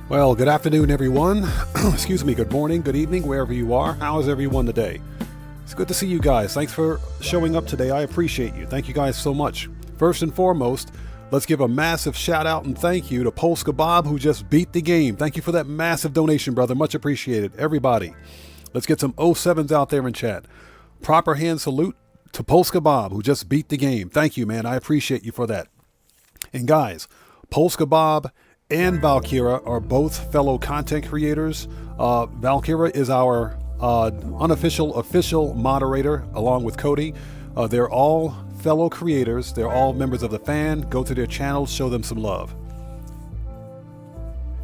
Well, good afternoon, everyone. Excuse me, good morning, good evening, wherever you are. How is everyone today? It's good to see you guys. Thanks for showing up today. I appreciate you. Thank you guys so much. First and foremost, let's give a massive shout out and thank you to Polska Bob, who just beat the game. Thank you for that massive donation, brother. Much appreciated. Everybody, let's get some 07s out there in chat. Proper hand salute to Polska Bob, who just beat the game. Thank you, man. I appreciate you for that. And guys, Polska Bob and Valkyra are both fellow content creators. Valkyra is our official moderator along with Cody. They're all fellow creators. They're all members of the fan. Go to their channels, show them some love.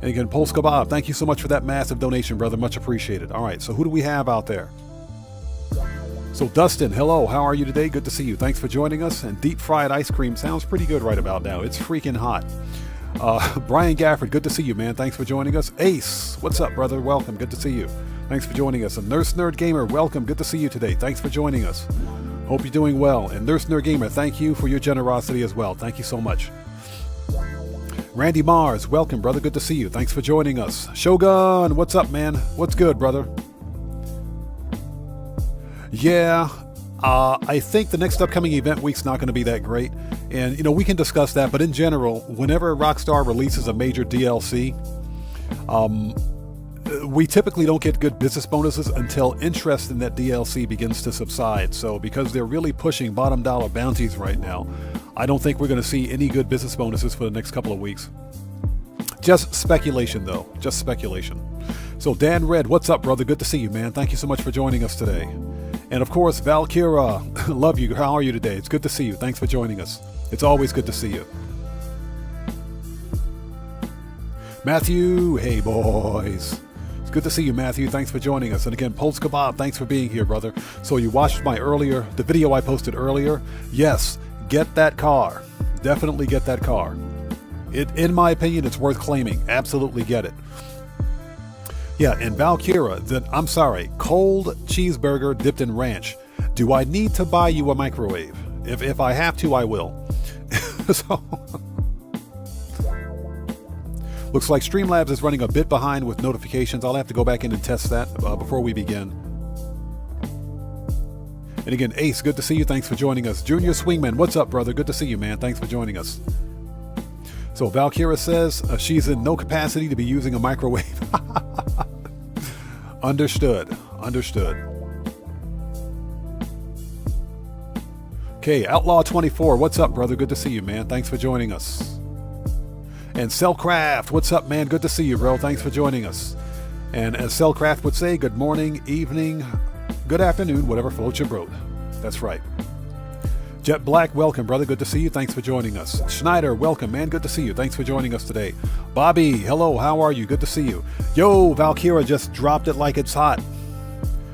And again, Polska Bob, thank you so much for that massive donation, brother. Much appreciated. All right, so who do we have out there? So Dustin, hello, how are you today? Good to see you. Thanks for joining us. And deep fried ice cream sounds pretty good right about now. It's freaking hot. Brian Gafford, good to see you, man. Thanks for joining us. Ace, what's up, brother? Welcome. Good to see you. Thanks for joining us. And Nurse Nerd Gamer, welcome. Good to see you today. Thanks for joining us. Hope you're doing well. And Nurse Nerd Gamer, thank you for your generosity as well. Thank you so much. Randy Mars, welcome, brother. Good to see you. Thanks for joining us. Shogun, what's up, man? What's good, brother? Yeah, I think the next upcoming event week's not going to be that great. And, we can discuss that. But in general, whenever Rockstar releases a major DLC, we typically don't get good business bonuses until interest in that DLC begins to subside. So because they're really pushing bottom dollar bounties right now, I don't think we're going to see any good business bonuses for the next couple of weeks. Just speculation, though. Just speculation. So Dan Red, what's up, brother? Good to see you, man. Thank you so much for joining us today. And of course, Valkyra, love you. How are you today? It's good to see you. Thanks for joining us. It's always good to see you. Matthew, hey boys. It's good to see you, Matthew. Thanks for joining us. And again, Polska Bob, thanks for being here, brother. So you watched the video I posted earlier. Yes, get that car. Definitely get that car. In my opinion, it's worth claiming. Absolutely get it. Yeah, and Valkyra, I'm sorry, cold cheeseburger dipped in ranch. Do I need to buy you a microwave? If I have to, I will. So, looks like Streamlabs is running a bit behind with notifications. I'll have to go back in and test that before we begin. And again, Ace, good to see you. Thanks for joining us. Junior Swingman, what's up, brother? Good to see you, man. Thanks for joining us. So Valkyra says she's in no capacity to be using a microwave. Understood. Okay, Outlaw 24, what's up, brother? Good to see you, man. Thanks for joining us. And Cellcraft, what's up, man? Good to see you, bro. Thanks for joining us. And as Cellcraft would say, good morning, evening, good afternoon, whatever floats your boat. That's right. Jet Black, welcome, brother. Good to see you. Thanks for joining us. Schneider, welcome, man. Good to see you. Thanks for joining us today. Bobby, hello. How are you? Good to see you. Yo, Valkyra just dropped it like it's hot.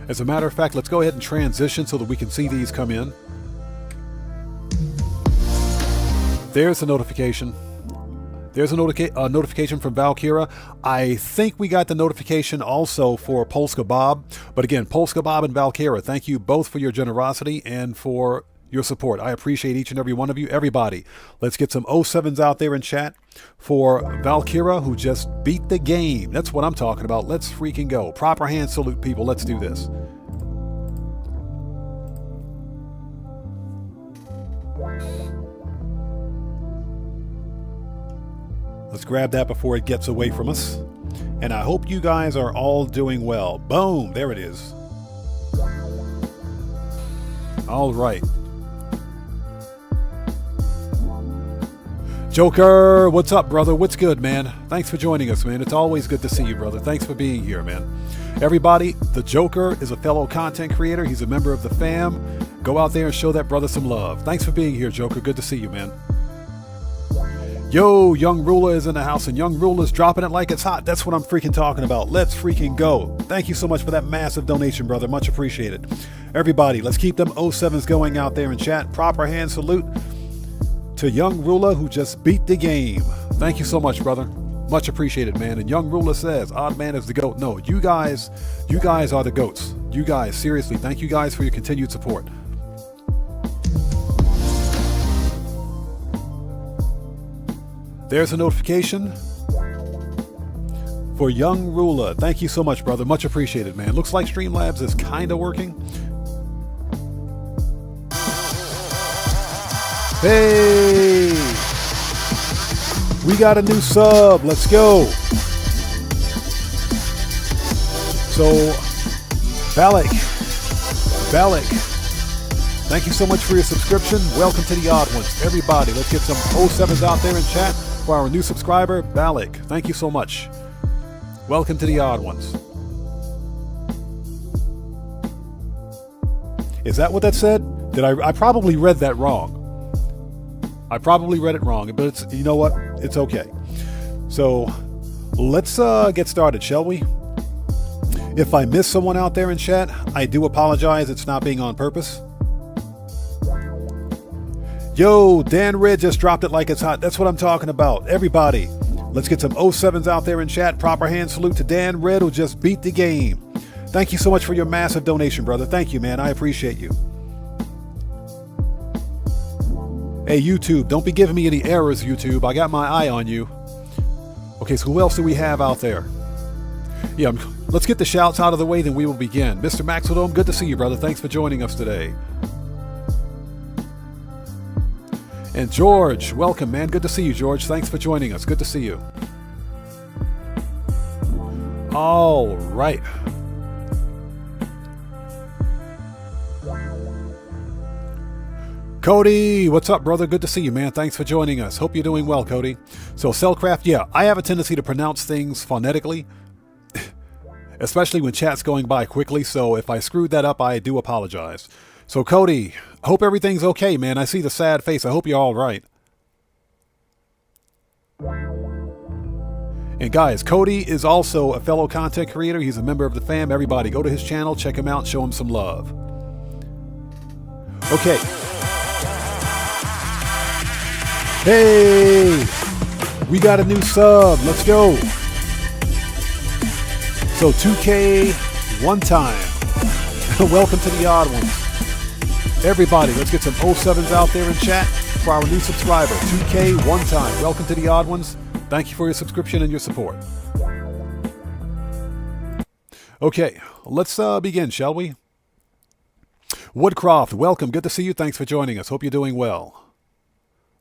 As a matter of fact, let's go ahead and transition so that we can see these come in. There's a notification. There's a notification from Valkyra. I think we got the notification also for Polska Bob. But again, Polska Bob and Valkyra, thank you both for your generosity and for your support. I appreciate each and every one of you. Everybody, let's get some 07s out there in chat for Valkyra, who just beat the game. That's what I'm talking about. Let's freaking go. Proper hand salute, people. Let's do this. Let's grab that before it gets away from us. And I hope you guys are all doing well. Boom, there it is. All right. Joker, what's up, brother? What's good, man? Thanks for joining us, man. It's always good to see you, brother. Thanks for being here, man. Everybody, the Joker is a fellow content creator. He's a member of the fam. Go out there and show that brother some love. Thanks for being here, Joker. Good to see you, man. Yo, Young Ruler is in the house, and Young Ruler's dropping it like it's hot. That's what I'm freaking talking about. Let's freaking go. Thank you so much for that massive donation, brother. Much appreciated. Everybody, let's keep them 07s going out there in chat. Proper hand salute to Young Ruler, who just beat the game. Thank you so much, brother. Much appreciated, man. And Young Ruler says, Odd Man is the GOAT. No, you guys are the GOATs. You guys, seriously, thank you guys for your continued support. There's a notification. For Young Ruler, thank you so much, brother. Much appreciated, man. Looks like Streamlabs is kind of working. Hey! We got a new sub. Let's go. So, Balak, thank you so much for your subscription. Welcome to the Odd Ones. Everybody, let's get some 07s out there in chat for our new subscriber, Balak. Thank you so much. Welcome to the Odd Ones. Is that what that said? Did I probably read that wrong. I probably read it wrong, but it's, you know what? It's okay. So let's get started, shall we? If I miss someone out there in chat, I do apologize. It's not being on purpose. Yo, Dan Red just dropped it like it's hot. That's what I'm talking about. Everybody, let's get some 07s out there in chat. Proper hand salute to Dan Red, who just beat the game. Thank you so much for your massive donation, brother. Thank you, man. I appreciate you. Hey, YouTube, don't be giving me any errors, YouTube. I got my eye on you. Okay, so who else do we have out there? Yeah, let's get the shouts out of the way, then we will begin. Mr. Maxwell, good to see you, brother. Thanks for joining us today. And George, welcome, man. Good to see you, George. Thanks for joining us. Good to see you. All right. Cody, what's up, brother? Good to see you, man. Thanks for joining us. Hope you're doing well, Cody. So, Cellcraft, yeah, I have a tendency to pronounce things phonetically, especially when chat's going by quickly. So, if I screwed that up, I do apologize. So, Cody, I hope everything's okay, man. I see the sad face. I hope you're all right. And guys, Cody is also a fellow content creator. He's a member of the fam. Everybody, go to his channel, check him out, show him some love. Okay. Hey, we got a new sub. Let's go. So 2K one time. Welcome to the Odd Ones. Everybody, let's get some 07s out there in chat for our new subscriber. 2K one time. Welcome to the Odd Ones. Thank you for your subscription and your support. Okay, let's begin, shall we? Woodcroft, welcome. Good to see you. Thanks for joining us. Hope you're doing well.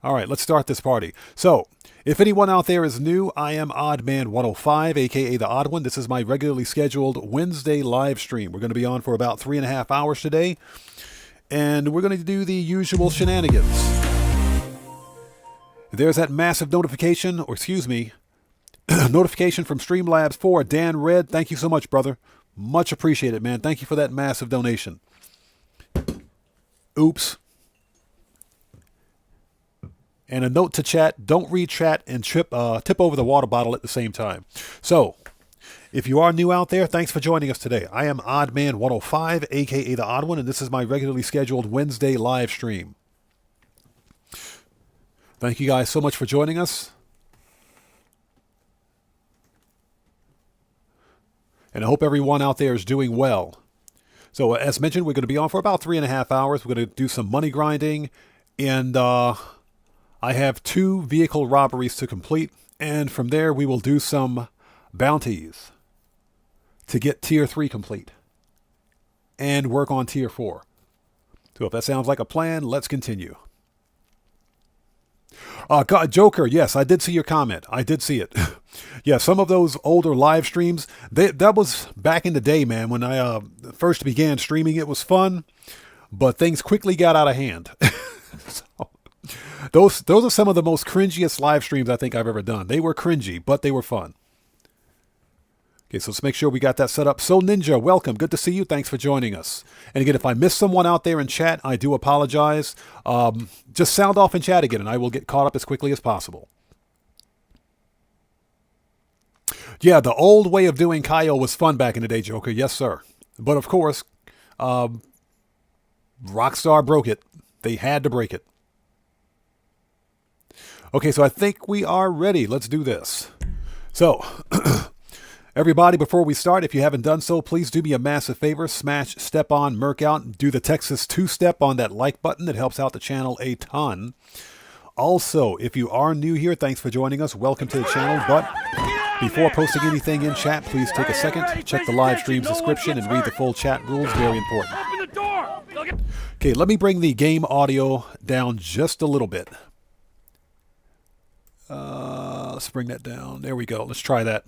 All right, let's start this party. So, if anyone out there is new, I am OddMan105, aka The Odd One. This is my regularly scheduled Wednesday live stream. We're going to be on for about 3.5 hours today, and we're going to do the usual shenanigans. There's that massive notification, or excuse me, notification from Streamlabs for Dan Red. Thank you so much, brother. Much appreciated, man. Thank you for that massive donation. Oops. And a note to chat, don't read chat and tip over the water bottle at the same time. So, if you are new out there, thanks for joining us today. I am OddMan105, aka The Odd One, and this is my regularly scheduled Wednesday live stream. Thank you guys so much for joining us. And I hope everyone out there is doing well. So, as mentioned, we're going to be on for about 3.5 hours. We're going to do some money grinding, and I have 2 vehicle robberies to complete, and from there we will do some bounties to get tier 3 complete and work on tier 4. So if that sounds like a plan, let's continue. God, Joker, yes, I did see your comment. I did see it. Yeah, some of those older live streams, that was back in the day, man, when I first began streaming. It was fun, but things quickly got out of hand. So, those are some of the most cringiest live streams I think I've ever done. They were cringy, but they were fun. Okay, so let's make sure we got that set up. So Ninja, welcome. Good to see you. Thanks for joining us. And again, if I missed someone out there in chat, I do apologize. Just sound off in chat again, and I will get caught up as quickly as possible. Yeah, the old way of doing Kyle was fun back in the day, Joker. Yes, sir. But of course, Rockstar broke it. They had to break it. Okay, so I think we are ready. Let's do this. So, everybody, before we start, if you haven't done so, please do me a massive favor. Smash, step on, merc out, do the Texas 2-step on that like button. It helps out the channel a ton. Also, if you are new here, thanks for joining us. Welcome to the channel. But Before posting anything in chat, please take a second, check the live stream's description, and read the full chat rules. Very important. Okay, let me bring the game audio down just a little bit. Let's bring that down. There we go. Let's try that.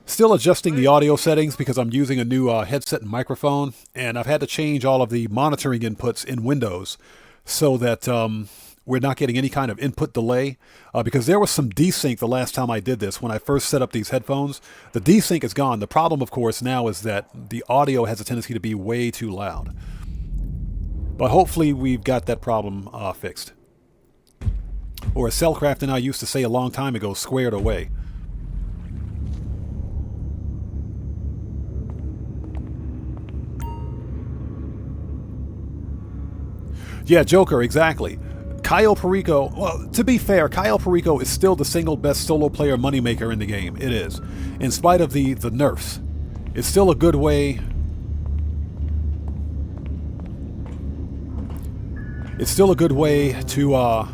Still adjusting the audio settings because I'm using a new headset and microphone, and I've had to change all of the monitoring inputs in Windows so that we're not getting any kind of input delay, because there was some desync the last time I did this when I first set up these headphones. The desync is gone. The problem, of course, now is that the audio has a tendency to be way too loud. But hopefully we've got that problem fixed. Or as Cellcraft and I used to say a long time ago, squared away. Yeah, Joker, exactly. Caio Perico, well, to be fair, Caio Perico is still the single best solo player moneymaker in the game. It is. In spite of the nerfs. It's still a good way... It's still a good way to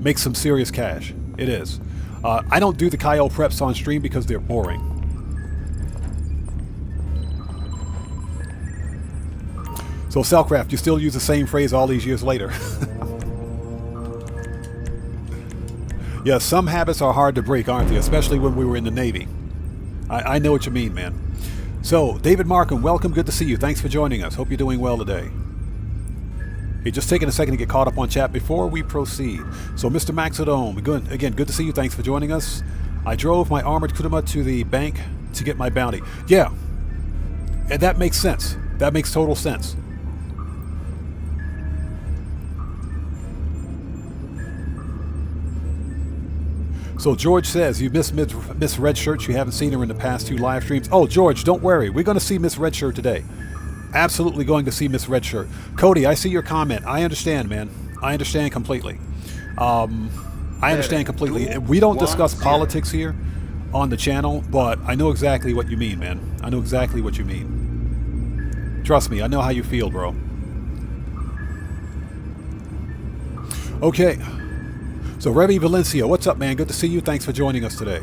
make some serious cash. It is. I don't do the Caio preps on stream because they're boring. So, Cellcraft, you still use the same phrase all these years later. Yeah, some habits are hard to break, aren't they? Especially when we were in the Navy. I know what you mean, man. So, David Markham, welcome. Good to see you. Thanks for joining us. Hope you're doing well today. Hey, just taking a second to get caught up on chat before we proceed. So, Mr. Maxodome, good to see you. Thanks for joining us. I drove my armored Kuruma to the bank to get my bounty. Yeah, and that makes sense. That makes total sense. So George says, you miss Miss Red Shirt. You haven't seen her in the past 2 live streams. Oh, George, don't worry. We're going to see Miss Red Shirt today. Absolutely going to see Miss Red Shirt. Cody, I see your comment. I understand, man. I understand completely. I understand completely. We don't discuss politics here on the channel, but I know exactly what you mean, man. I know exactly what you mean. Trust me, I know how you feel, bro. Okay. So, Revy Valencia, what's up, man? Good to see you. Thanks for joining us today.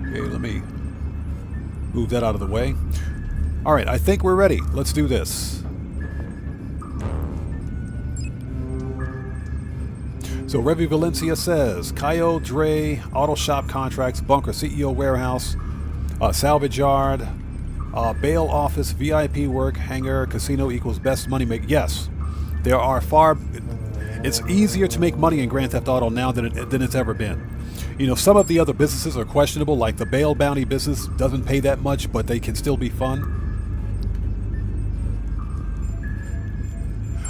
Okay, let me move that out of the way. All right, I think we're ready. Let's do this. So, Revy Valencia says, Caio, Dre, Auto Shop Contracts, Bunker, CEO Warehouse, Salvage Yard, bail office, VIP work, hangar, casino equals best money make. Yes, there are it's easier to make money in Grand Theft Auto now than it's ever been. You know, some of the other businesses are questionable, like the bail bounty business doesn't pay that much, but they can still be fun.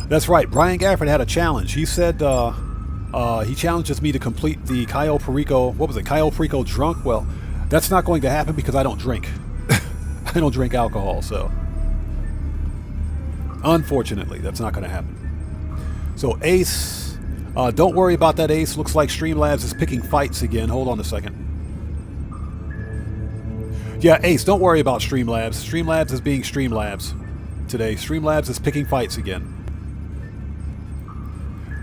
That's right, Brian Gafford had a challenge. He said he challenges me to complete the Caio Perico, what was it, Caio Perico drunk? Well, that's not going to happen because I don't drink. I don't drink alcohol, so unfortunately, that's not going to happen. So Ace, don't worry about that, Ace. Looks like Streamlabs is picking fights again. Hold on a second. Yeah, Ace, don't worry about Streamlabs. Streamlabs is being Streamlabs today. Streamlabs is picking fights again.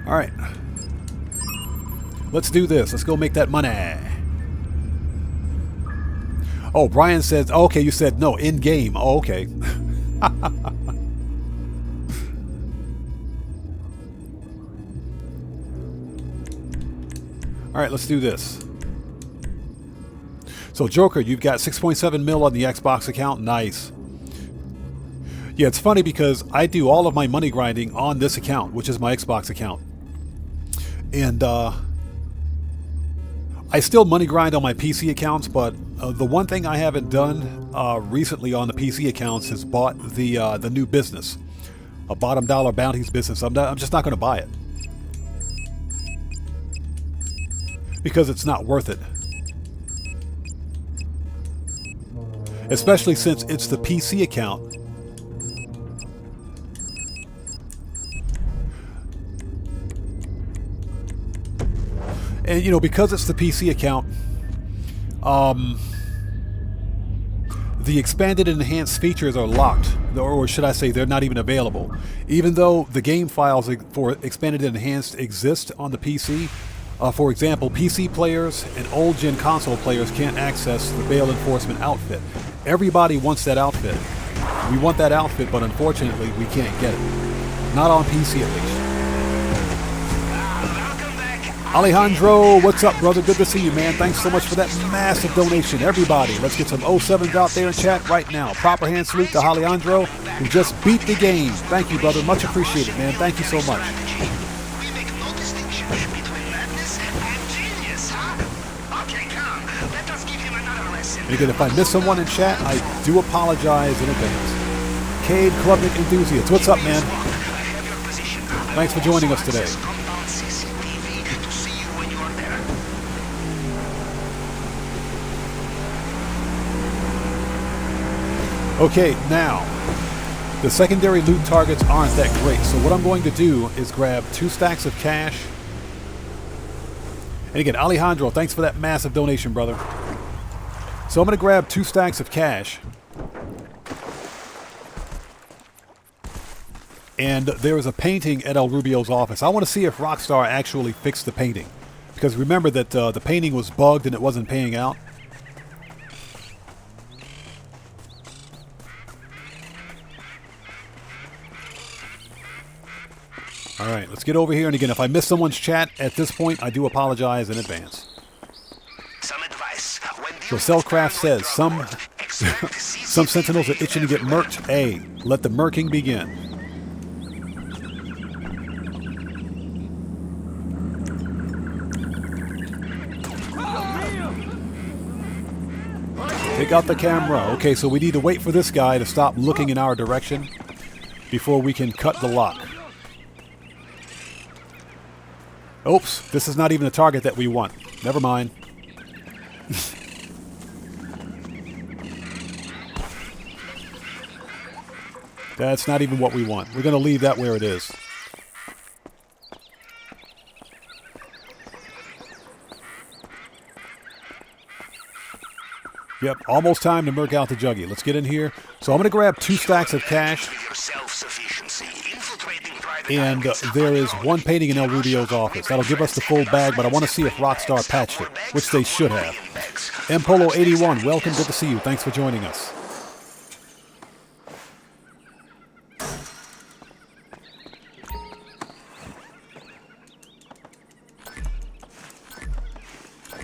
All right. Let's do this. Let's go make that money. Oh, Brian says, oh, okay, you said no, in-game. Oh, okay. All right, let's do this. So, Joker, you've got 6.7 mil on the Xbox account. Nice. Yeah, it's funny because I do all of my money grinding on this account, which is my Xbox account. And I still money grind on my PC accounts, but the one thing I haven't done recently on the PC accounts is bought the new business, a bottom dollar bounties business. I'm just not going to buy it because it's not worth it, especially since it's the PC account. And, you know, because it's the PC account, the expanded and enhanced features are locked, or should I say they're not even available. Even though the game files for expanded and enhanced exist on the PC, for example, PC players and old-gen console players can't access the bail enforcement outfit. Everybody wants that outfit. We want that outfit, but unfortunately we can't get it. Not on PC at least. Alejandro, what's up, brother? Good to see you, man. Thanks so much for that massive donation. Everybody, let's get some 07s out there in chat right now. Proper hand salute to Alejandro, who just beat the game. Thank you, brother. Much appreciated, man. Thank you so much. And again, if I miss someone in chat, I do apologize in advance. Cade Clubnik Enthusiasts, what's up, man? Thanks for joining us today. Okay, now, the secondary loot targets aren't that great, so what I'm going to do is grab 2 stacks of cash. And again, Alejandro, thanks for that massive donation, brother. So I'm going to grab 2 stacks of cash. And there is a painting at El Rubio's office. I want to see if Rockstar actually fixed the painting. Because remember that the painting was bugged and it wasn't paying out. All right, let's get over here. And again, if I miss someone's chat at this point, I do apologize in advance. So Cellcraft says, some sentinels are itching to get murked. A, let the murking begin. Take out the camera. Okay, so we need to wait for this guy to stop looking in our direction before we can cut the lock. Oops, this is not even the target that we want. Never mind. That's not even what we want. We're going to leave that where it is. Yep, almost time to murk out the juggy. Let's get in here. So I'm going to grab 2 stacks of cash. And there is 1 painting in El Rubio's office. That'll give us the full bag, but I want to see if Rockstar patched it, which they should have. Mpolo81, welcome. Good to see you. Thanks for joining us.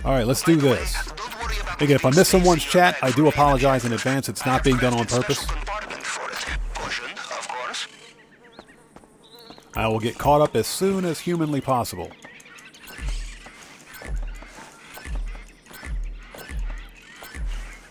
All right, let's do this. Again, if I miss someone's chat, I do apologize in advance. It's not being done on purpose. I will get caught up as soon as humanly possible.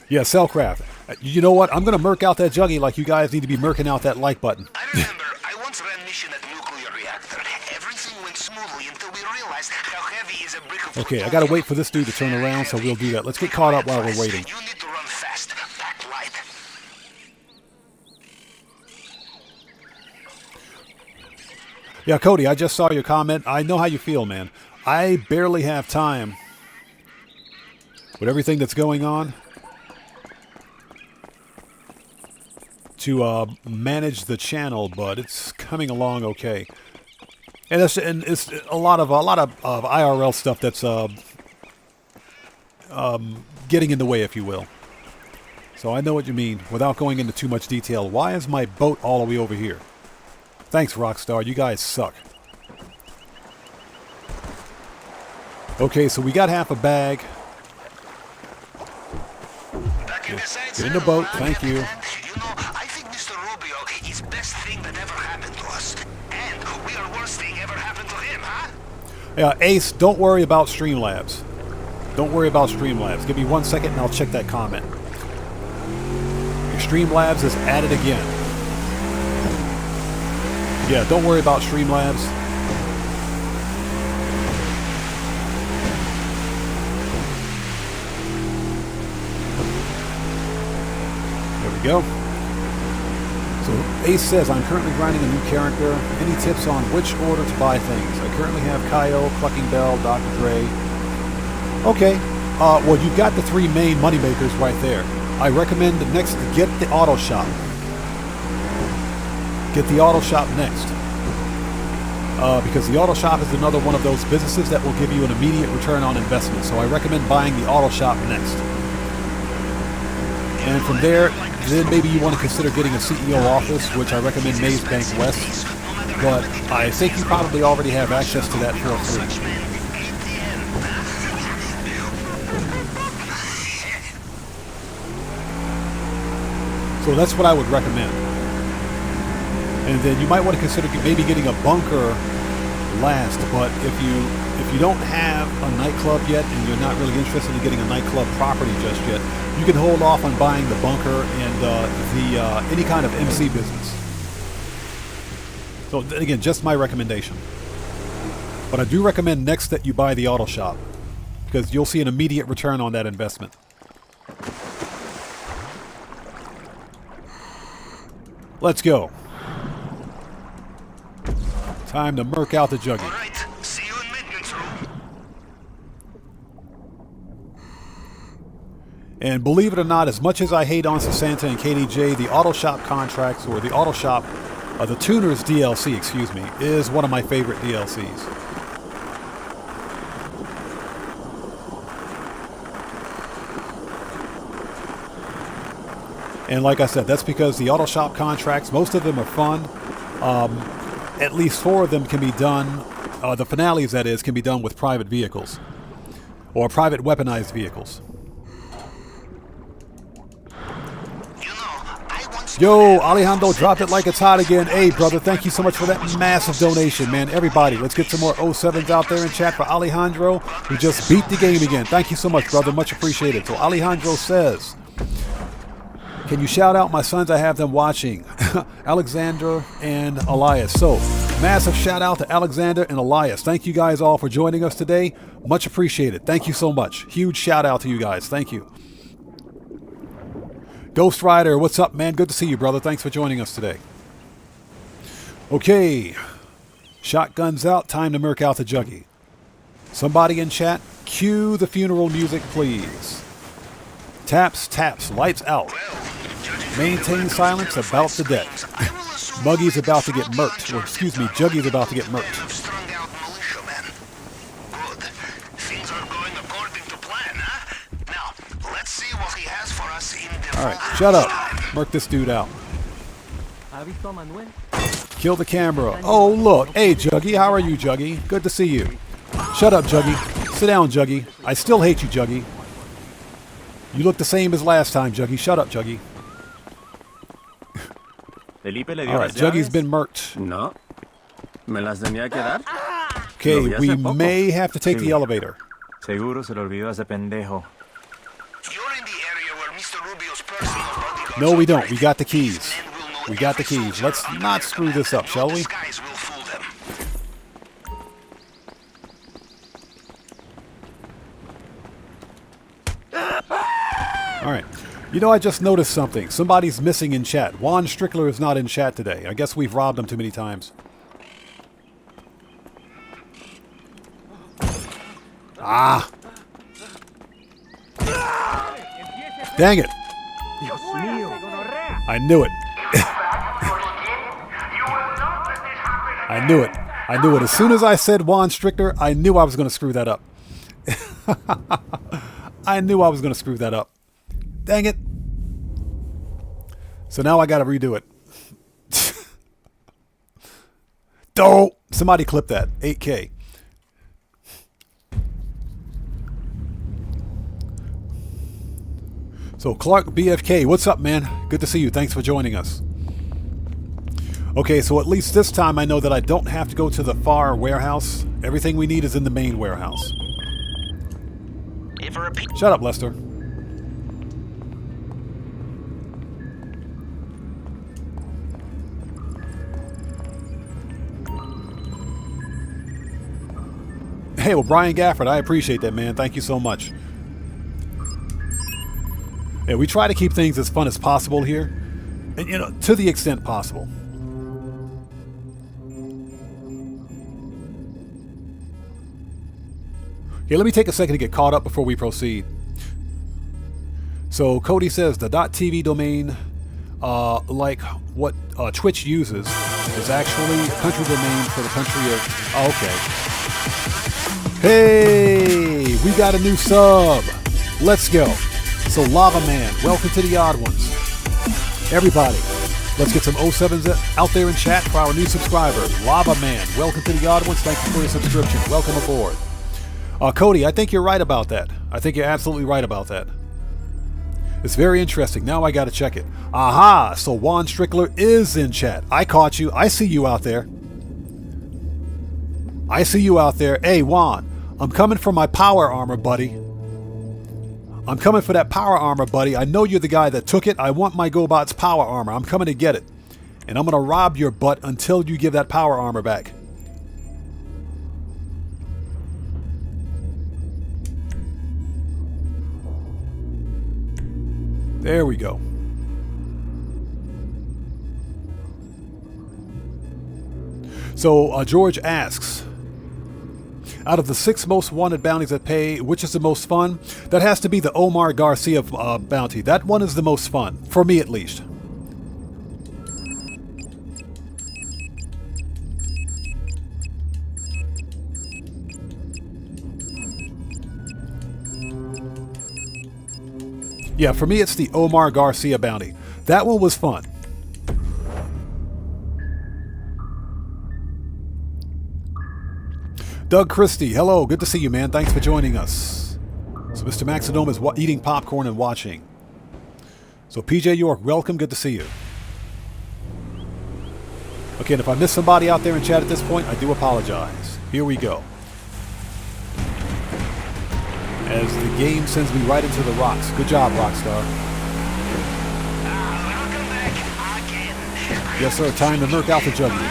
Yeah, Cellcraft. You know what? I'm going to murk out that juggy like you guys need to be murking out that like button. I remember I once ran mission at nuclear reactor. Everything went smoothly until we realized how heavy is a brick of okay, I got to wait for this dude to turn around, so we'll do that. Let's get caught up while we're waiting. You need to run fast. Backlight. Yeah, Cody, I just saw your comment. I know how you feel, man. I barely have time with everything that's going on to manage the channel, but it's coming along okay. And it's a lot of IRL stuff that's getting in the way, if you will. So I know what you mean. Without going into too much detail, why is my boat all the way over here? Thanks, Rockstar. You guys suck. Okay, so we got half a bag. Get in the boat. Thank you. You know, I think Mr. Rubio is best thing that ever happened to us. And we are worst thing ever happened to him, huh? Yeah, Ace, don't worry about Streamlabs. Don't worry about Streamlabs. Give me 1 second and I'll check that comment. Your Streamlabs is at it again. Yeah, don't worry about Streamlabs. There we go. So Ace says, I'm currently grinding a new character. Any tips on which order to buy things? I currently have Kyle, Clucking Bell, Dr. Dre, Okay, well, you've got the three main moneymakers right there. I recommend next get the auto shop. Get the auto shop next. Because the auto shop is another one of those businesses that will give you an immediate return on investment. So I recommend buying the auto shop next. And from there, then maybe you want to consider getting a CEO office, which I recommend Maze Bank West. But I think you probably already have access to that for free. So that's what I would recommend. And then you might want to consider maybe getting a bunker last. But if you don't have a nightclub yet and you're not really interested in getting a nightclub property just yet, you can hold off on buying the bunker and any kind of MC business. So again, just my recommendation. But I do recommend next that you buy the auto shop because you'll see an immediate return on that investment. Let's go. Time to murk out the juggy. All right, see you in maintenance room. And believe it or not, as much as I hate on Santa and KDJ, the auto shop contracts, or the auto shop, the Tuners DLC, excuse me, is one of my favorite DLCs. And like I said, that's because the auto shop contracts, most of them are fun. At least 4 of them can be done, the finales that is, can be done with private vehicles. Or private weaponized vehicles. Yo, Alejandro dropped it like it's hot again. Hey, brother, thank you so much for that massive donation, man. Everybody, let's get some more 07s out there in chat for Alejandro, who just beat the game again. Thank you so much, brother. Much appreciated. So Alejandro says, can you shout out my sons? I have them watching. Alexander and Elias. So, massive shout out to Alexander and Elias. Thank you guys all for joining us today. Much appreciated. Thank you so much. Huge shout out to you guys. Thank you. Ghost Rider, what's up, man? Good to see you, brother. Thanks for joining us today. Okay. Shotguns out. Time to murk out the juggy. Somebody in chat, cue the funeral music, please. Taps, taps, lights out. Maintain silence about the deck. Muggy's about to get murked. Or, excuse me, Juggy's about to get murked. Alright, shut up. Murk this dude out. Kill the camera. Oh, look. Hey, Juggy. How are you, Juggy? Good to see you. Shut up, Juggy. Sit down, Juggy. I still hate you, Juggy. You look the same as last time, Juggy. Shut up, Juggy. Alright, Juggy's been murked. No. ¿Me las tenía que dar? Okay, we may have to take the elevator. Seguro se lo olvidó ese pendejo. No, we don't. We got the keys. We got the keys. Let's not screw this up, shall we? Alright. You know, I just noticed something. Somebody's missing in chat. Juan Strickler is not in chat today. I guess we've robbed him too many times. Ah! Dang it! I knew it. I knew it. I knew it. As soon as I said Juan Strickler, I knew I was going to screw that up. I knew I was going to screw that up. Dang it. So now I got to redo it. Don't. Somebody clip that. 8K. So Clark BFK, what's up, man? Good to see you. Thanks for joining us. Okay, so at least this time I know that I don't have to go to the far warehouse. Everything we need is in the main warehouse. Shut up, Lester. Hey, well, Brian Gafford, I appreciate that, man. Thank you so much. Yeah, we try to keep things as fun as possible here, and you know, to the extent possible. Okay, let me take a second to get caught up before we proceed. So Cody says the .tv domain, like what Twitch uses, is actually a country domain for the country of... Oh, okay. Hey, we got a new sub. Let's go. So Lava Man, welcome to the Odd Ones. Everybody, let's get some 07s out there in chat for our new subscriber. Lava Man, welcome to the Odd Ones. Thank you for your subscription. Welcome aboard. Cody, I think you're right about that. I think you're absolutely right about that. It's very interesting. Now I got to check it. Aha! So Juan Strickler is in chat. I caught you. I see you out there. I see you out there. Hey, Juan, I'm coming for my power armor, buddy. I'm coming for that power armor, buddy. I know you're the guy that took it. I want my GoBot's power armor. I'm coming to get it. And I'm going to rob your butt until you give that power armor back. There we go. So George asks, out of the 6 most wanted bounties that pay, which is the most fun? That has to be the Omar Garcia bounty. That one is the most fun, for me at least. Yeah, for me it's the Omar Garcia bounty. That one was fun. Doug Christie, hello, good to see you, man. Thanks for joining us. So Mr. Maxidome is eating popcorn and watching. So PJ York, welcome, good to see you. Okay, and if I miss somebody out there in chat at this point, I do apologize. Here we go. As the game sends me right into the rocks. Good job, Rockstar. Welcome back again. Yes, sir. Time to murk out the jugular.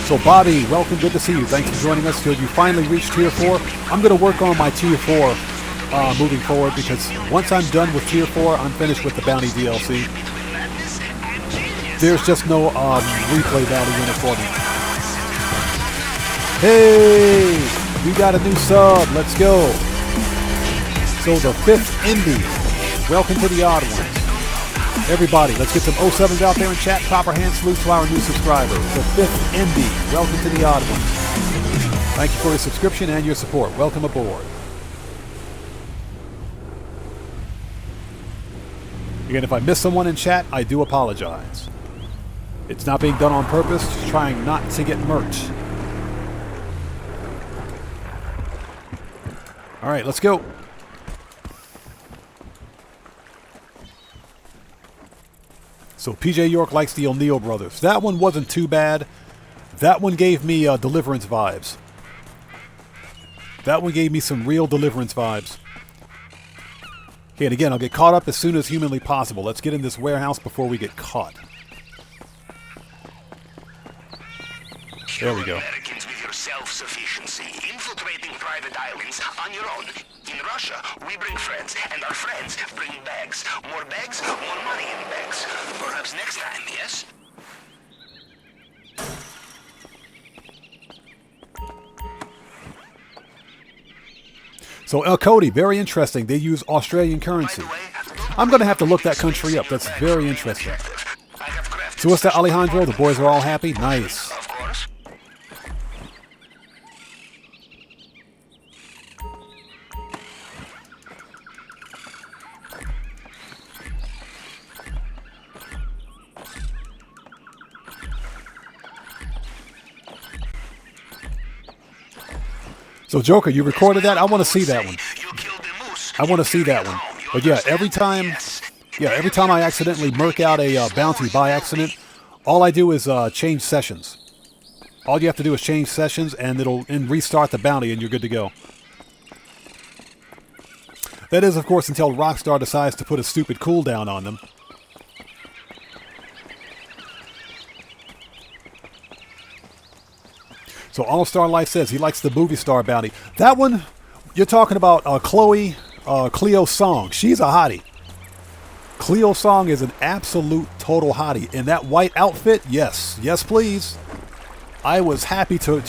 So, Bobby, welcome. Good to see you. Thanks for joining us. Till you finally reach Tier 4. I'm going to work on my Tier 4 moving forward, because once I'm done with Tier 4, I'm finished with the Bounty DLC. There's just no replay value in it for me. Hey! We got a new sub. Let's go. So the 5th Indie. Welcome to the Odd Ones. Everybody, let's get some 07s out there in chat. Proper hand salute to our new subscriber. The 5th Indie. Welcome to the Odd Ones. Thank you for your subscription and your support. Welcome aboard. Again, if I miss someone in chat, I do apologize. It's not being done on purpose, just trying not to get murked. All right, let's go. So PJ York likes the O'Neill brothers. That one wasn't too bad. That one gave me Deliverance vibes. That one gave me some real Deliverance vibes. Okay, and again, I'll get caught up as soon as humanly possible. Let's get in this warehouse before we get caught. There we go. Americans with your self-sufficiency, infiltrating private islands on your own. In Russia, we bring friends, and our friends bring bags. More bags, more money in bags. Perhaps next time, yes? So Cody, very interesting. They use Australian currency. I'm going to have to look that country up. That's very interesting. So what's that, Alejandro? The boys are all happy? Nice. So Joker, you recorded that? I want to see that one. I want to see that one. But yeah, every time I accidentally murk out a bounty by accident, all I do is change sessions. All you have to do is change sessions, and it'll restart the bounty, and you're good to go. That is, of course, until Rockstar decides to put a stupid cooldown on them. So All-Star Life says he likes the movie star bounty. That one, you're talking about Cleo Song. She's a hottie. Cleo Song is an absolute total hottie. In that white outfit, yes. Yes, please. I was happy to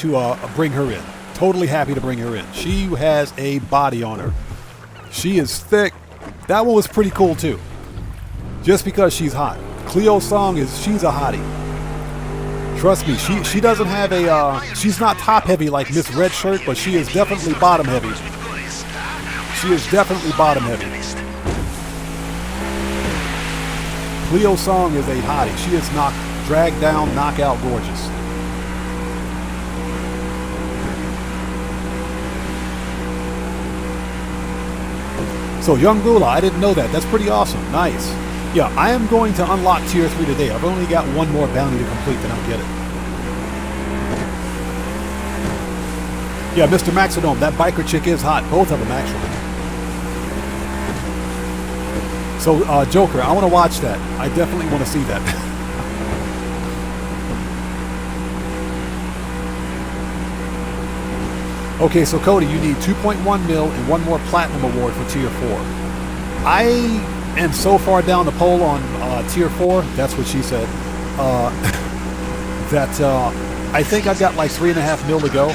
bring her in. Totally happy to bring her in. She has a body on her. She is thick. That one was pretty cool too. Just because she's hot. Cleo's song is she's a hottie. Trust me, she doesn't have a she's not top heavy like Miss Red Shirt, but she is definitely bottom heavy. She is definitely bottom heavy. Cleo's song is a hottie. She is dragged down, knockout gorgeous. So Young Gula, I didn't know that. That's pretty awesome. Nice. Yeah, I am going to unlock tier 3 today. I've only got one more bounty to complete, then I'll get it. Yeah, Mr. Maxidome, that biker chick is hot. Both of them, actually. So, Joker, I want to watch that. I definitely want to see that. Okay, so Cody, you need 2.1 mil and one more platinum award for tier 4. I am so far down the pole on tier 4, that's what she said, that I think I've got like 3.5 mil to go.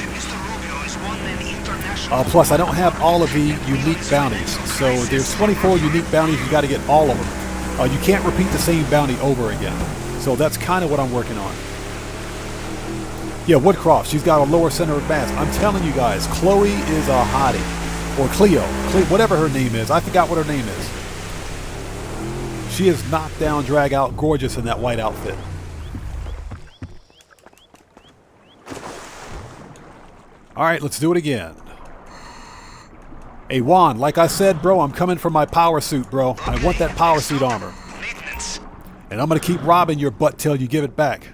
Plus, I don't have all of the unique bounties. So there's 24 unique bounties, you got to get all of them. You can't repeat the same bounty over again. So that's kind of what I'm working on. Yeah, Woodcroft, she's got a lower center of mass. I'm telling you guys, Chloe is a hottie. Or Cleo, whatever her name is. I forgot what her name is. She is knocked down, drag out, gorgeous in that white outfit. Alright, let's do it again. Hey, Juan, like I said, bro, I'm coming for my power suit, bro. I want that power suit armor. And I'm going to keep robbing your butt till you give it back.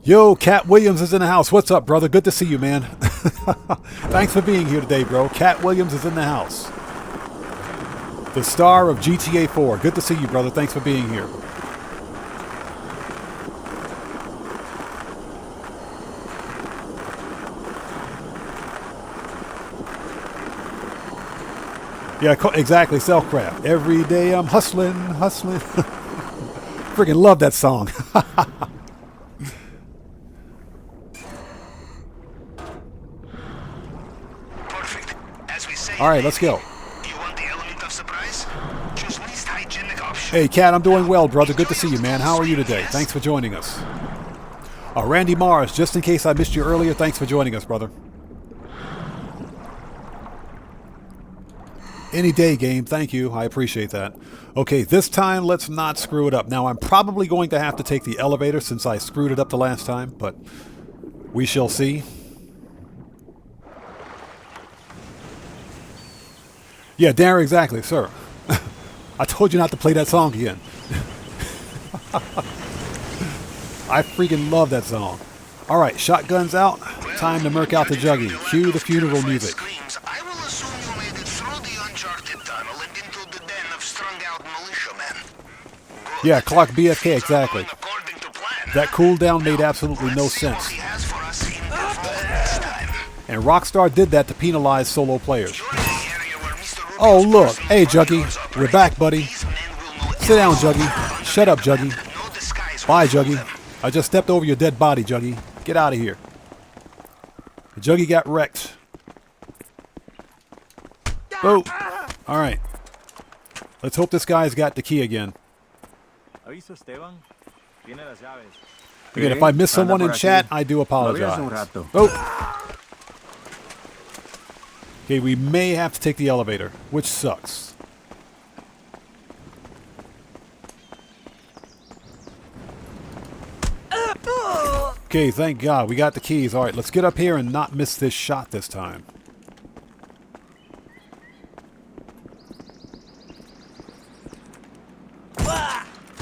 Yo, Cat Williams is in the house. What's up, brother? Good to see you, man. Thanks for being here today, bro. Cat Williams is in the house. The star of GTA 4. Good to see you, brother. Thanks for being here. Yeah, exactly. Self-craft. Every day I'm hustling. Freaking love that song. All right, let's go. You want the element of surprise? Choose least hygienic option. Hey, Cat, I'm doing well, brother. Good to see you, man. How are you today? Thanks for joining us. Randy Mars, just in case I missed you earlier, thanks for joining us, brother. Any day, game. Thank you. I appreciate that. Okay, this time, let's not screw it up. Now, I'm probably going to have to take the elevator since I screwed it up the last time, but we shall see. Yeah, Darren, exactly, sir. I told you not to play that song again. I freaking love that song. All right, shotguns out. Time to murk out the juggy. Cue the funeral music. I will assume you made it through the uncharted tunnel and into the den of strung-out militiamen. Yeah, clock BFK, exactly. That cooldown made absolutely no sense. And Rockstar did that to penalize solo players. Oh, look. Hey, Juggy. We're back, buddy. Sit down, Juggy. Shut up, Juggy. Bye, Juggy. I just stepped over your dead body, Juggy. Get out of here. Juggy got wrecked. Oh. All right. Let's hope this guy's got the key again. Again, if I miss someone in chat, I do apologize. Oh. Okay, we may have to take the elevator, which sucks. Okay, thank God. We got the keys. All right, let's get up here and not miss this shot this time.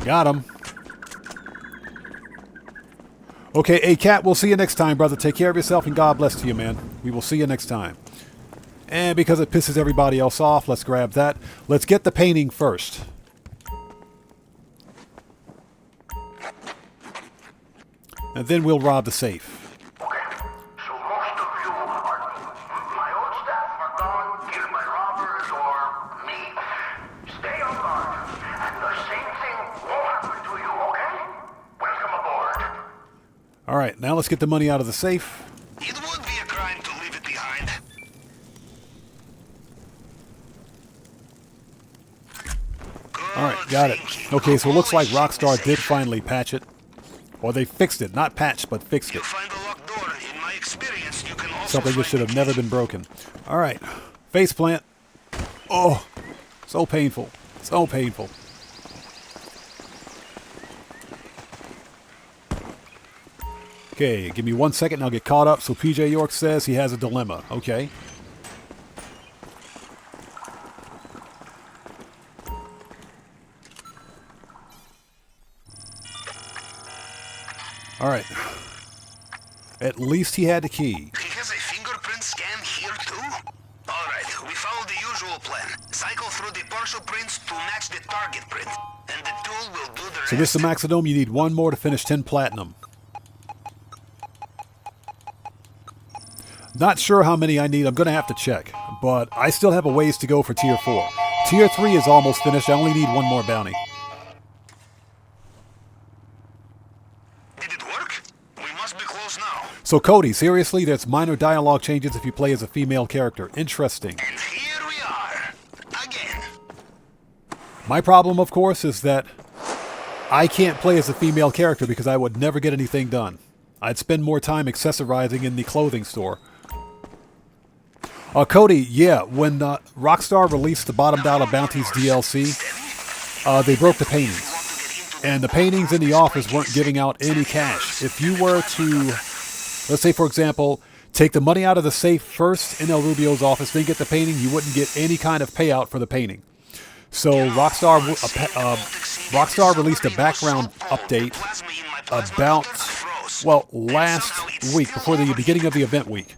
Got him. Okay, hey, Cat, we'll see you next time, brother. Take care of yourself and God bless to you, man. We will see you next time. And because it pisses everybody else off, let's grab that. Let's get the painting first. And then we'll rob the safe. Okay, so most of you are... My old staff are gone, either by robbers or me. Stay on guard, and the same thing won't happen to you, okay? Welcome aboard. All right, now let's get the money out of the safe. It would be a crime to leave it behind. Got it. Okay, so it looks like Rockstar did finally patch it. Or they fixed it. Not patched, but fixed You it. find a locked door. In my experience, you can also Something that find should have a never key. been broken. Alright. Faceplant. Oh, so painful. So painful. Okay, give me 1 second and I'll get caught up. So PJ York says he has a dilemma. Okay. Alright. At least he had the key. He has a fingerprint scan here too? Alright, we follow the usual plan. Cycle through the partial prints to match the target print. And the tool will do the rest. So this is the Maxidome. You need one more to finish 10 platinum. Not sure how many I need. I'm going to have to check. But I still have a ways to go for tier 4. Tier 3 is almost finished. I only need one more bounty. Did it work? We must be close now. So Cody, seriously, there's minor dialogue changes if you play as a female character. Interesting. And here we are. Again. My problem, of course, is that I can't play as a female character because I would never get anything done. I'd spend more time accessorizing in the clothing store. Cody, yeah, when Rockstar released the Bottom Dollar Bounties DLC, they broke the paintings. And the paintings in the office weren't giving out any cash. If you were to, let's say, for example, take the money out of the safe first in El Rubio's office, then get the painting, you wouldn't get any kind of payout for the painting. So Rockstar released a background update about, well, last week, before the beginning of the event week.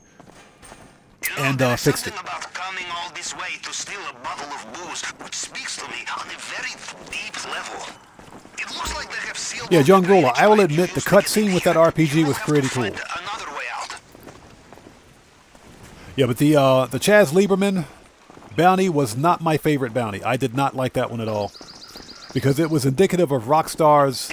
And fixed it. About coming all this way to steal a bottle of booze, which speaks to me on a very deep level. It looks like they have sealed. Yeah, Young Ruler, I will admit the cutscene with that RPG was pretty cool. Another way out. Yeah, but the Chaz Lieberman bounty was not my favorite bounty. I did not like that one at all. Because it was indicative of Rockstar's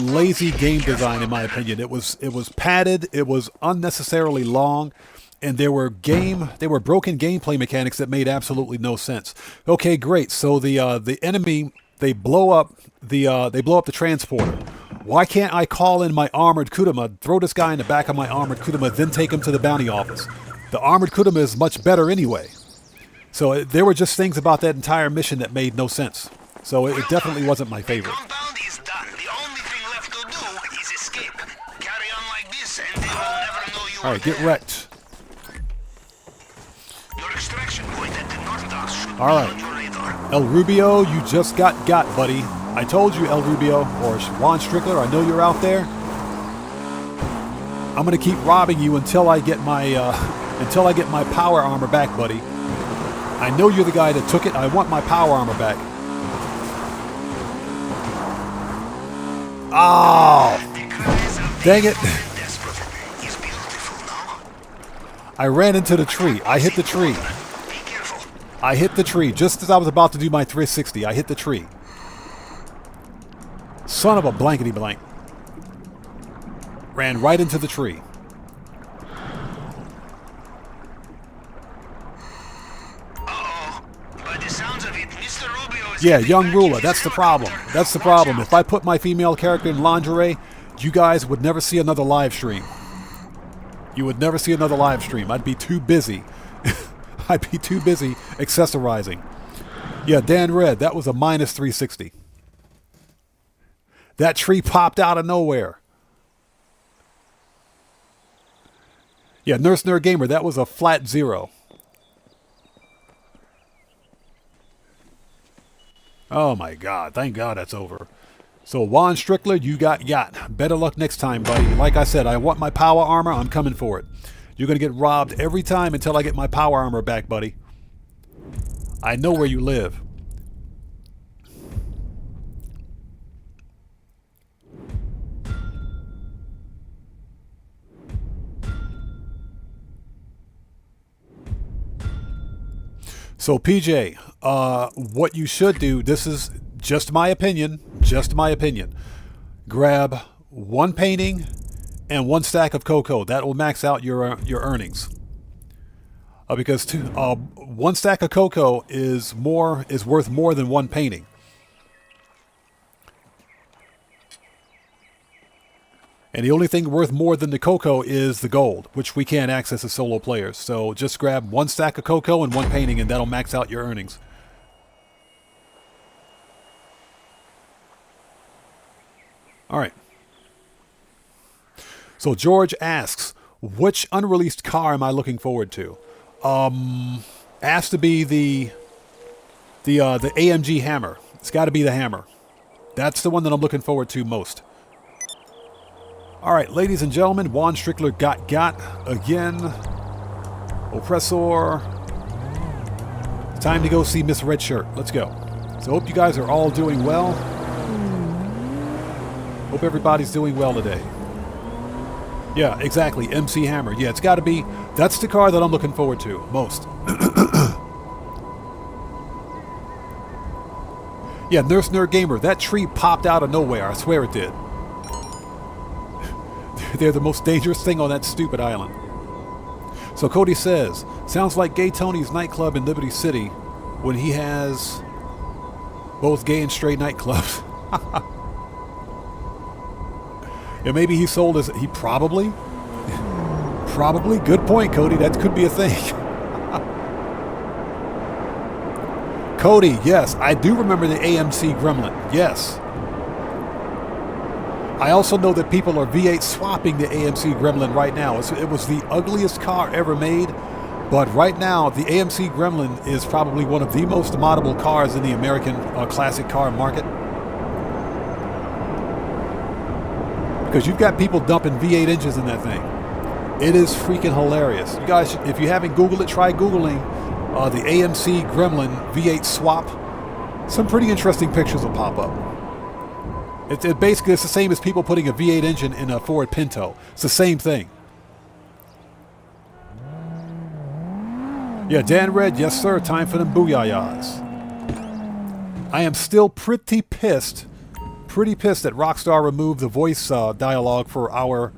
lazy game design, in my opinion. It was padded, it was unnecessarily long, and there were broken gameplay mechanics that made absolutely no sense. Okay, great. So the enemy, they blow up the transporter. Why can't I call in my armored Kudama, throw this guy in the back of my armored Kudama, then take him to the bounty office? The armored Kudama is much better anyway. So there were just things about that entire mission that made no sense. So it definitely wasn't my favorite. Compound is done. The only thing left to do is escape. Carry on like this, and they will never know you All right, get wrecked. Your extraction point at the North Docks should All right. be on your radar. El Rubio, you just got, buddy. I told you, El Rubio, or Juan Strickler, I know you're out there. I'm gonna keep robbing you until I get my power armor back, buddy. I know you're the guy that took it. I want my power armor back. Oh, dang it. He's beautiful now. I ran into the tree. I hit the tree. Be careful. I hit the tree just as I was about to do my 360. I hit the tree. Son of a blankety blank. Ran right into the tree. By the sounds of it, Mr. Rubio is Yeah, getting Young back Ruler, his that's the problem. helicopter. That's the Watch problem. out. If I put my female character in lingerie, you guys would never see another live stream. You would never see another live stream. I'd be too busy. I'd be too busy accessorizing. Yeah, Dan Red, that was a minus 360. That tree popped out of nowhere. Yeah, Nurse Nerd Gamer, that was a flat 0. Oh my God, thank God that's over. So Juan Strickler, you got. Better luck next time, buddy. Like I said, I want my power armor. I'm coming for it. You're going to get robbed every time until I get my power armor back, buddy. I know where you live. So PJ, what you should do, this is just my opinion, grab one painting and one stack of cocoa. That will max out your earnings. Because one stack of cocoa is worth more than one painting. And the only thing worth more than the cocoa is the gold, which we can't access as solo players. So just grab 1 stack of cocoa and 1 painting, and that'll max out your earnings. All right. So George asks, which unreleased car am I looking forward to? Has to be the AMG Hammer. It's got to be the Hammer. That's the one that I'm looking forward to most. All right, ladies and gentlemen, Juan Strickler got again. Oppressor. Time to go see Miss Red Shirt. Let's go. So hope you guys are all doing well. Hope everybody's doing well today. Yeah, exactly. MC Hammer. Yeah, it's got to be. That's the car that I'm looking forward to most. Yeah, Nurse Nerd Gamer. That tree popped out of nowhere. I swear it did. They're the most dangerous thing on that stupid island. So Cody says, sounds like Gay Tony's nightclub in Liberty City when he has both gay and straight nightclubs. Yeah, maybe he sold his... He probably... Probably. Good point, Cody. That could be a thing. Cody, yes. I do remember the AMC Gremlin. Yes. I also know that people are V8 swapping the AMC Gremlin right now. It was the ugliest car ever made, but right now the AMC Gremlin is probably one of the most moddable cars in the American classic car market. Because you've got people dumping V8 engines in that thing. It is freaking hilarious. You guys, if you haven't Googled it, try Googling the AMC Gremlin V8 swap. Some pretty interesting pictures will pop up. It basically it's the same as people putting a V8 engine in a Ford Pinto. It's the same thing. Yeah, Dan Red, yes sir, time for them booyahs. I am still pretty pissed that Rockstar removed the voice dialogue for our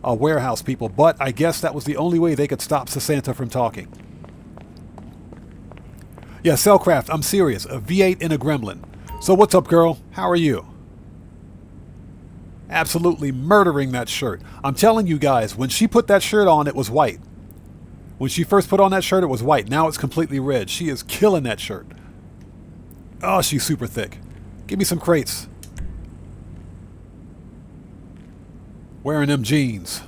warehouse people, but I guess that was the only way they could stop Santa from talking. Yeah, Cellcraft, I'm serious. A V8 in a Gremlin. So what's up, girl? How are you? Absolutely murdering that shirt. I'm telling you guys, when she put that shirt on, it was white. When she first put on that shirt, it was white. Now it's completely red. She is killing that shirt. Oh, she's super thick. Give me some crates. Wearing them jeans.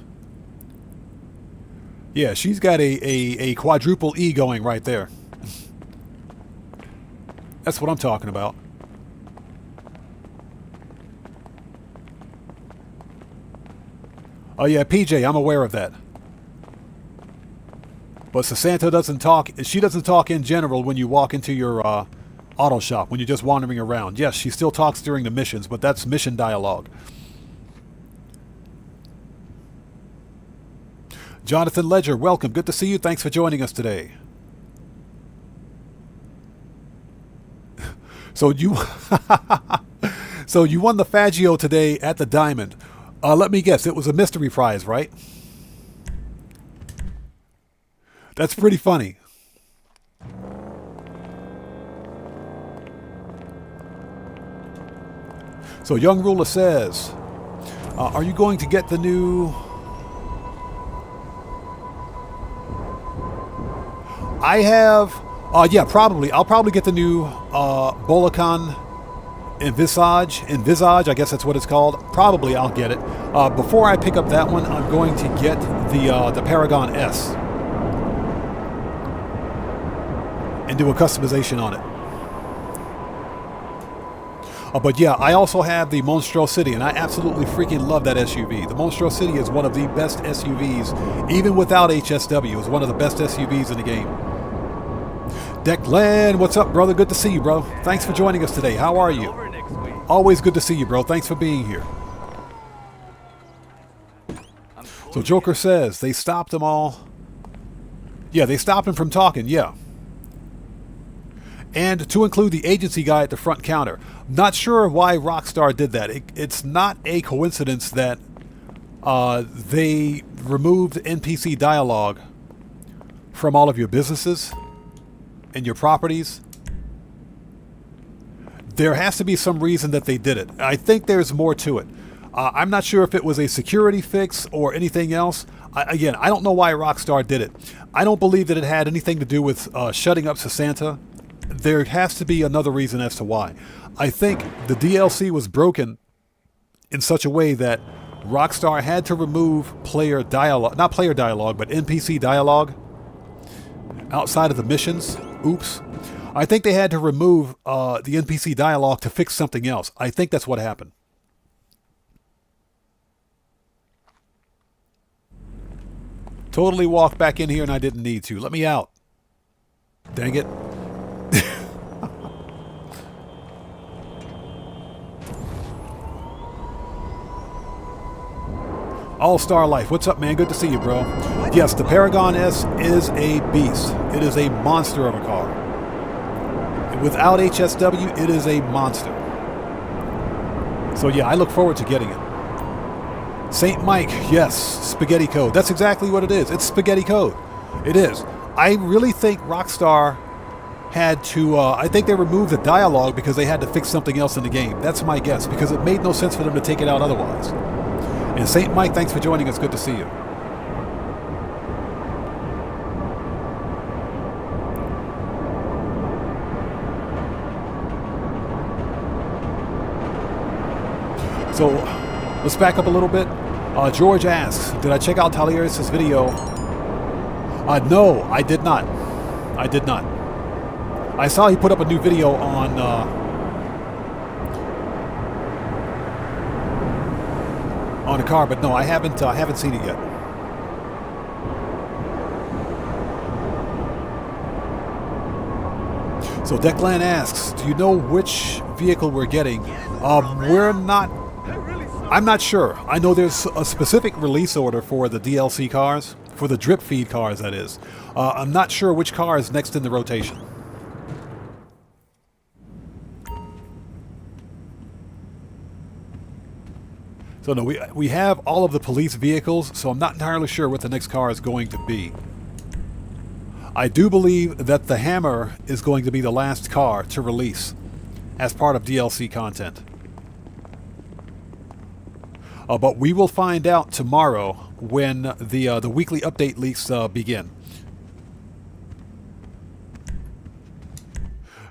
Yeah, she's got a quadruple E going right there. That's what I'm talking about. Oh yeah, PJ, I'm aware of that. But Santa doesn't talk. She doesn't talk in general when you walk into your auto shop, when you're just wandering around. Yes, she still talks during the missions, but that's mission dialogue. Jonathan Ledger, welcome. Good to see you. Thanks for joining us today. So you so you won the Faggio today at the Diamond. Let me guess, it was a mystery prize, right? That's pretty funny. So Young Ruler says, are you going to get the new... I have... yeah, probably. I'll probably get the new Bolacan Envisage, I guess that's what it's called. Probably I'll get it. Before I pick up that one, I'm going to get the Paragon S and do a customization on it. But yeah, I also have the Monstrosity, and I absolutely freaking love that SUV. The Monstrosity is one of the best SUVs, even without HSW. It's one of the best SUVs in the game. Declan, what's up, brother? Good to see you, bro. Thanks for joining us today. How are you? Always good to see you, bro. Thanks for being here. So Joker says they stopped them all. Yeah, they stopped him from talking, yeah. And to include the agency guy at the front counter. Not sure why Rockstar did that. It's not a coincidence that they removed NPC dialogue from all of your businesses and your properties. There has to be some reason that they did it. I think there's more to it. I'm not sure if it was a security fix or anything else. Again, I don't know why Rockstar did it. I don't believe that it had anything to do with shutting up Santa. There has to be another reason as to why. I think the DLC was broken in such a way that Rockstar had to remove player dialogue, not player dialogue, but NPC dialogue outside of the missions. Oops. I think they had to remove the NPC dialogue to fix something else. I think that's what happened. Totally walked back in here and I didn't need to. Let me out. Dang it. All-Star Life, what's up, man? Good to see you, bro. Yes, the Paragon S is a beast. It is a monster of a car. Without HSW, it is a monster. So yeah, I look forward to getting it. St. Mike, yes, spaghetti code. That's exactly what it is. It's spaghetti code. It is. I really think Rockstar had to, I think they removed the dialogue because they had to fix something else in the game. That's my guess, because it made no sense for them to take it out otherwise. And St. Mike, thanks for joining us. Good to see you. So, let's back up a little bit. George asks, did I check out Talieris' video? No, I did not. I did not. I saw he put up a new video on a car, but no, I haven't seen it yet. So Declan asks, do you know which vehicle we're getting? We're not. I'm not sure. I know there's a specific release order for the DLC cars, for the drip feed cars, that is. I'm not sure which car is next in the rotation. So no, we have all of the police vehicles, so I'm not entirely sure what the next car is going to be. I do believe that the Hammer is going to be the last car to release as part of DLC content. But we will find out tomorrow when the weekly update leaks begin.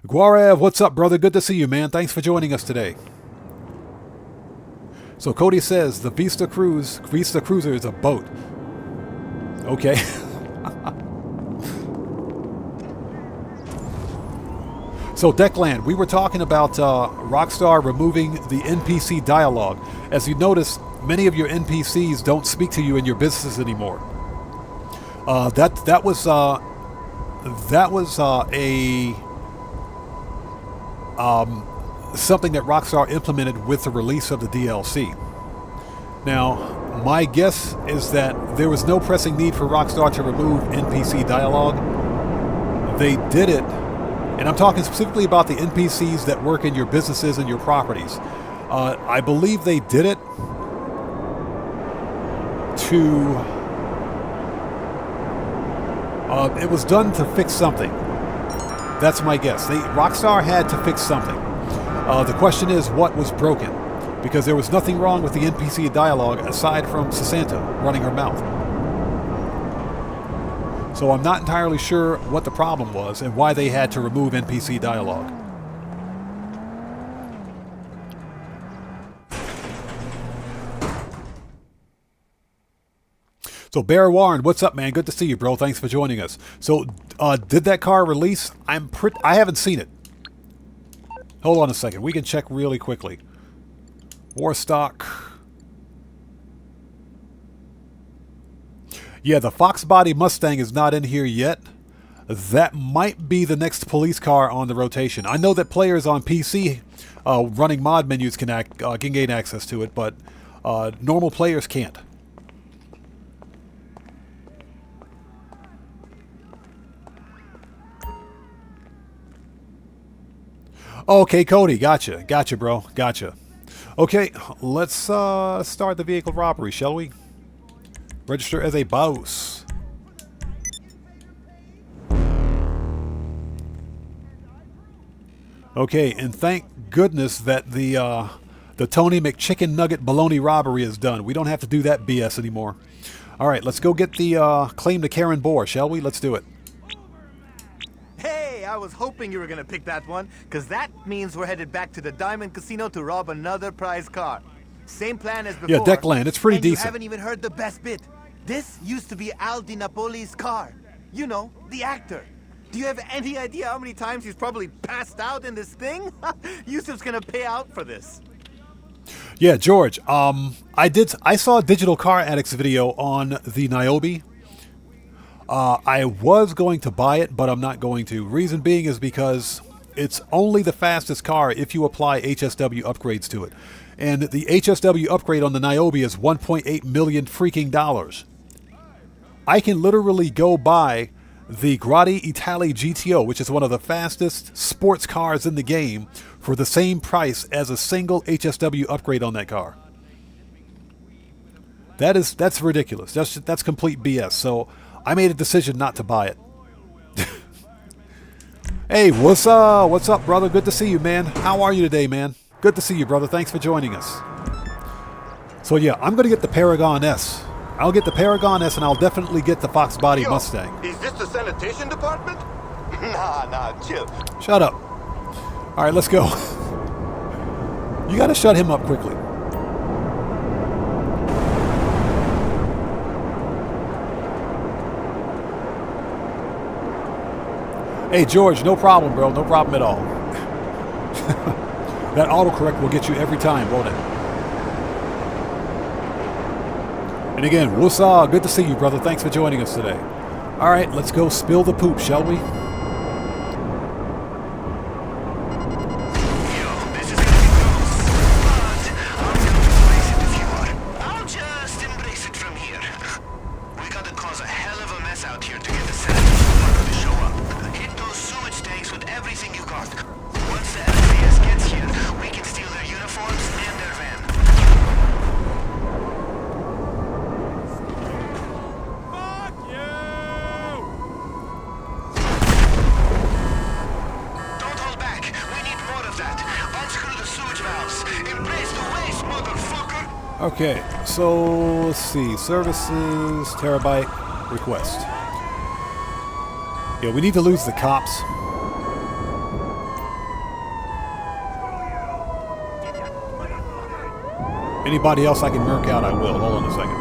Guarev, what's up, brother? Good to see you, man. Thanks for joining us today. So Cody says the Vista Cruiser is a boat. Okay. So Declan, we were talking about Rockstar removing the NPC dialogue. As you notice, many of your NPCs don't speak to you in your businesses anymore. That was something that Rockstar implemented with the release of the DLC. Now, my guess is that there was no pressing need for Rockstar to remove NPC dialogue. They did it, and I'm talking specifically about the NPCs that work in your businesses and your properties. I believe they did it to... it was done to fix something. That's my guess. Rockstar had to fix something. The question is, what was broken? Because there was nothing wrong with the NPC dialogue aside from Santa running her mouth. So I'm not entirely sure what the problem was and why they had to remove NPC dialogue. So Bear Warren, what's up, man? Good to see you, bro. Thanks for joining us. So did that car release? I haven't seen it. Hold on a second. We can check really quickly. Warstock. Yeah, the Fox Body Mustang is not in here yet. That might be the next police car on the rotation. I know that players on PC running mod menus can gain access to it, but normal players can't. Okay, Cody, gotcha. Gotcha, bro. Gotcha. Okay, let's start the vehicle robbery, shall we? Register as a boss. Okay, and thank goodness that the The Tony McChicken Nugget Baloney Robbery is done. We don't have to do that BS anymore. All right, let's go get the claim to Karen Bohr, shall we? Let's do it. Hey, I was hoping you were gonna pick that one, because that means we're headed back to the Diamond Casino to rob another prize car. Same plan as before. Yeah, Declan, it's pretty and decent. You haven't even heard the best bit. This used to be Al Di Napoli's car. You know, the actor. Do you have any idea how many times he's probably passed out in this thing? Yusuf's gonna pay out for this. Yeah, George. I saw a Digital Car Addicts video on the Niobe. I was going to buy it, but I'm not going to. Reason being is because it's only the fastest car if you apply HSW upgrades to it. And the HSW upgrade on the Niobe is 1.8 million freaking dollars. I can literally go buy the Grotti Italy GTO, which is one of the fastest sports cars in the game, for the same price as a single HSW upgrade on that car. That's ridiculous. That's complete BS. So I made a decision not to buy it. Hey, what's up, brother? Good to see you, man. How are you today, man? Good to see you, brother. Thanks for joining us. So yeah, I'm gonna get the Paragon S. I'll get the Paragon S, and I'll definitely get the Fox Body Mustang. Is this the sanitation department? Nah, chill. Shut up. All right, let's go. You gotta shut him up quickly. Hey, George, no problem, bro. No problem at all. That autocorrect will get you every time, won't it? And again, what's up? Good to see you, brother. Thanks for joining us today. All right, let's go spill the poop, shall we? Okay, so let's see. Services, terabyte, request. Yeah, we need to lose the cops. Anybody else I can murk out, I will. Hold on a second.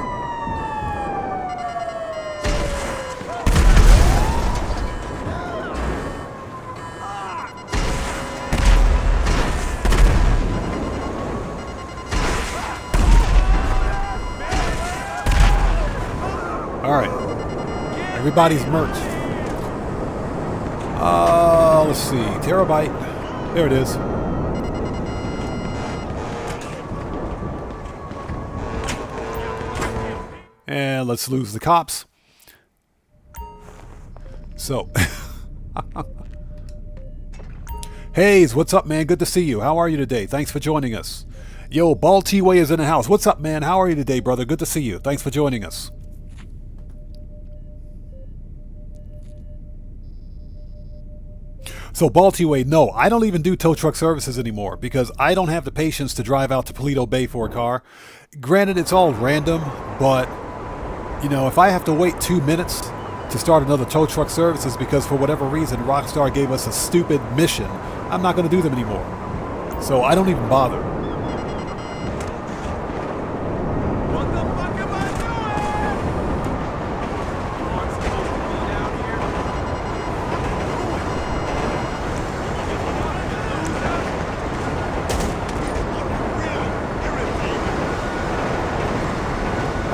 Everybody's murked. Let's see. Terabyte. There it is. And let's lose the cops. So. Hayes, what's up, man? Good to see you. How are you today? Thanks for joining us. Yo, Ball T-Way is in the house. What's up, man? How are you today, brother? Good to see you. Thanks for joining us. So Baltiway, no, I don't even do tow truck services anymore because I don't have the patience to drive out to Paleto Bay for a car. Granted, it's all random, but, you know, if I have to wait 2 minutes to start another tow truck services because for whatever reason Rockstar gave us a stupid mission, I'm not going to do them anymore. So I don't even bother. What the fuck am I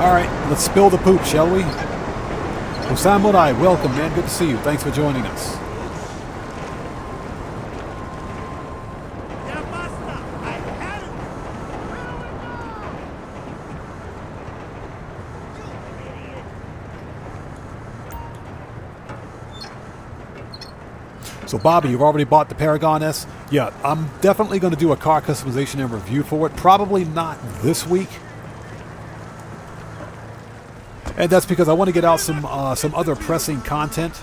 All right, let's spill the poop, shall we? Osam Murai, welcome, man. Good to see you. Thanks for joining us. So Bobby, you've already bought the Paragon S? Yeah, I'm definitely going to do a car customization and review for it. Probably not this week. And that's because I want to get out some other pressing content.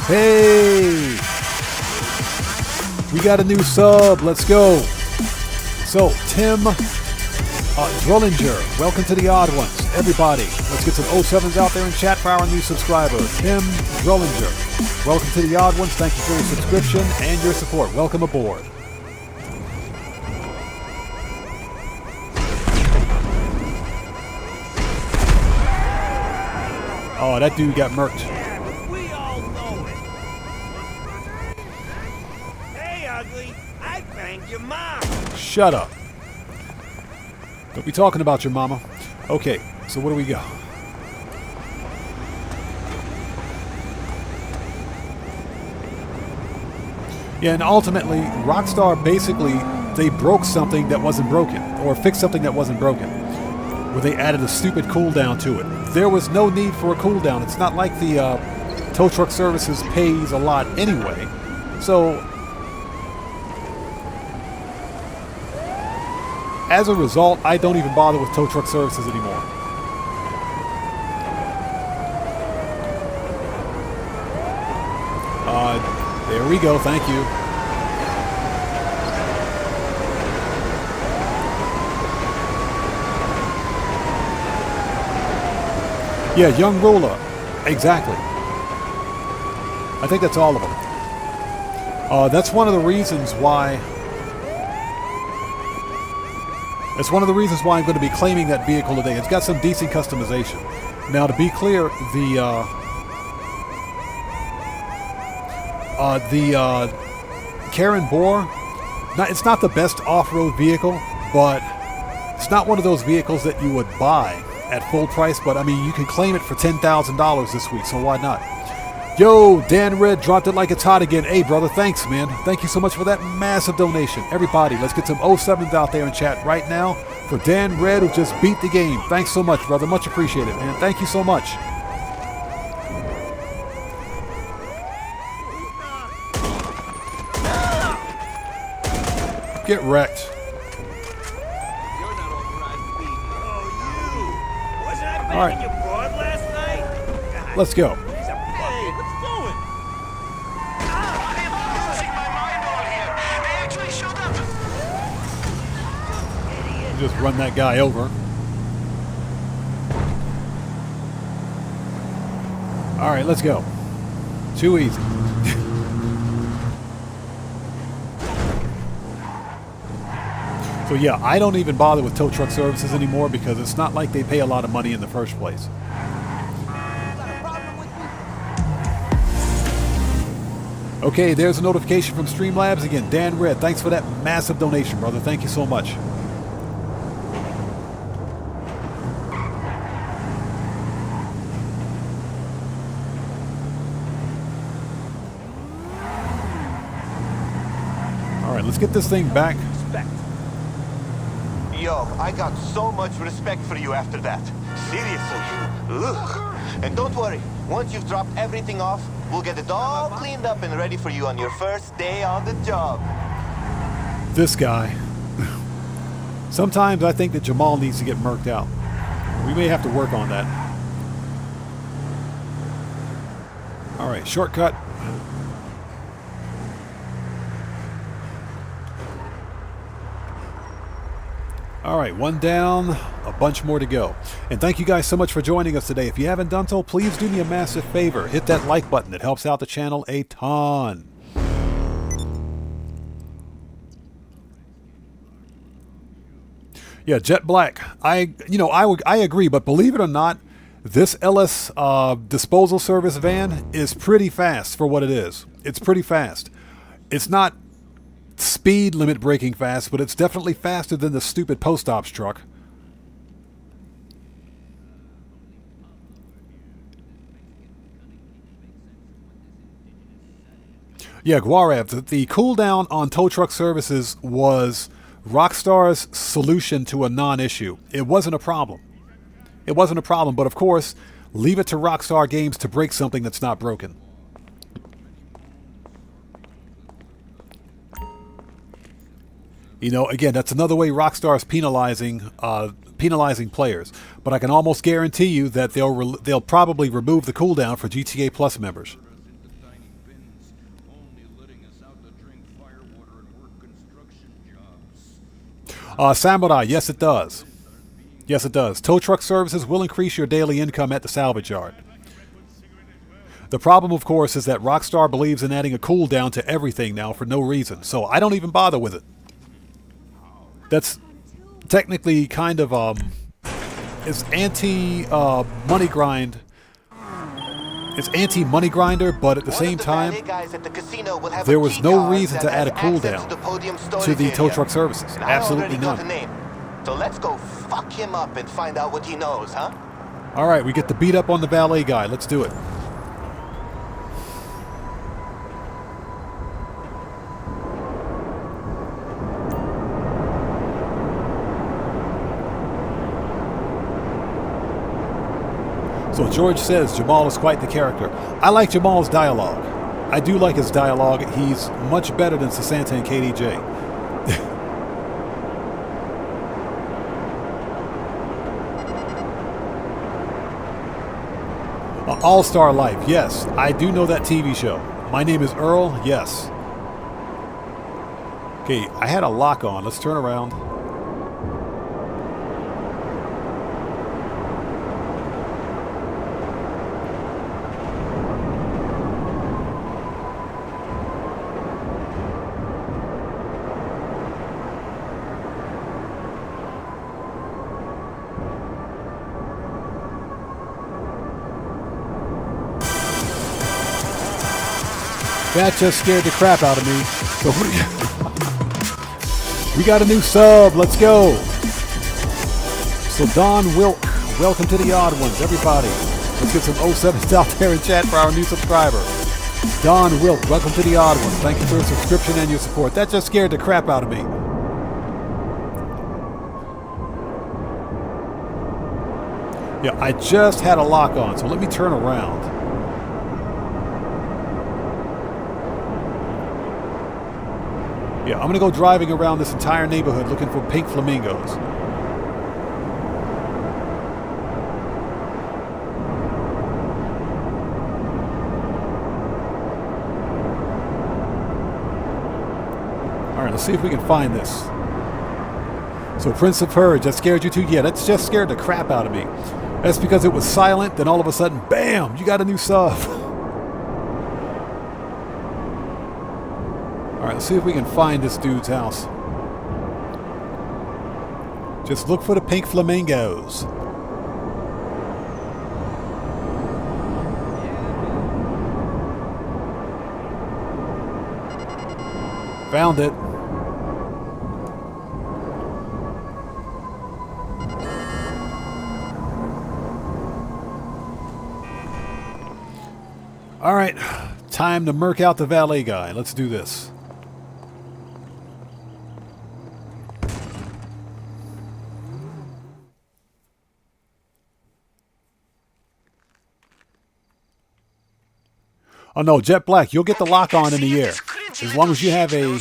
Hey! We got a new sub. Let's go. So, Tim Drollinger, welcome to the Odd Ones. Everybody, let's get some 07s out there in chat for our new subscriber. Tim Drollinger, welcome to the Odd Ones. Thank you for your subscription and your support. Welcome aboard. Oh, that dude got murked. Yeah, but we all know it. Hey, ugly, I banged your mom. Shut up. Don't be talking about your mama. Okay, so what do we got? Yeah, and ultimately, Rockstar basically, they broke something that wasn't broken, or fixed something that wasn't broken, where they added a stupid cooldown to it. There was no need for a cooldown. It's not like the tow truck services pays a lot anyway. So, as a result, I don't even bother with tow truck services anymore. There we go. Thank you. Yeah, young ruler. Exactly. I think that's all of them. That's one of the reasons why... That's one of the reasons why I'm going to be claiming that vehicle today. It's got some decent customization. Now, to be clear, the Karen Bohr, it's not the best off-road vehicle, but it's not one of those vehicles that you would buy at full price. But I mean, you can claim it for $10,000 this week, so why not? Yo, Dan Red dropped it like it's hot again. Hey, brother, thanks, man. Thank you so much for that massive donation. Everybody, let's get some 07s out there in chat right now for Dan Red, who just beat the game. Thanks so much, brother. Much appreciated, man. Thank you so much. Get wrecked. Wasn't I All right. banging your broad last night? God, Let's go. he's a puppy. What's doing? I'm losing my mind over here. They actually showed up. Just run that guy over. All right, let's go. Too easy. So yeah, I don't even bother with tow truck services anymore because it's not like they pay a lot of money in the first place. Okay, there's a notification from Streamlabs. Again, Dan Red, thanks for that massive donation, brother. Thank you so much. All right, let's get this thing back. Yo, I got so much respect for you after that. Seriously. Ugh. And don't worry, once you've dropped everything off, we'll get it all cleaned up and ready for you on your first day on the job. This guy. Sometimes I think that Jamal needs to get murked out. We may have to work on that. All right, shortcut. All right, one down, a bunch more to go. And thank you guys so much for joining us today. If you haven't done so, please do me a massive favor. Hit that like button. It helps out the channel a ton. Yeah, Jet Black. I agree, but believe it or not, this LS disposal service van is pretty fast for what it is. It's pretty fast. It's not speed limit breaking fast, but it's definitely faster than the stupid post ops truck. Yeah, Guarev, the cooldown on tow truck services was Rockstar's solution to a non-issue. It wasn't a problem. It wasn't a problem, but of course, leave it to Rockstar Games to break something that's not broken. You know, again, that's another way Rockstar's penalizing players. But I can almost guarantee you that they'll probably remove the cooldown for GTA Plus members. Samurai, yes it does. Yes it does. Tow truck services will increase your daily income at the salvage yard. The problem, of course, is that Rockstar believes in adding a cooldown to everything now for no reason, so I don't even bother with it. That's technically kind of, it's anti-money grind. It's anti-money grinder, but at the same time, there was no reason to add a cooldown to the tow truck services. Absolutely none. So let's go fuck him up and find out what he knows, huh? Alright, we get the beat up on the valet guy. Let's do it. So George says Jamal is quite the character. I like Jamal's dialogue. I do like his dialogue. He's much better than Sasanta and KDJ. All-Star Life, yes. I do know that TV show. My name is Earl, yes. Okay, I had a lock on. Let's turn around. That just scared the crap out of me. So we got a new sub. Let's go. So Don Wilk, welcome to the Odd Ones, everybody. Let's get some 07s out there in chat for our new subscriber. Don Wilk, welcome to the Odd Ones. Thank you for your subscription and your support. That just scared the crap out of me. Yeah, I just had a lock on, so let me turn around. Yeah, I'm going to go driving around this entire neighborhood looking for pink flamingos. Alright, let's see if we can find this. So Prince of Purge, that scared you too? Yeah, that just scared the crap out of me. That's because it was silent, then all of a sudden, bam, you got a new sub. Alright, let's see if we can find this dude's house. Just look for the pink flamingos. Found it. Alright, time to murk out the valet guy. Let's do this. Oh no, Jet Black, you'll get the lock on in the air. As long as you have a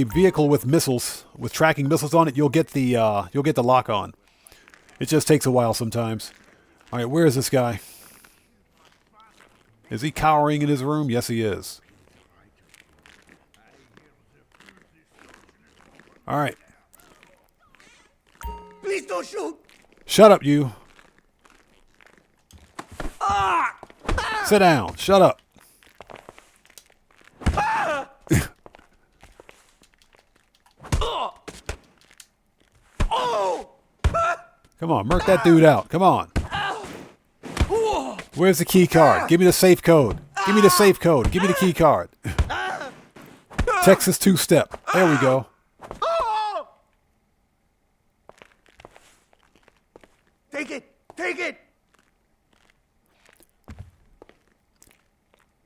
vehicle with missiles, with tracking missiles on it, you'll get the lock on. It just takes a while sometimes. All right, where is this guy? Is he cowering in his room? Yes, he is. All right. Please don't shoot. Shut up, you. Sit down. Shut up. Come on, murk that dude out. Come on. Where's the key card? Give me the safe code. Give me the safe code. Give me the key card. Texas two-step. There we go. Take it. Take it.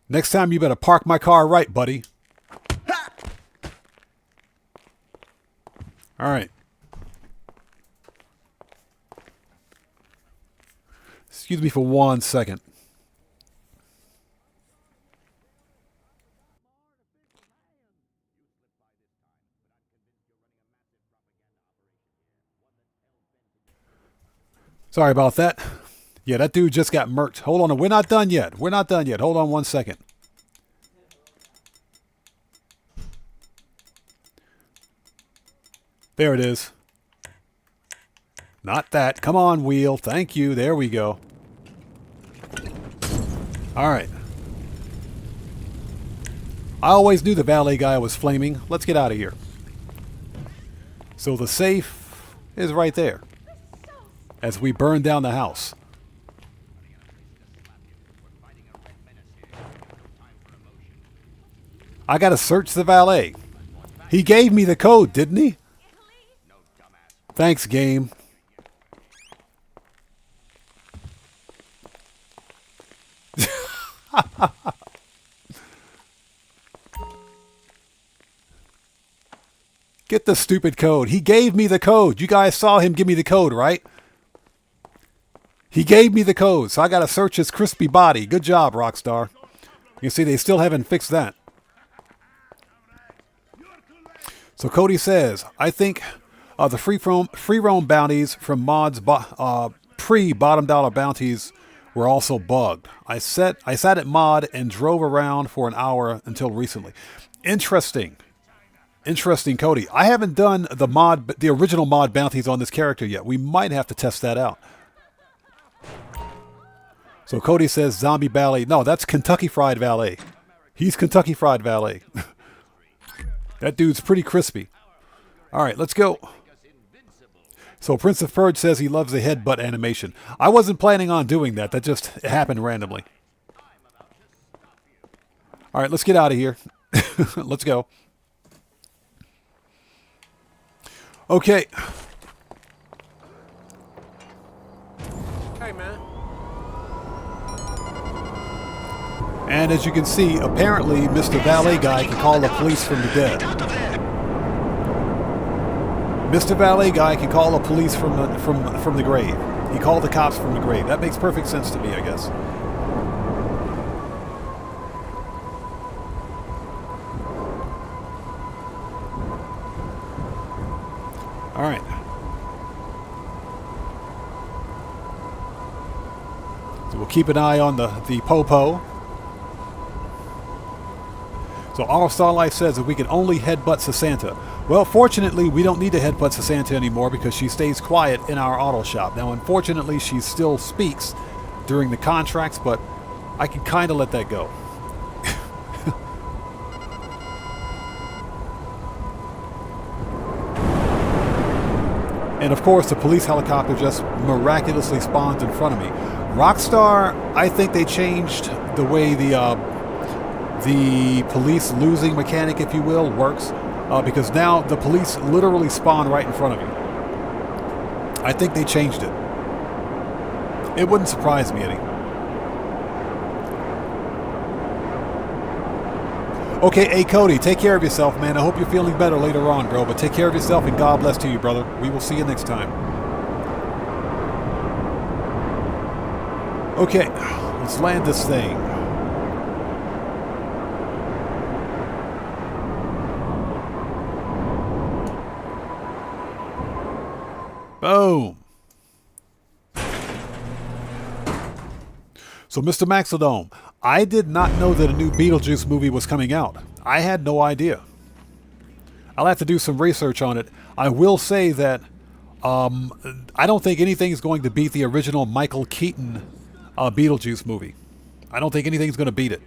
Next time you better park my car right, buddy. All right. Excuse me for 1 second. Sorry about that. Yeah, that dude just got murked. Hold on. We're not done yet. We're not done yet. Hold on 1 second. There it is. Not that. Come on, wheel. Thank you. There we go. All right. I always knew the valet guy was flaming. Let's get out of here. So the safe is right there as we burn down the house. I gotta search the valet. He gave me the code, didn't he? Thanks, game. Get the stupid code. He gave me the code. You guys saw him give me the code, right? He gave me the code, so I gotta search his crispy body. Good job, Rockstar. You see, they still haven't fixed that. So Cody says, I think the free roam bounties from mods pre-bottom dollar bounties were also bugged. I sat at mod and drove around for an hour until recently. Interesting. Interesting, Cody. I haven't done the original mod bounties on this character yet. We might have to test that out. So Cody says zombie valet. No, that's Kentucky Fried Valet. He's Kentucky Fried Valet. That dude's pretty crispy. All right, let's go. So Prince of Purge says he loves the headbutt animation. I wasn't planning on doing that. That just happened randomly. All right, let's get out of here. Let's go. Okay. Hey, man. And as you can see, apparently Mr. Valet Guy can call the police from the dead. Mr. Valet Guy can call the police from the grave. He called the cops from the grave. That makes perfect sense to me, I guess. All right. So we'll keep an eye on the Popo. So All Star Life says that we can only headbutt Sasanta. Well, fortunately, we don't need to headbutt Sasanta anymore because she stays quiet in our auto shop. Now, unfortunately, she still speaks during the contracts, but I can kind of let that go. And of course, the police helicopter just miraculously spawns in front of me. Rockstar, I think they changed the way the police losing mechanic, if you will, works. Because now the police literally spawn right in front of you. I think they changed it. It wouldn't surprise me any. Okay, hey Cody, take care of yourself, man. I hope you're feeling better later on, bro. But take care of yourself and God bless to you, brother. We will see you next time. Okay, let's land this thing. Boom. So, Mr. Maxodome, I did not know that a new Beetlejuice movie was coming out. I had no idea. I'll have to do some research on it. I will say that I don't think anything is going to beat the original Michael Keaton Beetlejuice movie. I don't think anything's going to beat it.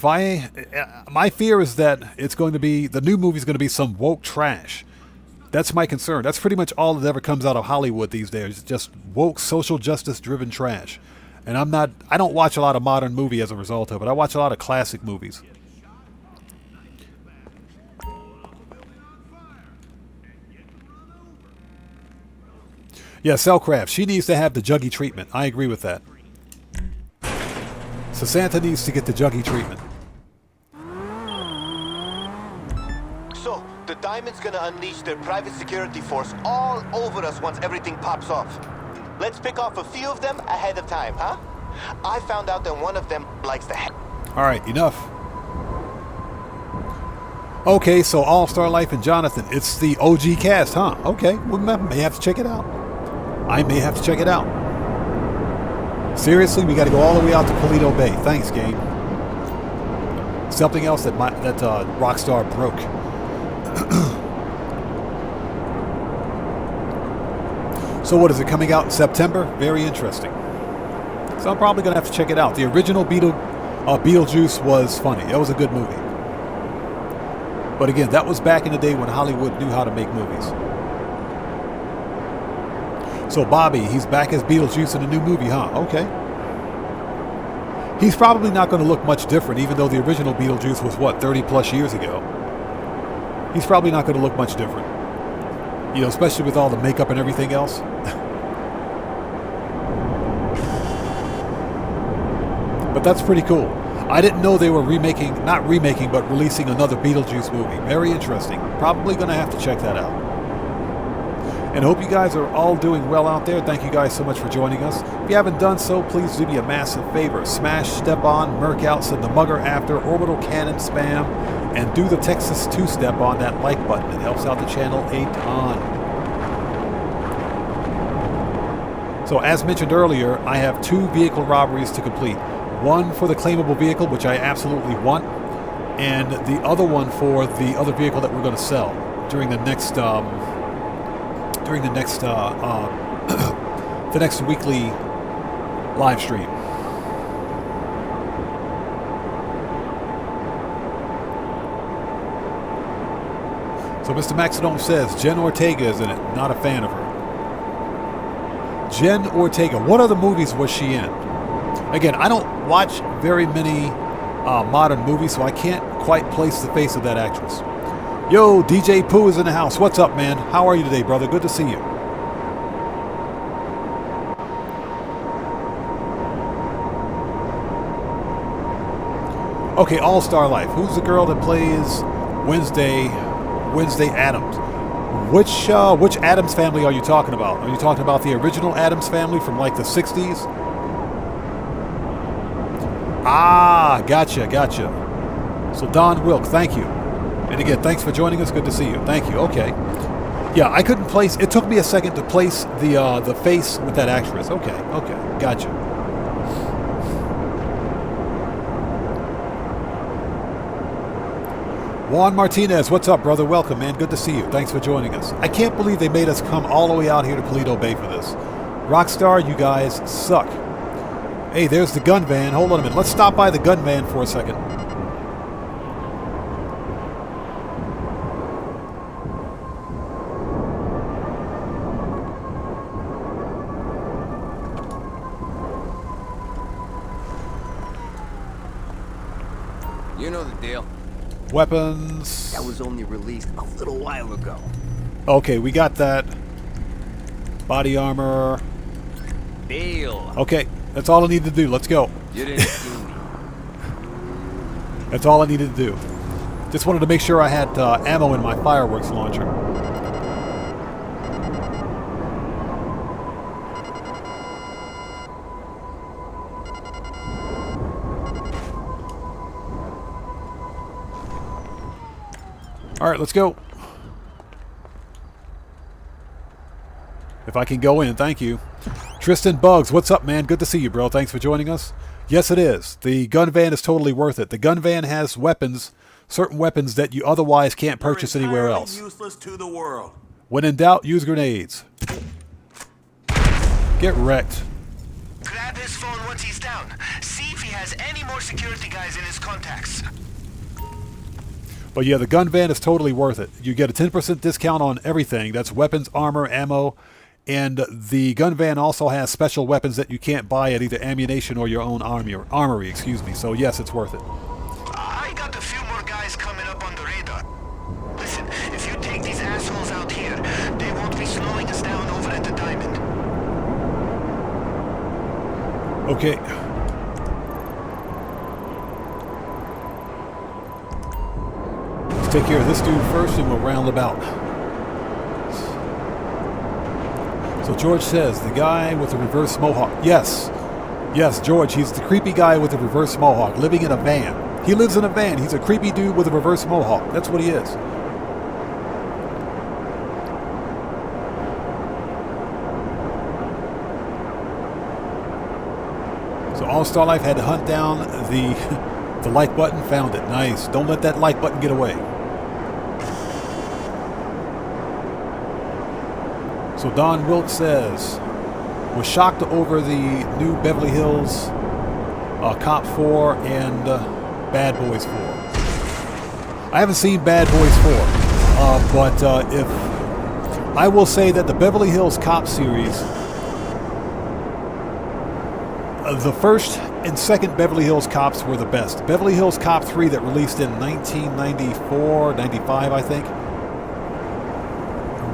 My fear is that the new movie is going to be some woke trash. That's my concern. That's pretty much all that ever comes out of Hollywood these days. Just woke, social justice driven trash. And I don't watch a lot of modern movie as a result of it. I watch a lot of classic movies. Yeah, Cellcraft. She needs to have the Juggy treatment. I agree with that. So Santa needs to get the Juggy treatment. So, the Diamond's gonna unleash their private security force all over us once everything pops off. Let's pick off a few of them ahead of time, huh? I found out that one of them likes the head. Alright, enough. Okay, so All-Star Life and Jonathan. It's the OG cast, huh? Okay, we may have to check it out. I may have to check it out. Seriously, we got to go all the way out to Polito Bay. Thanks, game. Something else that Rockstar broke. So what is it, coming out in September? Very interesting. So I'm probably going to have to check it out. The original Beetlejuice was funny. It was a good movie. But again, that was back in the day when Hollywood knew how to make movies. So Bobby, he's back as Beetlejuice in a new movie, huh? Okay. He's probably not going to look much different, even though the original Beetlejuice was, what, 30 plus years ago. He's probably not going to look much different. You know, especially with all the makeup and everything else. But that's pretty cool. I didn't know they were not remaking, but releasing another Beetlejuice movie. Very interesting. Probably going to have to check that out. And hope you guys are all doing well out there. Thank you guys so much for joining us. If you haven't done so, please do me a massive favor. Smash, step on, merc out, send the mugger after, orbital cannon spam, and do the Texas two-step on that like button. It helps out the channel a ton. So as mentioned earlier, I have 2 vehicle robberies to complete. One for the claimable vehicle, which I absolutely want, and the other one for the other vehicle that we're going to sell during the next the next weekly live stream. So Mr. Maxidome says Jen Ortega is in it. Not a fan of her. Jen Ortega. What other movies was she in? Again, I don't watch very many modern movies, so I can't quite place the face of that actress. Yo, DJ Pooh is in the house. What's up, man? How are you today, brother? Good to see you. Okay, All Star Life. Who's the girl that plays Wednesday Addams? Which Addams family are you talking about? Are you talking about the original Addams family from like the 60s? Ah, gotcha. So Don Wilk, thank you. And again, thanks for joining us. Good to see you. Thank you. Okay. Yeah, I couldn't place. It took me a second to place the face with that actress. Okay. Gotcha. Juan Martinez, what's up, brother? Welcome, man. Good to see you. Thanks for joining us. I can't believe they made us come all the way out here to Paleto Bay for this. Rockstar, you guys suck. Hey, there's the gun van. Hold on a minute. Let's stop by the gun van for a second. You know the deal. Weapons. That was only released a little while ago. Okay, we got that. Body armor. Deal. Okay, that's all I need to do. Let's go. You didn't see me. That's all I needed to do. Just wanted to make sure I had ammo in my fireworks launcher. All right, let's go. If I can go in, thank you. Tristan Bugs, what's up, man? Good to see you, bro. Thanks for joining us. Yes, it is. The gun van is totally worth it. The gun van has weapons, certain weapons that you otherwise can't purchase anywhere else. Useless to the world. When in doubt, use grenades. Get wrecked. Grab his phone once he's down. See if he has any more security guys in his contacts. But yeah, the gun van is totally worth it. You get a 10% discount on everything. That's weapons, armor, ammo. And the gun van also has special weapons that you can't buy at either ammunition or your own armory, excuse me. So yes, it's worth it. I got a few more guys coming up on the radar. Listen, if you take these assholes out here, they won't be slowing us down over at the Diamond. Okay. Let's take care of this dude first and we'll round about. So George says, the guy with the reverse mohawk. Yes. Yes, George, he's the creepy guy with the reverse mohawk, living in a van. He lives in a van. He's a creepy dude with a reverse mohawk. That's what he is. So All-Star Life had to hunt down the like button, found it. Nice. Don't let that like button get away. So Don Wilkes says, was shocked over the new Beverly Hills Cop 4 and Bad Boys 4. I haven't seen Bad Boys 4, but if I will say that the Beverly Hills Cop series, the first and second Beverly Hills Cops were the best. Beverly Hills Cop 3 that released in 1994, 95, I think,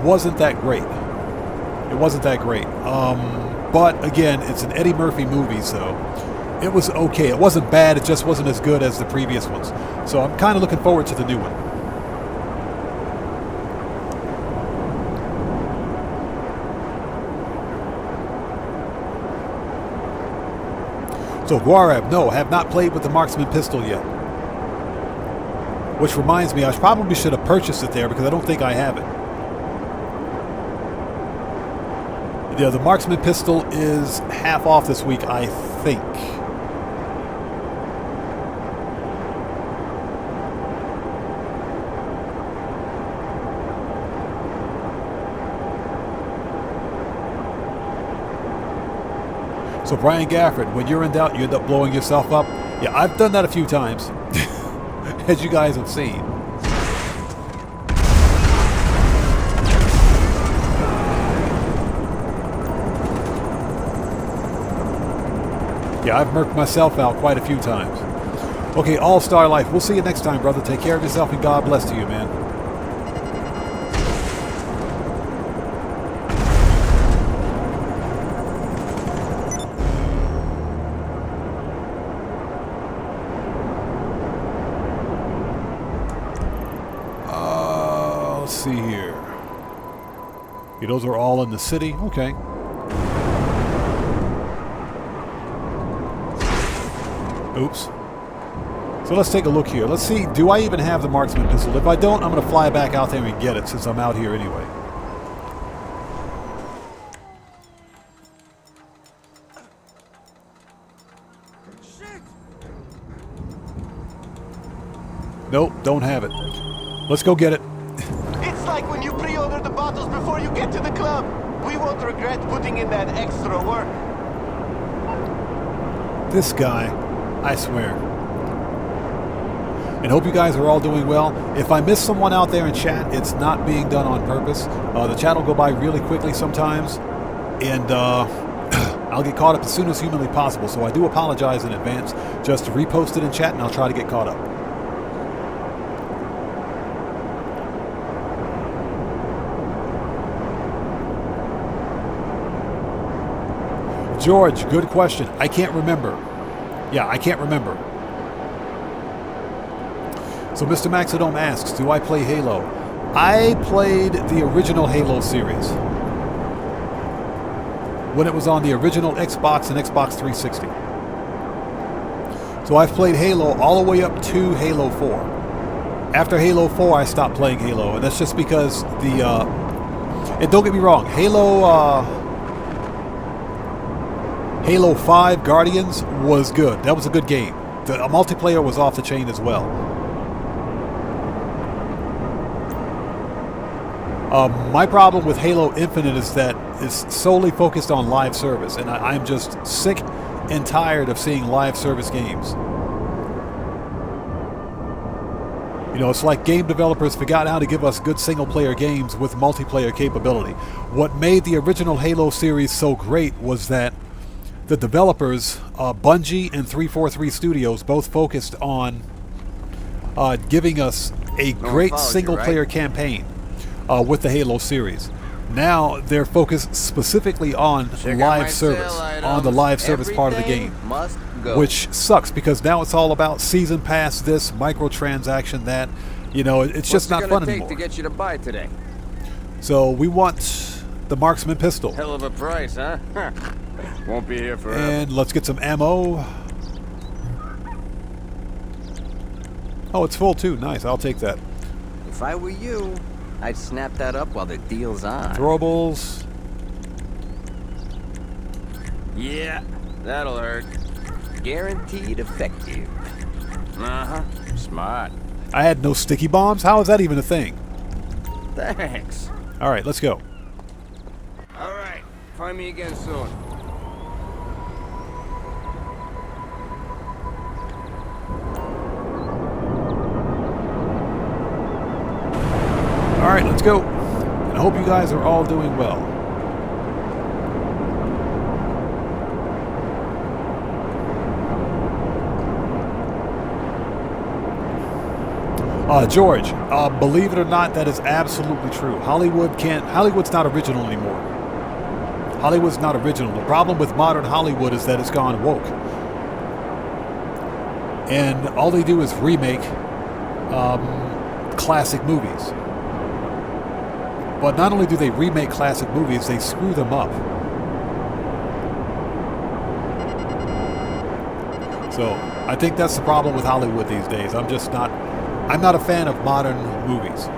wasn't that great. It wasn't that great. But again, it's an Eddie Murphy movie, so it was okay. It wasn't bad, it just wasn't as good as the previous ones. So I'm kind of looking forward to the new one. So Guarab, no, have not played with the marksman pistol yet. Which reminds me, I probably should have purchased it there because I don't think I have it. Yeah, the marksman pistol is half off this week, I think. So Brian Gafford, when you're in doubt, you end up blowing yourself up. Yeah, I've done that a few times, as you guys have seen. Yeah, I've murked myself out quite a few times. Okay, All-Star Life. We'll see you next time, brother. Take care of yourself and God bless to you, man. Let's see here. Okay, those are all in the city. Okay. Oops. So let's take a look here. Let's see, do I even have the marksman pistol? If I don't, I'm going to fly back out there and get it since I'm out here anyway. Nope, don't have it. Let's go get it. It's like when you pre-order the bottles before you get to the club. We won't regret putting in that extra work. This guy, I swear. And hope you guys are all doing well. If I miss someone out there in chat, it's not being done on purpose. The chat will go by really quickly sometimes, and I'll get caught up as soon as humanly possible. So I do apologize in advance. Just repost it in chat, and I'll try to get caught up. George, good question. I can't remember. Yeah, I can't remember. So Mr. Maxidome asks, do I play Halo? I played the original Halo series when it was on the original Xbox and Xbox 360. So I've played Halo all the way up to Halo 4. After Halo 4, I stopped playing Halo, and that's just because the... and don't get me wrong, Halo 5 Guardians was good. That was a good game. The multiplayer was off the chain as well. My problem with Halo Infinite is that it's solely focused on live service, and I'm just sick and tired of seeing live service games. You know, it's like game developers forgot how to give us good single-player games with multiplayer capability. What made the original Halo series so great was that the developers, Bungie and 343 Studios, both focused on giving us a great single-player campaign with the Halo series. Now they're focused specifically on live service, on the live service part of the game, which sucks because now it's all about season pass, this microtransaction, that. You know, it's just not fun anymore. To get you to buy today? So we want the marksman pistol. Hell of a price, huh? Won't be here forever. And let's get some ammo. Oh, it's full too. Nice. I'll take that. If I were you, I'd snap that up while the deal's on. Throwables. Yeah, that'll hurt. Guaranteed effective. Uh-huh. Smart. I had no sticky bombs? How is that even a thing? Thanks. All right, let's go. Find me again soon. All right, let's go. And I hope you guys are all doing well. George, believe it or not, that is absolutely true. Hollywood's not original anymore. Hollywood's not original. The problem with modern Hollywood is that it's gone woke. And all they do is remake classic movies. But not only do they remake classic movies, they screw them up. So I think that's the problem with Hollywood these days. I'm not a fan of modern movies.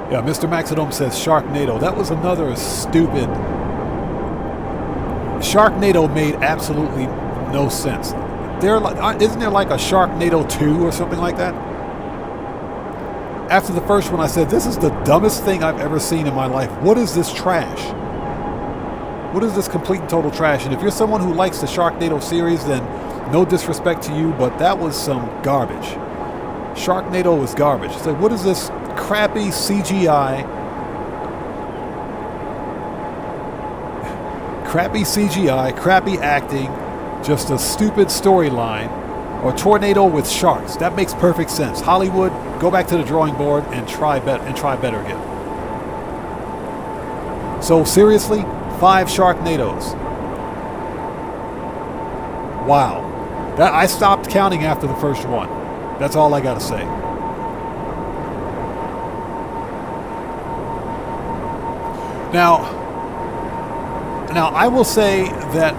Yeah, Mr. Maxidome says Sharknado. That was another stupid... Sharknado made absolutely no sense. Isn't there like a Sharknado 2 or something like that? After the first one, I said, this is the dumbest thing I've ever seen in my life. What is this trash? What is this complete and total trash? And if you're someone who likes the Sharknado series, then no disrespect to you, but that was some garbage. Sharknado was garbage. It's like, what is this crappy CGI? Crappy CGI, crappy acting, just a stupid storyline, or tornado with sharks. That makes perfect sense. Hollywood, go back to the drawing board and try better again. So seriously, 5 Sharknados. Wow. I stopped counting after the first one. That's all I gotta say. Now I will say that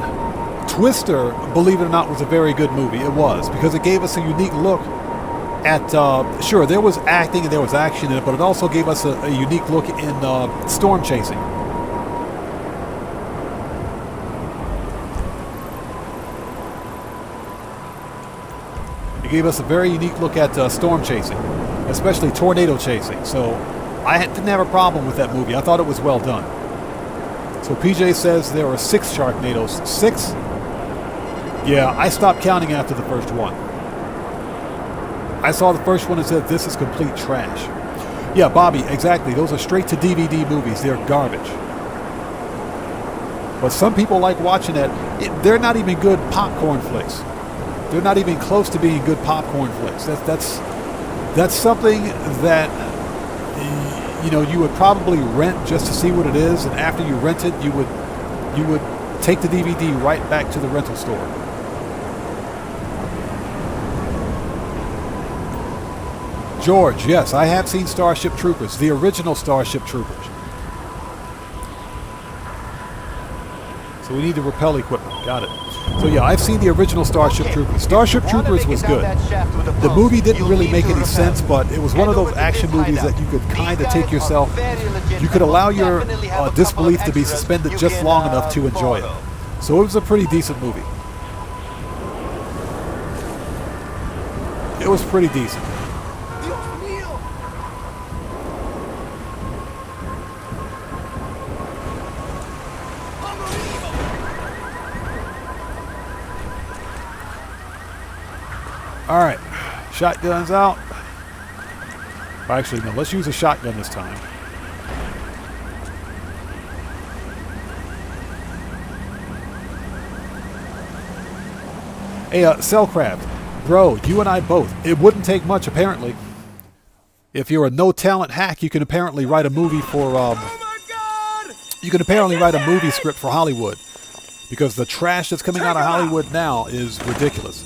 Twister, believe it or not, was a very good movie. It was, because it gave us a unique look at, sure, there was acting and there was action in it, but it also gave us a unique look in storm chasing. It gave us a very unique look at storm chasing, especially tornado chasing. So I didn't have a problem with that movie. I thought it was well done. So PJ says there are 6 Sharknados. 6? Yeah, I stopped counting after the first one. I saw the first one and said, this is complete trash. Yeah, Bobby, exactly. Those are straight to DVD movies. They're garbage. But some people like watching that. They're not even good popcorn flicks. They're not even close to being good popcorn flicks. That's something that, you know, you would probably rent just to see what it is, and after you rent it, you would take the DVD right back to the rental store. George, yes, I have seen Starship Troopers, the original Starship Troopers. So we need the rappel equipment. Got it. So yeah, I've seen the original Starship Troopers. Starship Troopers was good. The movie didn't really make any sense, but it was one of those action movies that you could kind of take yourself. You could allow your disbelief to be suspended just long enough to enjoy it. So it was a pretty decent movie. It was pretty decent. All right, shotgun's out. Actually, no, let's use a shotgun this time. Hey, Cellcraft, bro, you and I both. It wouldn't take much, apparently. If you're a no-talent hack, you can apparently write a movie for, you can apparently write a movie script for Hollywood. Because the trash that's coming out of Hollywood now is ridiculous.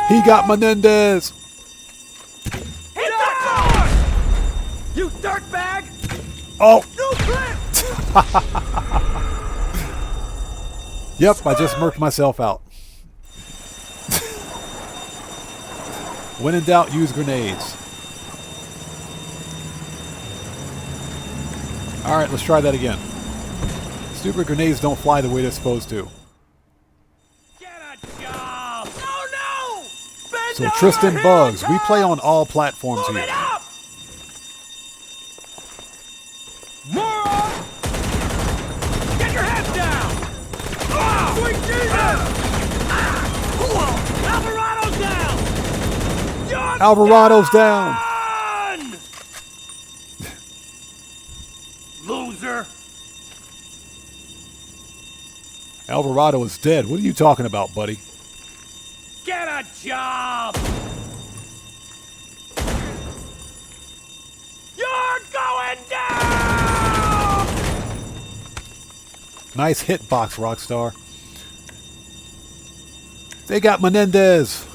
He got Menendez! Hit the floor! You dirtbag! Oh! No clip! Yep, I just murked myself out. When in doubt, use grenades. Alright, let's try that again. Stupid grenades don't fly the way they're supposed to. Get a So Tristan Bugs, we play on all platforms here. Up! Moron! Get your head down! Oh, sweet Jesus! Alvarado's down! You're Alvarado's down! Loser! Alvarado is dead. What are you talking about, buddy? Get a job! You're going down! Nice hitbox, Rockstar. They got Menendez.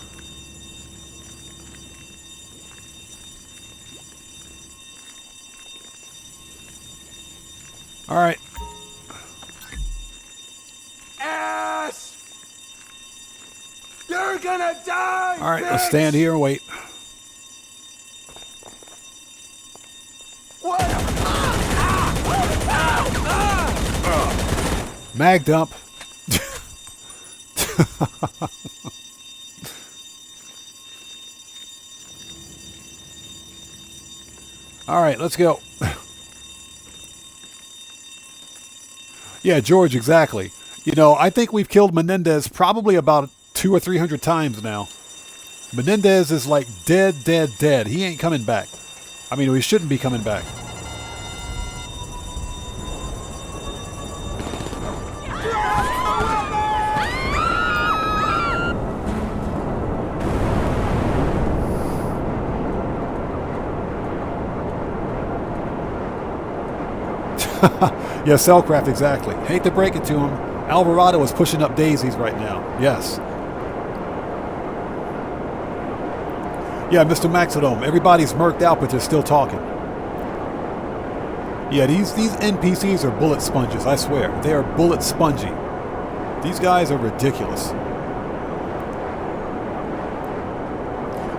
All right. Ass! You're gonna die! All right, let's stand here and wait. What? Mag dump. All right, let's go. Yeah, George, exactly. You know, I think we've killed Menendez probably about 200 or 300 times now. Menendez is like dead, dead, dead. He ain't coming back. I mean, he shouldn't be coming back. Yeah, Cellcraft, exactly. Hate to break it to him. Alvarado is pushing up daisies right now. Yes. Yeah, Mr. Maxidome. Everybody's murked out, but they're still talking. Yeah, these NPCs are bullet sponges, I swear. They are bullet spongy. These guys are ridiculous.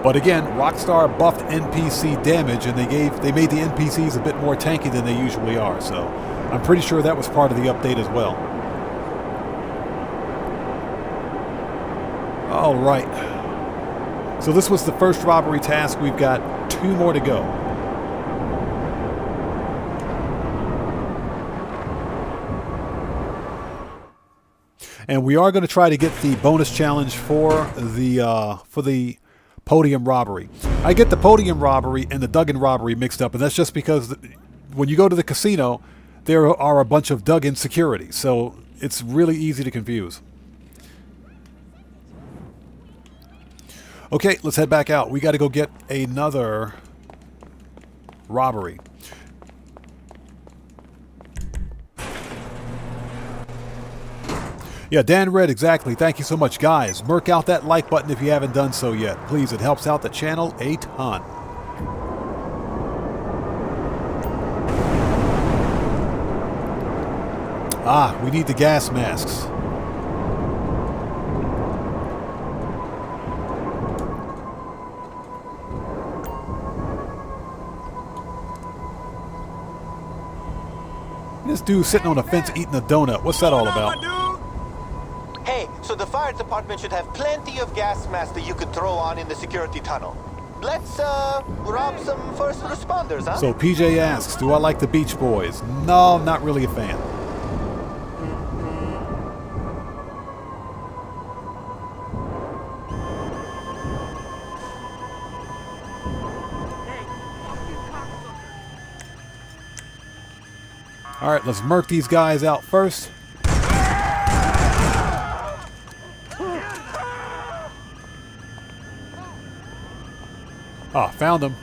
But again, Rockstar buffed NPC damage, and they made the NPCs a bit more tanky than they usually are. So I'm pretty sure that was part of the update as well. All right. So this was the first robbery task. We've got 2 more to go. And we are going to try to get the bonus challenge for the podium robbery. I get the podium robbery and the Duggan robbery mixed up, and that's just because when you go to the casino, there are a bunch of Duggan security, so it's really easy to confuse. Okay, let's head back out. We got to go get another robbery. Yeah, Dan Red, exactly. Thank you so much, guys. Merc out that like button if you haven't done so yet. Please, it helps out the channel a ton. Ah, we need the gas masks. This dude sitting on a fence eating a donut. What's that all about? Hey, so the fire department should have plenty of gas masks that you could throw on in the security tunnel. Let's, rob some first responders, huh? So PJ asks, do I like the Beach Boys? No, not really a fan. All right, let's murk these guys out first. Ah, found him.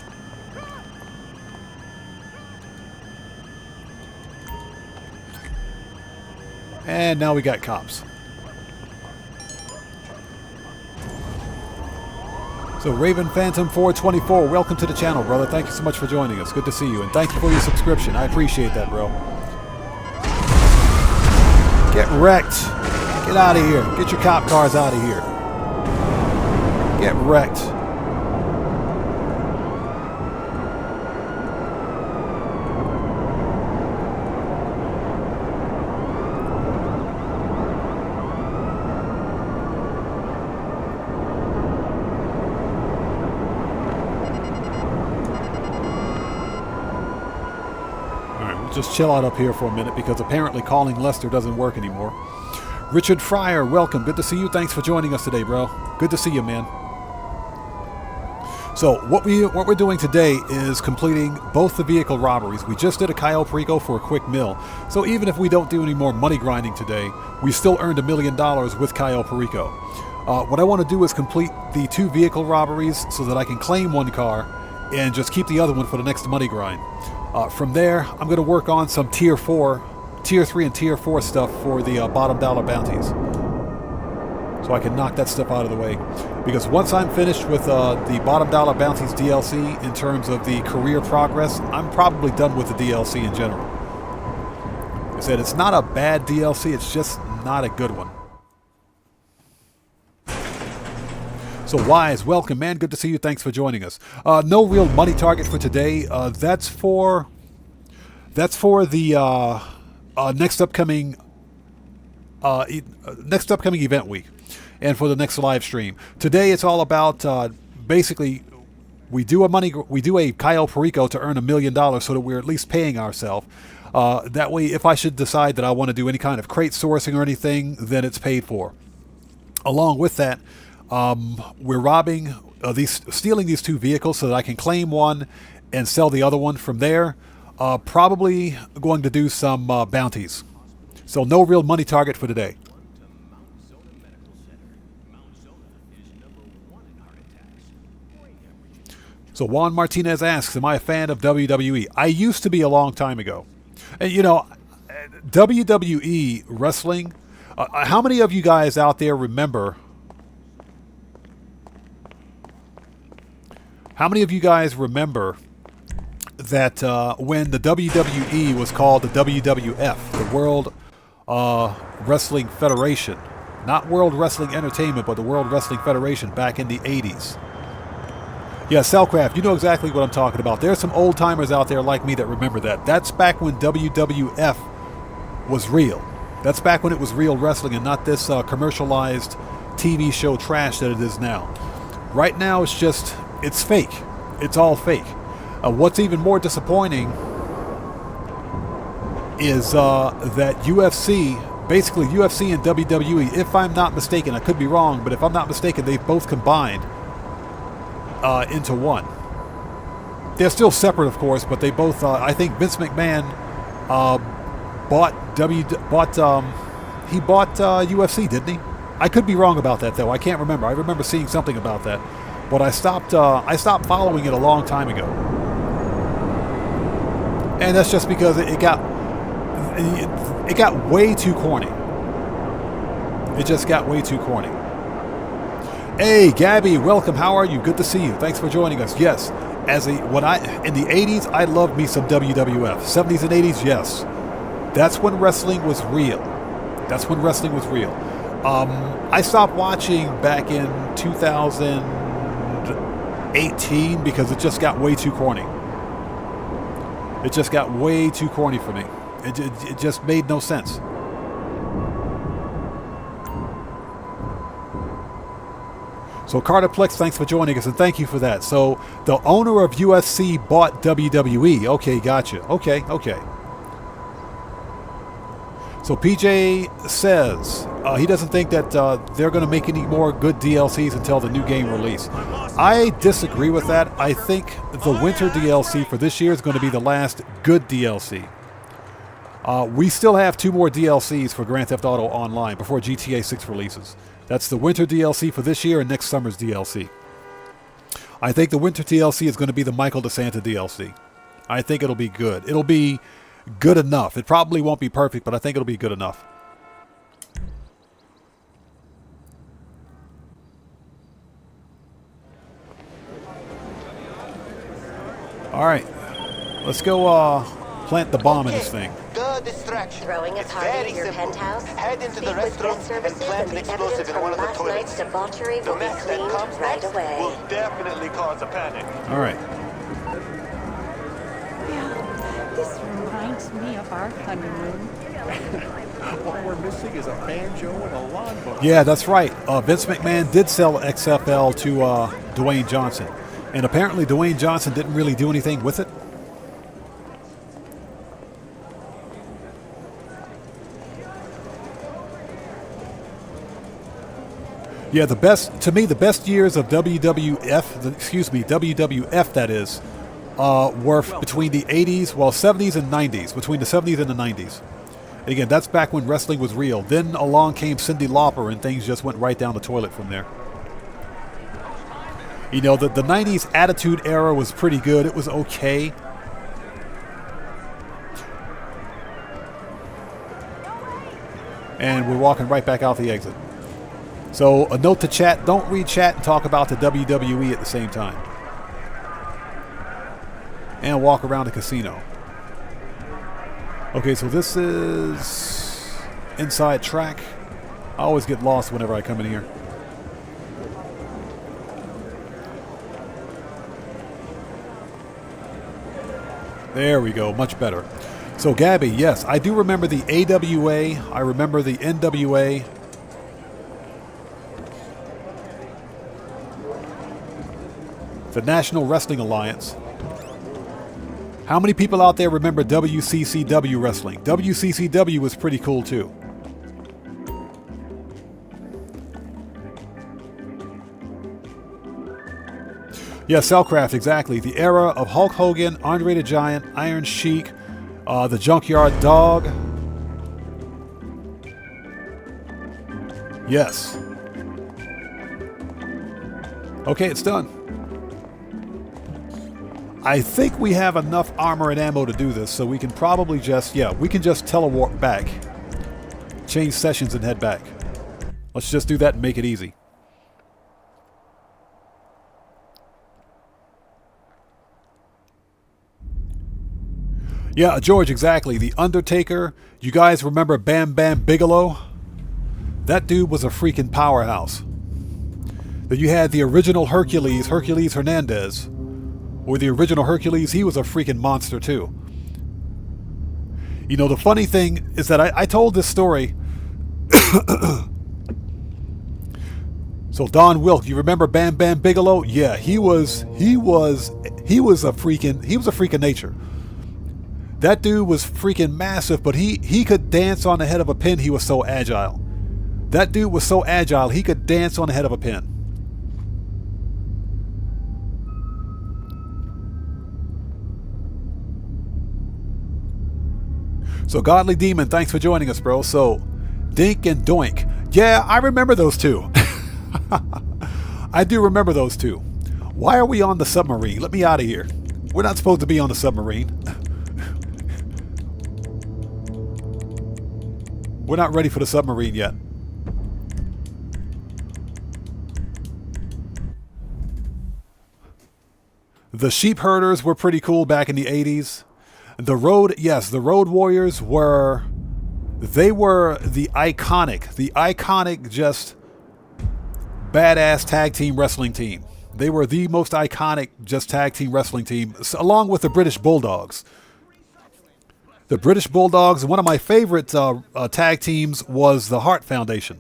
And now we got cops. So Raven Phantom 424, welcome to the channel, brother. Thank you so much for joining us. Good to see you, and thank you for your subscription. I appreciate that, bro. Get wrecked. Get out of here. Get your cop cars out of here. Get wrecked. just chill out up here for a minute because apparently calling Lester doesn't work anymore. Richard Fryer, welcome. Good to see you. Thanks for joining us today, bro. Good to see you, man. So what we're doing today is completing both the vehicle robberies. We just did a Cayo Perico for a quick mill. So even if we don't do any more money grinding today, we still earned $1 million with Cayo Perico. What I want to do is complete the 2 vehicle robberies so that I can claim 1 car and just keep the other one for the next money grind. From there, I'm going to work on some Tier 3 and Tier 4 stuff for the bottom dollar bounties. So I can knock that stuff out of the way. Because once I'm finished with the bottom dollar bounties DLC in terms of the career progress, I'm probably done with the DLC in general. Like I said, it's not a bad DLC, it's just not a good one. So Wise, welcome, man. Good to see you. Thanks for joining us. No real money target for today. That's for the next upcoming event week, and for the next live stream. Today it's all about basically we do a Cayo Perico to earn $1 million so that we're at least paying ourselves. That way, if I should decide that I want to do any kind of crate sourcing or anything, then it's paid for. Along with that, we're stealing these 2 vehicles so that I can claim one and sell the other one. From there, probably going to do some bounties. So no real money target for today. So Juan Martinez asks, am I a fan of WWE? I used to be a long time ago. And you know, WWE wrestling, how many of you guys out there remember... How many of you guys remember that when the WWE was called the WWF, the World Wrestling Federation, not World Wrestling Entertainment, but the World Wrestling Federation back in the 80s? Yeah, Cellcraft, you know exactly what I'm talking about. There's some old timers out there like me that remember that. That's back when WWF was real. That's back when it was real wrestling and not this commercialized TV show trash that it is now. Right now it's fake. It's all fake. What's even more disappointing is that basically UFC and WWE, if I'm not mistaken, I could be wrong, but if I'm not mistaken, they've both combined into one. They're still separate, of course, but they both, I think Vince McMahon bought UFC, didn't he? I could be wrong about that, though. I can't remember. I remember seeing something about that. But I stopped following it a long time ago. And that's just because it got way too corny. It just got way too corny. Hey, Gabby, welcome. How are you? Good to see you. Thanks for joining us. Yes, in the 80s, I loved me some WWF. 70s and 80s, yes. That's when wrestling was real. I stopped watching back in 2018 because it just got way too corny. It just got way too corny for me. It just made no sense. So Carterplex, thanks for joining us, and thank you for that. So the owner of UFC bought WWE. Okay, gotcha. Okay. So PJ says he doesn't think that they're going to make any more good DLCs until the new game release. I disagree with that. I think the winter DLC for this year is going to be the last good DLC. We still have 2 more DLCs for Grand Theft Auto Online before GTA 6 releases. That's the winter DLC for this year and next summer's DLC. I think the winter DLC is going to be the Michael DeSanta DLC. I think it'll be good. It'll be good enough. It probably won't be perfect, but I think it'll be good enough. All right. Let's go plant the bomb in this thing. The distraction. Throwing a It's party very in your simple. penthouse? Head into Speak the with restroom guest and services plant an and the explosive evidence in from one of the last night's toilets. debauchery will be Domestic cleaned complex right away. will definitely cause a panic. All right. This reminds me of our honeymoon. What we're missing is a banjo and a lawnmower. Yeah, that's right. Vince McMahon did sell XFL to Dwayne Johnson. And apparently Dwayne Johnson didn't really do anything with it. Yeah, the best, to me, the best years of WWF, that is, were between the 80s, well, 70s and 90s, between the 70s and the 90s. And again, that's back when wrestling was real. Then along came Cyndi Lauper, and things just went right down the toilet from there. You know, the 90s Attitude Era was pretty good. It was okay. And we're walking right back out the exit. So a note to chat, don't read chat and talk about the WWE at the same time. And walk around the casino. Okay, so this is inside track. I always get lost whenever I come in here. There we go, much better. So Gabby, yes, I do remember the AWA. I remember the NWA. The National Wrestling Alliance. How many people out there remember WCCW wrestling? WCCW was pretty cool too. Yeah, Cellcraft, exactly. The era of Hulk Hogan, Andre the Giant, Iron Sheik, the Junkyard Dog. Yes. Okay, it's done. I think we have enough armor and ammo to do this, so we can probably just, yeah, we can just telewarp back. Change sessions and head back. Let's just do that and make it easy. Yeah, George, exactly. The Undertaker. You guys remember Bam Bam Bigelow? That dude was a freaking powerhouse. Then you had the original Hercules, Hercules Hernandez. Or the original Hercules, he was a freaking monster too. You know, the funny thing is that I told this story. So Don Wilk, you remember Bam Bam Bigelow? Yeah, he was a freak of nature. That dude was freaking massive, but he could dance on the head of a pin. He was so agile. That dude was so agile, he could dance on the head of a pin. So Godly Demon, thanks for joining us, bro. So Dink and Doink. Yeah, I remember those two. I do remember those two. Why are we on the submarine? Let me out of here. We're not supposed to be on the submarine. We're not ready for the submarine yet. The Sheep Herders were pretty cool back in the 80s. The Road, yes, the Road Warriors were, they were the iconic just badass tag team wrestling team. They were the most iconic just tag team wrestling team, along with the British Bulldogs. The British Bulldogs, one of my favorite tag teams was the Hart Foundation.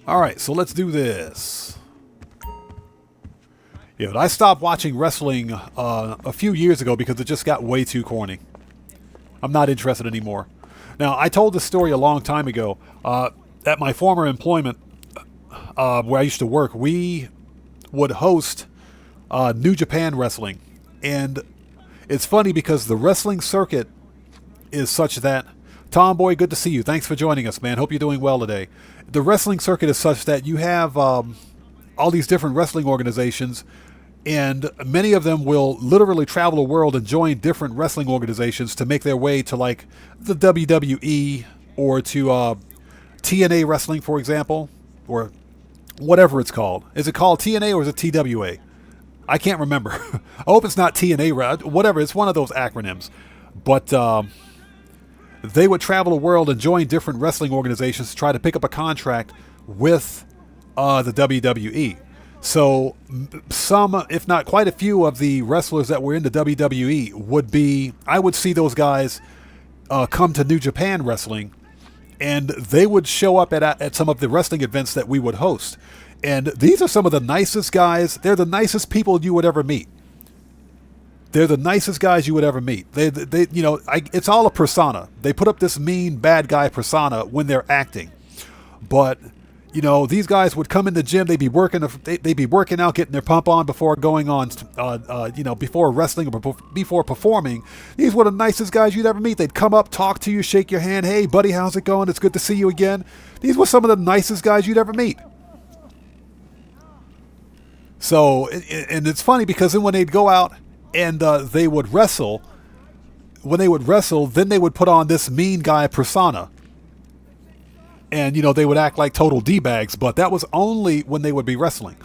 All right, so let's do this. Yeah, but I stopped watching wrestling a few years ago because it just got way too corny. I'm not interested anymore. Now, I told this story a long time ago. At my former employment, where I used to work, we would host New Japan Wrestling. And it's funny because the wrestling circuit is such that... Tomboy, good to see you. Thanks for joining us, man. Hope you're doing well today. The wrestling circuit is such that you have all these different wrestling organizations, and many of them will literally travel the world and join different wrestling organizations to make their way to, like, the WWE or to TNA Wrestling, for example, or whatever it's called. Is it called TNA or is it TWA? I can't remember. I hope it's not TNA, whatever. It's one of those acronyms. But they would travel the world and join different wrestling organizations to try to pick up a contract with the WWE. So some, if not quite a few of the wrestlers that were in the WWE would be, I would see those guys come to New Japan Wrestling, and they would show up at some of the wrestling events that we would host. And these are some of the nicest guys. They're the nicest people you would ever meet. They're the nicest guys you would ever meet. It's all a persona. They put up this mean bad guy persona when they're acting, but these guys would come in the gym. They'd be working out, getting their pump on before going on, before wrestling or before performing. These were the nicest guys you'd ever meet. They'd come up, talk to you, shake your hand. Hey, buddy, how's it going? It's good to see you again. These were some of the nicest guys you'd ever meet. So, and it's funny because then when they'd go out and they would wrestle, then they would put on this mean guy persona. And, they would act like total D-bags, but that was only when they would be wrestling.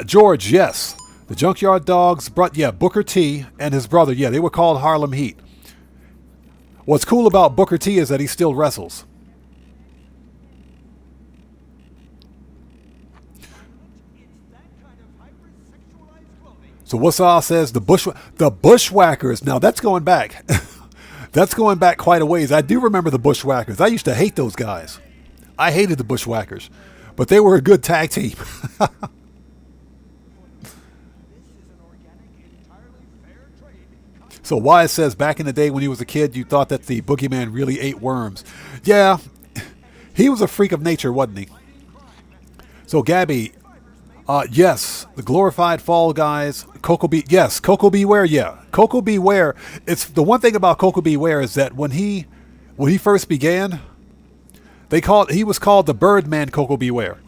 George, yes. The Junkyard Dogs, Booker T and his brother, they were called Harlem Heat. What's cool about Booker T is that he still wrestles. So Wassau says the Bushwhackers. Now that's going back. That's going back quite a ways. I do remember the Bushwhackers. I used to hate those guys. I hated the Bushwhackers, but they were a good tag team. So Wise says back in the day when he was a kid, you thought that the boogeyman really ate worms. Yeah, he was a freak of nature, wasn't he? So Gabby, yes, the glorified Fall Guys, Coco Beware, yeah. Coco Beware, it's the one thing about Coco Beware is that when he first began, he was called the Birdman Coco Beware.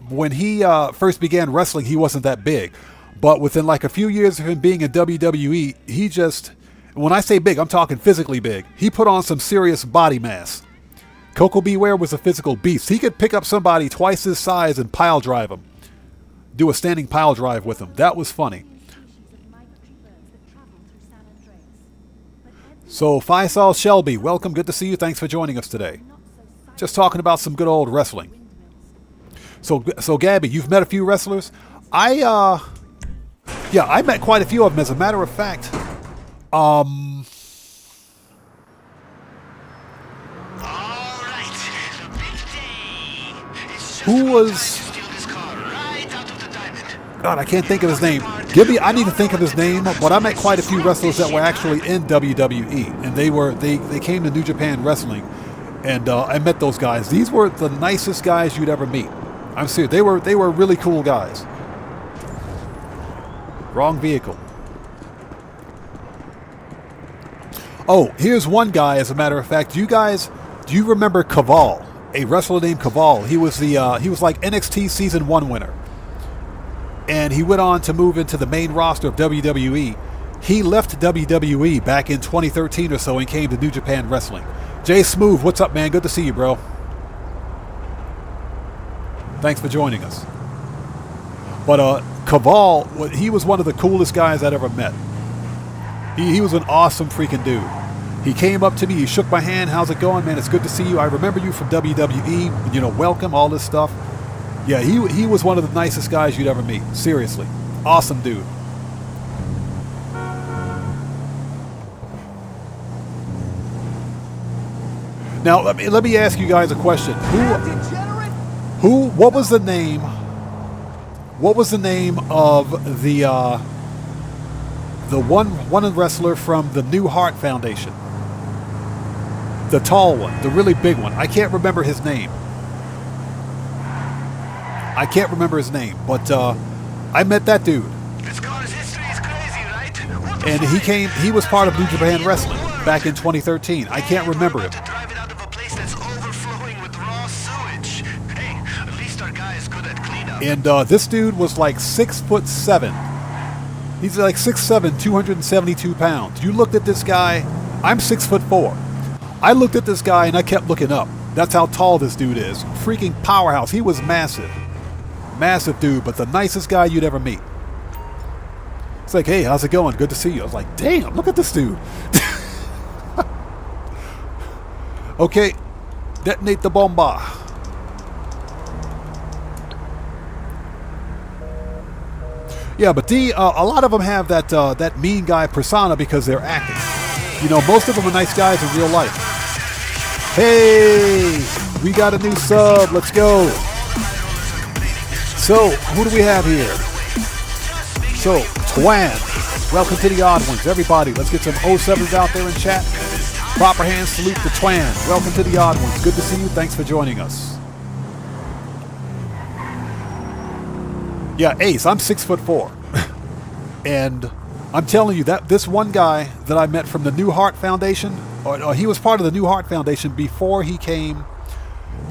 When he first began wrestling, he wasn't that big. But within like a few years of him being in WWE, he just, when I say big, I'm talking physically big. He put on some serious body mass. Coco Beware was a physical beast. He could pick up somebody twice his size and pile drive him. Do a standing pile drive with him. That was funny. So Faisal Shelby, welcome. Good to see you. Thanks for joining us today. Just talking about some good old wrestling. So Gabby, you've met a few wrestlers. I met quite a few of them. As a matter of fact, who was? God, I can't think of his name. Gibby, I need to think of his name, but I met quite a few wrestlers that were actually in WWE, and they came to New Japan Wrestling, and I met those guys. These were the nicest guys you'd ever meet. I'm serious. They were really cool guys. Wrong vehicle. Oh, here's one guy, as a matter of fact. Do you remember Kaval? A wrestler named Kaval. He was like NXT Season 1 winner. And he went on to move into the main roster of WWE. He left WWE back in 2013 or so and came to New Japan Wrestling. Jay Smooth, what's up, man? Good to see you, bro. Thanks for joining us. But Kaval, he was one of the coolest guys I'd ever met. He was an awesome freaking dude. He came up to me, he shook my hand. How's it going, man? It's good to see you. I remember you from WWE. Welcome, all this stuff. Yeah, he was one of the nicest guys you'd ever meet. Seriously. Awesome dude. Now, let me ask you guys a question. What was the name of the one wrestler from the New Heart Foundation? The tall one, the really big one. I can't remember his name. But I met that dude. And he was part of New Japan Wrestling back in 2013. I can't remember him. And this dude was like 6'7". He's like 6'7", 272 pounds. You looked at this guy. I'm 6'4". I looked at this guy and I kept looking up. That's how tall this dude is. Freaking powerhouse. He was massive. Massive dude, but the nicest guy you'd ever meet. It's like, hey, how's it going? Good to see you. I was like, damn, look at this dude. Okay, detonate the bomba. Yeah, but a lot of them have that mean guy persona because they're acting. Most of them are nice guys in real life. Hey, We got a new sub. Let's go. So, who do we have here? So, Twan. Welcome to the Odd Ones. Everybody, let's get some 07s out there in chat. Proper hand salute to Twan. Welcome to the Odd Ones. Good to see you. Thanks for joining us. Yeah, Ace, I'm 6'4". And I'm telling you that this one guy that I met from the New Heart Foundation, or he was part of the New Heart Foundation before he came to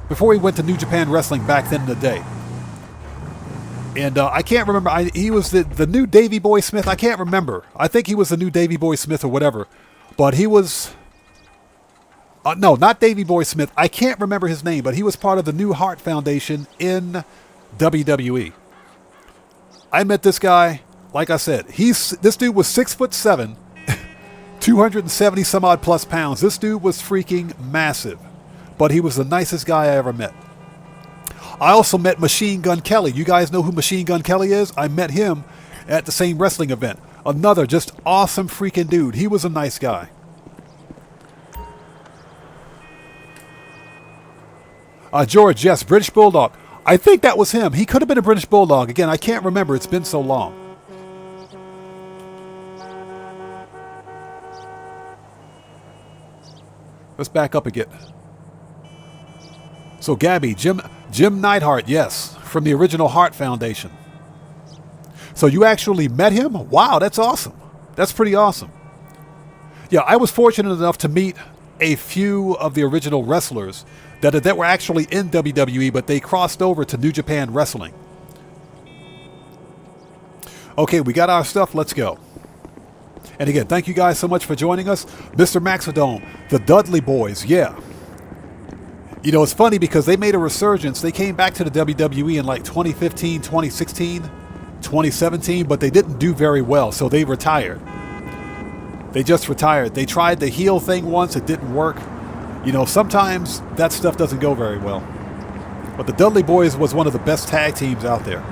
before he went to New Japan Wrestling back then in the day. And I can't remember. He was the new Davey Boy Smith. I can't remember. I think he was the new Davey Boy Smith or whatever. But he was... no, not Davey Boy Smith. I can't remember his name, but he was part of the New Heart Foundation in WWE. I met this guy. Like I said, this dude was 6'7", 270 some odd plus pounds. This dude was freaking massive. But he was the nicest guy I ever met. I also met Machine Gun Kelly. You guys know who Machine Gun Kelly is? I met him at the same wrestling event. Another just awesome freaking dude. He was a nice guy. George, yes, British Bulldog. I think that was him. He could have been a British Bulldog. Again, I can't remember. It's been so long. Let's back up again. So Gabby, Jim Neidhart, yes, from the original Heart Foundation. So you actually met him? Wow, that's awesome. That's pretty awesome. Yeah, I was fortunate enough to meet a few of the original wrestlers that were actually in WWE, but they crossed over to New Japan Wrestling. Okay, we got our stuff. Let's go. And again, thank you guys so much for joining us. Mr. Maxodome, the Dudley Boys, yeah. You know, it's funny because they made a resurgence. They came back to the WWE in like 2015, 2016, 2017, but they didn't do very well, so they retired. They just retired. They tried the heel thing once. It didn't work. You know, sometimes that stuff doesn't go very well. But the Dudley Boys was one of the best tag teams out there.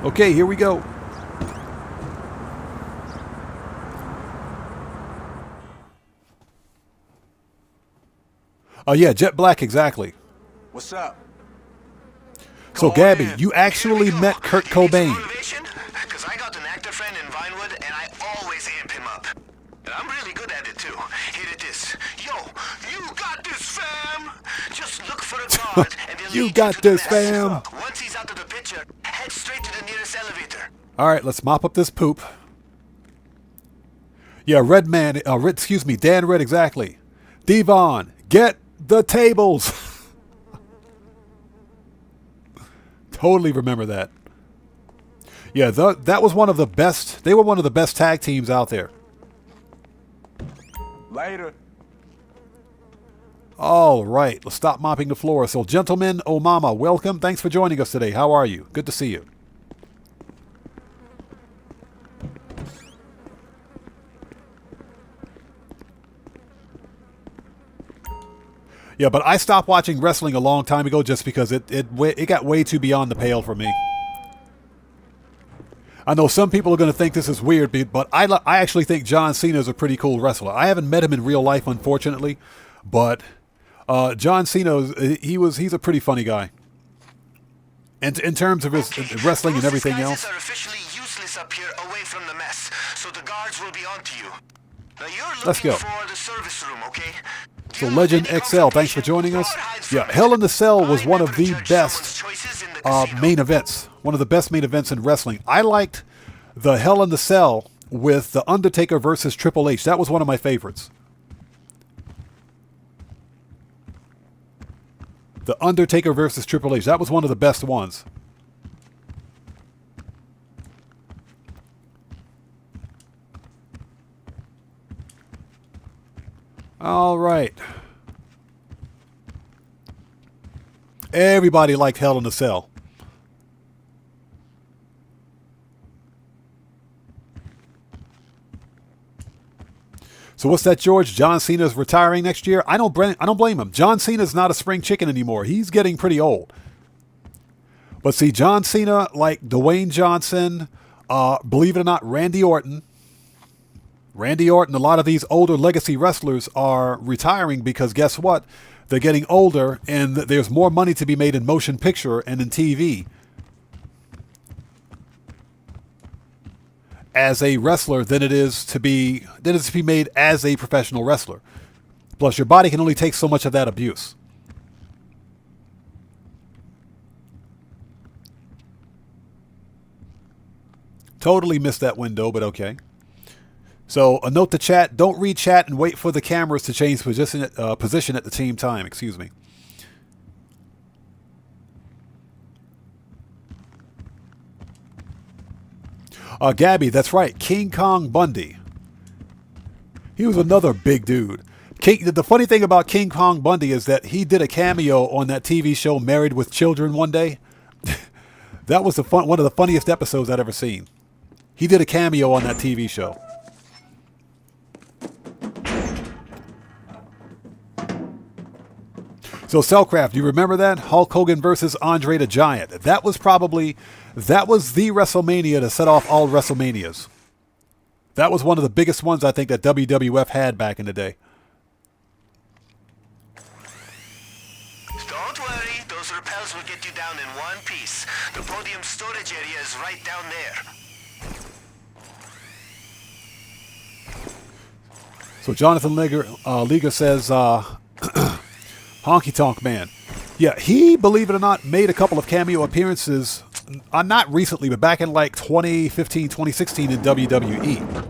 Okay, here we go. Oh, yeah, Jet Black, exactly. What's up? So, Gabby, you actually met Kurt Cobain. Because I got an actor friend in Vinewood, and I always amp him up. And I'm really good at it, too. Here it is. Yo, you got this, fam! Just look for a guard, and they'll You lead got to the this, mess. fam! Once he's out of the picture, head straight to the nearest elevator. All right, let's mop up this poop. Yeah, Red Man, excuse me, Dan Red, exactly. Devon, get the tables. Totally remember that. Yeah, that was one of the best. They were one of the best tag teams out there. Later. All right, let's stop mopping the floor. So, gentlemen, oh mama, welcome. Thanks for joining us today. How are you? Good to see you. Yeah, but I stopped watching wrestling a long time ago just because it got way too beyond the pale for me. I know some people are going to think this is weird, but I actually think John Cena is a pretty cool wrestler. I haven't met him in real life, unfortunately, but John Cena, he's a pretty funny guy. And in terms of his wrestling and everything else. Are officially useless up here, away from the mess, so the guards will be on to you. Now you're Let's go. for the service room, okay? So Legend XL, thanks for joining us. Yeah, Hell in the Cell was one of the best main events. One of the best main events in wrestling. I liked the Hell in the Cell with The Undertaker versus Triple H. That was one of my favorites. The Undertaker versus Triple H. That was one of the best ones. All right. Everybody liked Hell in a Cell. So what's that, George? John Cena's retiring next year? I don't blame him. John Cena's not a spring chicken anymore. He's getting pretty old. But see, John Cena, like Dwayne Johnson, believe it or not, Randy Orton, Randy Orton, a lot of these older legacy wrestlers are retiring because guess what? They're getting older and there's more money to be made in motion picture and in TV as a wrestler than it is to be made as a professional wrestler. Plus, your body can only take so much of that abuse. Totally missed that window, but okay. So a note to chat, don't read chat and wait for the cameras to change position at the same time. Excuse me. Gabby, that's right. King Kong Bundy. He was another big dude. The funny thing about King Kong Bundy is that he did a cameo on that TV show Married with Children one day. That was one of the funniest episodes I'd ever seen. He did a cameo on that TV show. So Cellcraft, you remember that? Hulk Hogan versus Andre the Giant. That was the WrestleMania to set off all WrestleManias. That was one of the biggest ones I think that WWF had back in the day. Don't worry, those rappels will get you down in one piece. The podium storage area is right down there. So Jonathan Liga says, Honky Tonk Man. Yeah, he, believe it or not, made a couple of cameo appearances, not recently, but back in like 2015, 2016 in WWE.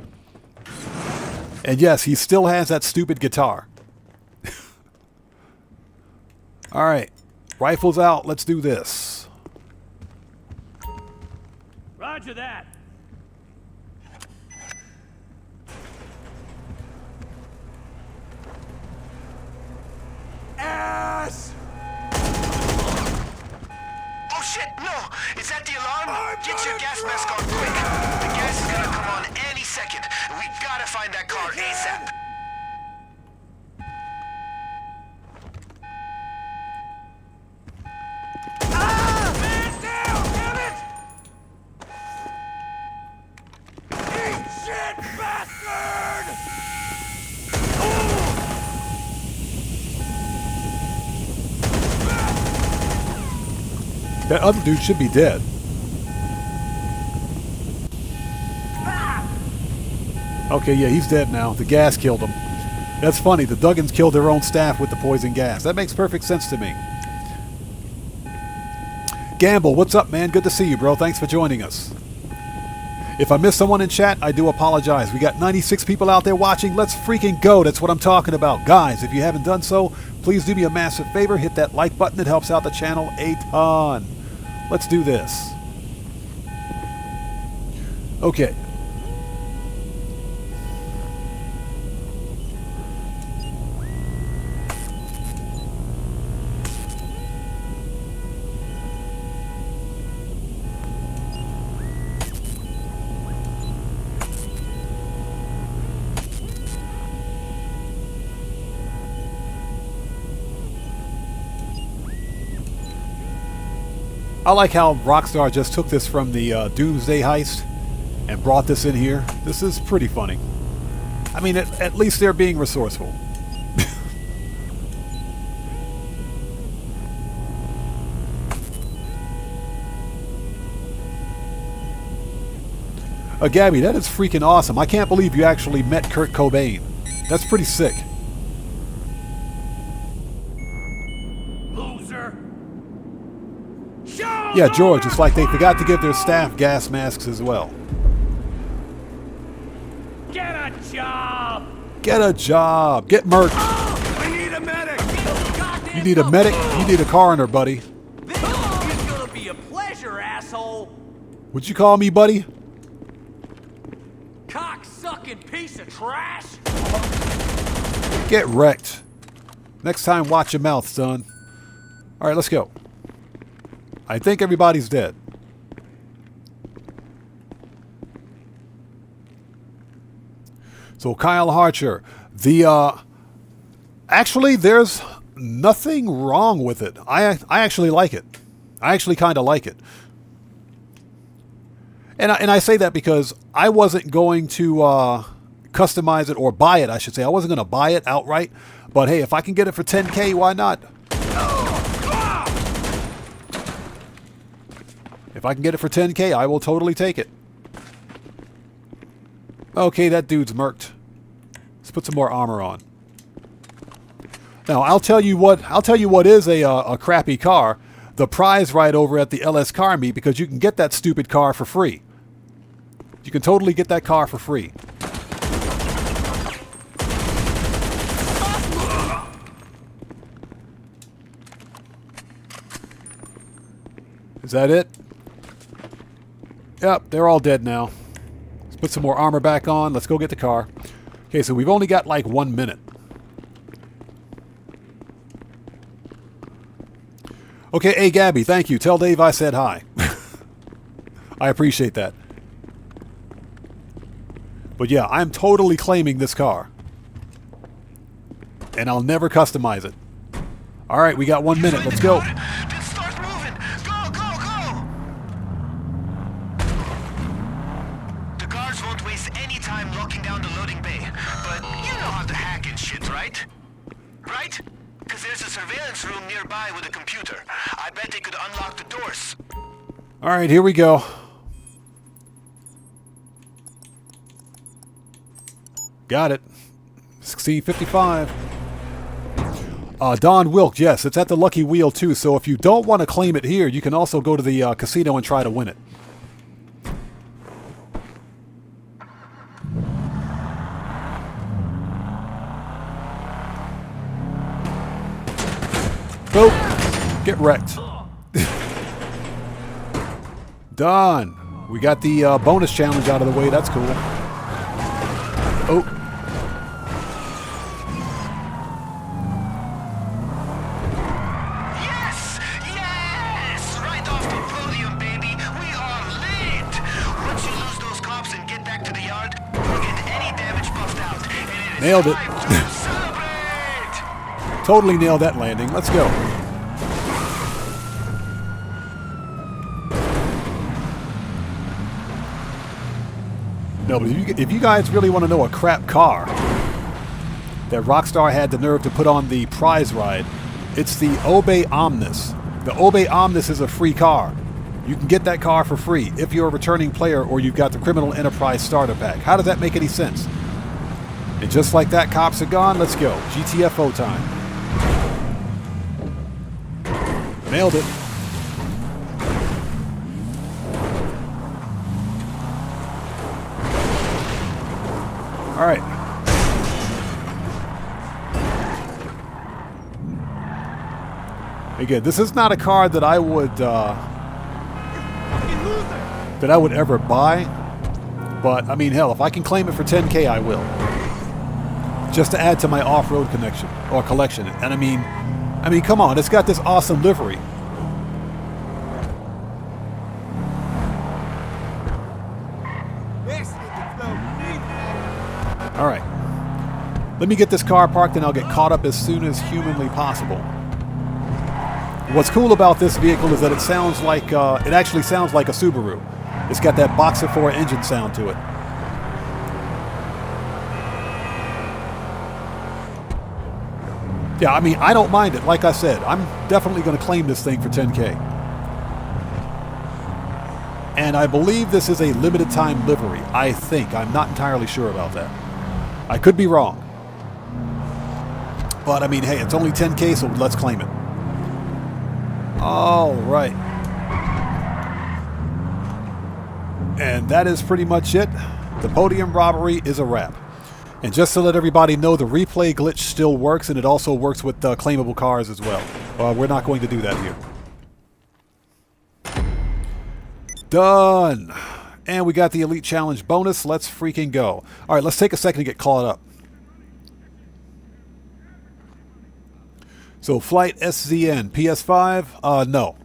And yes, he still has that stupid guitar. All right, rifles out. Let's do this. Roger that. Ass! Oh shit, no! Is that the alarm? Get your gas mask on quick. The gas is gonna come on any second. We gotta find that car ASAP. Man down, damn it! Eat shit, bastard! That other dude should be dead. Okay, yeah, he's dead now. The gas killed him. That's funny. The Duggins killed their own staff with the poison gas. That makes perfect sense to me. Gamble, what's up, man? Good to see you, bro. Thanks for joining us. If I missed someone in chat, I do apologize. We got 96 people out there watching. Let's freaking go. That's what I'm talking about. Guys, if you haven't done so, please do me a massive favor. Hit that like button. It helps out the channel a ton. Let's do this. Okay. I like how Rockstar just took this from the Doomsday heist and brought this in here. This is pretty funny. I mean, at least they're being resourceful. Gabby, that is freaking awesome. I can't believe you actually met Kurt Cobain. That's pretty sick. Yeah, George, it's like they forgot to give their staff gas masks as well. Get a job! Get a job! Get murked! Oh, we need a medic! You need a medic? You need a coroner, buddy. This is gonna be a pleasure, asshole! What'd you call me, buddy? Cock-sucking piece of trash! Get wrecked. Next time, watch your mouth, son. Alright, let's go. I think everybody's dead. So Kyle Harcher, actually there's nothing wrong with it. I actually like it. I actually kind of like it. And I say that because I wasn't going to customize it or buy it, I should say. I wasn't going to buy it outright, but hey, if I can get it for 10K, why not? If I can get it for 10K, I will totally take it. Okay, that dude's murked. Let's put some more armor on. Now, I'll tell you what is a crappy car. The prize ride over at the LS Car Meet, because you can get that stupid car for free. You can totally get that car for free. Is that it? Yep, they're all dead now. Let's put some more armor back on. Let's go get the car. Okay, so we've only got like 1 minute. Okay, hey Gabby, thank you. Tell Dave I said hi. I appreciate that. But yeah, I'm totally claiming this car. And I'll never customize it. Alright, we got 1 minute. Let's go. Then start moving. Go, go, go! The guards won't waste any time locking down the loading bay. But you know how to hack and shit, right? Right? Because there's a surveillance room nearby with a computer. I bet they could unlock the doors. Alright, here we go. Got it. 1655. Don Wilk, yes, it's at the Lucky Wheel too, so if you don't want to claim it here, you can also go to the casino and try to win it. Boop. Get wrecked. Done. We got the bonus challenge out of the way. That's cool. Oh. Yes! Yes! Right off the podium, baby. We are lit! Once you lose those cops and get back to the yard, you'll get any damage buffed out. And it is Nailed it. time to celebrate! Totally nailed that landing. Let's go. No, but if you guys really want to know a crap car that Rockstar had the nerve to put on the prize ride, it's the Obey Omnis. The Obey Omnis is a free car. You can get that car for free if you're a returning player or you've got the Criminal Enterprise Starter Pack. How does that make any sense? And just like that, cops are gone. Let's go. GTFO time. Nailed it. All right. Again, this is not a car that I would ever buy. But I mean, hell, if I can claim it for 10K, I will. Just to add to my off-road connection or collection. And I mean, come on, it's got this awesome livery. All right. Let me get this car parked and I'll get caught up as soon as humanly possible. What's cool about this vehicle is that it sounds like, it actually sounds like a Subaru. It's got that Boxer 4 engine sound to it. Yeah, I mean, I don't mind it. Like I said, I'm definitely going to claim this thing for 10K. And I believe this is a limited time livery. I think. I'm not entirely sure about that. I could be wrong. But I mean, hey, it's only 10K, so let's claim it. All right. And that is pretty much it. The podium robbery is a wrap. And just to let everybody know, the replay glitch still works, and it also works with claimable cars as well. We're not going to do that here. Done. And we got the Elite Challenge bonus. Let's freaking go. All right, let's take a second to get caught up. So, Flight SZN, PS5? No.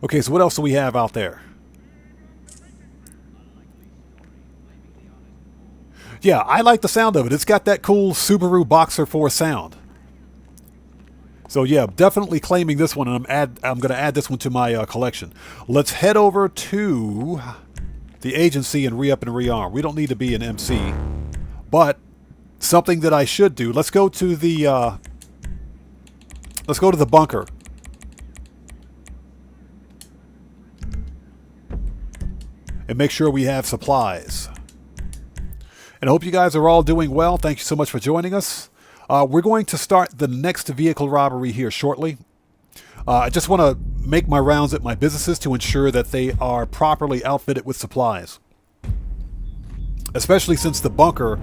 Okay, so what else do we have out there? Yeah, I like the sound of it. It's got that cool Subaru Boxer 4 sound. So yeah, definitely claiming this one, and I'm going to add this one to my collection. Let's head over to the agency and re-up and rearm. We don't need to be an MC, but something that I should do. Let's go to the bunker. And make sure we have supplies. And I hope you guys are all doing well. Thank you so much for joining us. We're going to start the next vehicle robbery here shortly. I just want to make my rounds at my businesses to ensure that they are properly outfitted with supplies. Especially since the bunker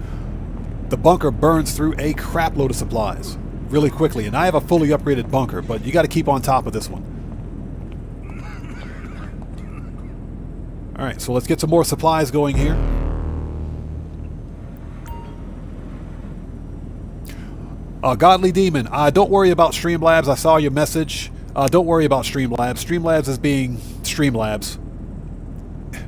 burns through a crap load of supplies really quickly. And I have a fully upgraded bunker, but you got to keep on top of this one. All right, so let's get some more supplies going here. Godly Demon, don't worry about Streamlabs. I saw your message. Don't worry about Streamlabs. Streamlabs is being Streamlabs.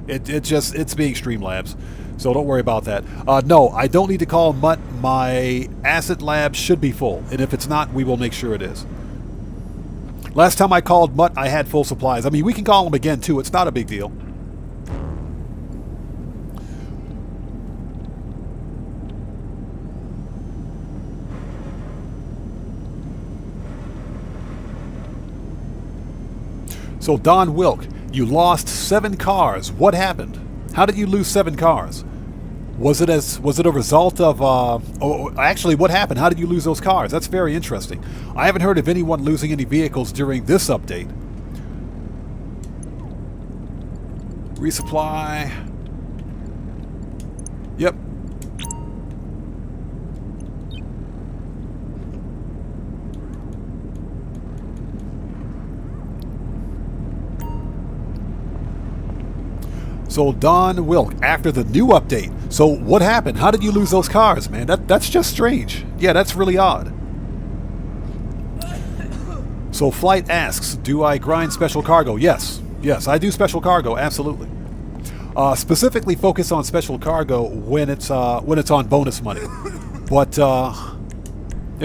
It's being Streamlabs. So don't worry about that. No, I don't need to call Mutt. My asset lab should be full. And if it's not, we will make sure it is. Last time I called Mutt, I had full supplies. I mean, we can call him again, too. It's not a big deal. So Don Wilk, you lost 7 cars. What happened? How did you lose 7 cars? Was it a result of actually, what happened? How did you lose those cars? That's very interesting. I haven't heard of anyone losing any vehicles during this update. Resupply. Yep. So Don Wilk, after the new update. So what happened? How did you lose those cars, man? That's just strange. Yeah, that's really odd. So Flight asks, do I grind special cargo? Yes. Yes, I do special cargo, absolutely. Specifically focus on special cargo when it's on bonus money. But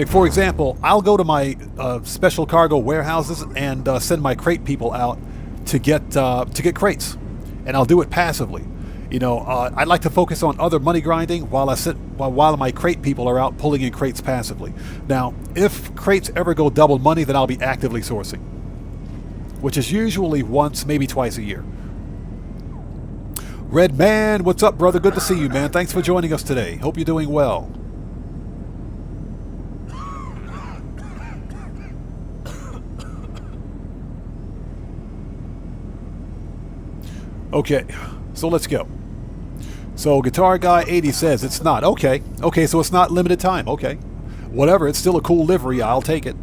for example, I'll go to my special cargo warehouses and send my crate people out to get crates. And I'll do it passively. You know, I'd like to focus on other money grinding while my crate people are out pulling in crates passively. Now, if crates ever go double money, then I'll be actively sourcing, which is usually once, maybe twice a year. Red Man, what's up, brother? Good to see you, man. Thanks for joining us today. Hope you're doing well. Okay, so let's go. So Guitar Guy 80 says it's not. Okay, so it's not limited time. Okay, whatever. It's still a cool livery. I'll take it.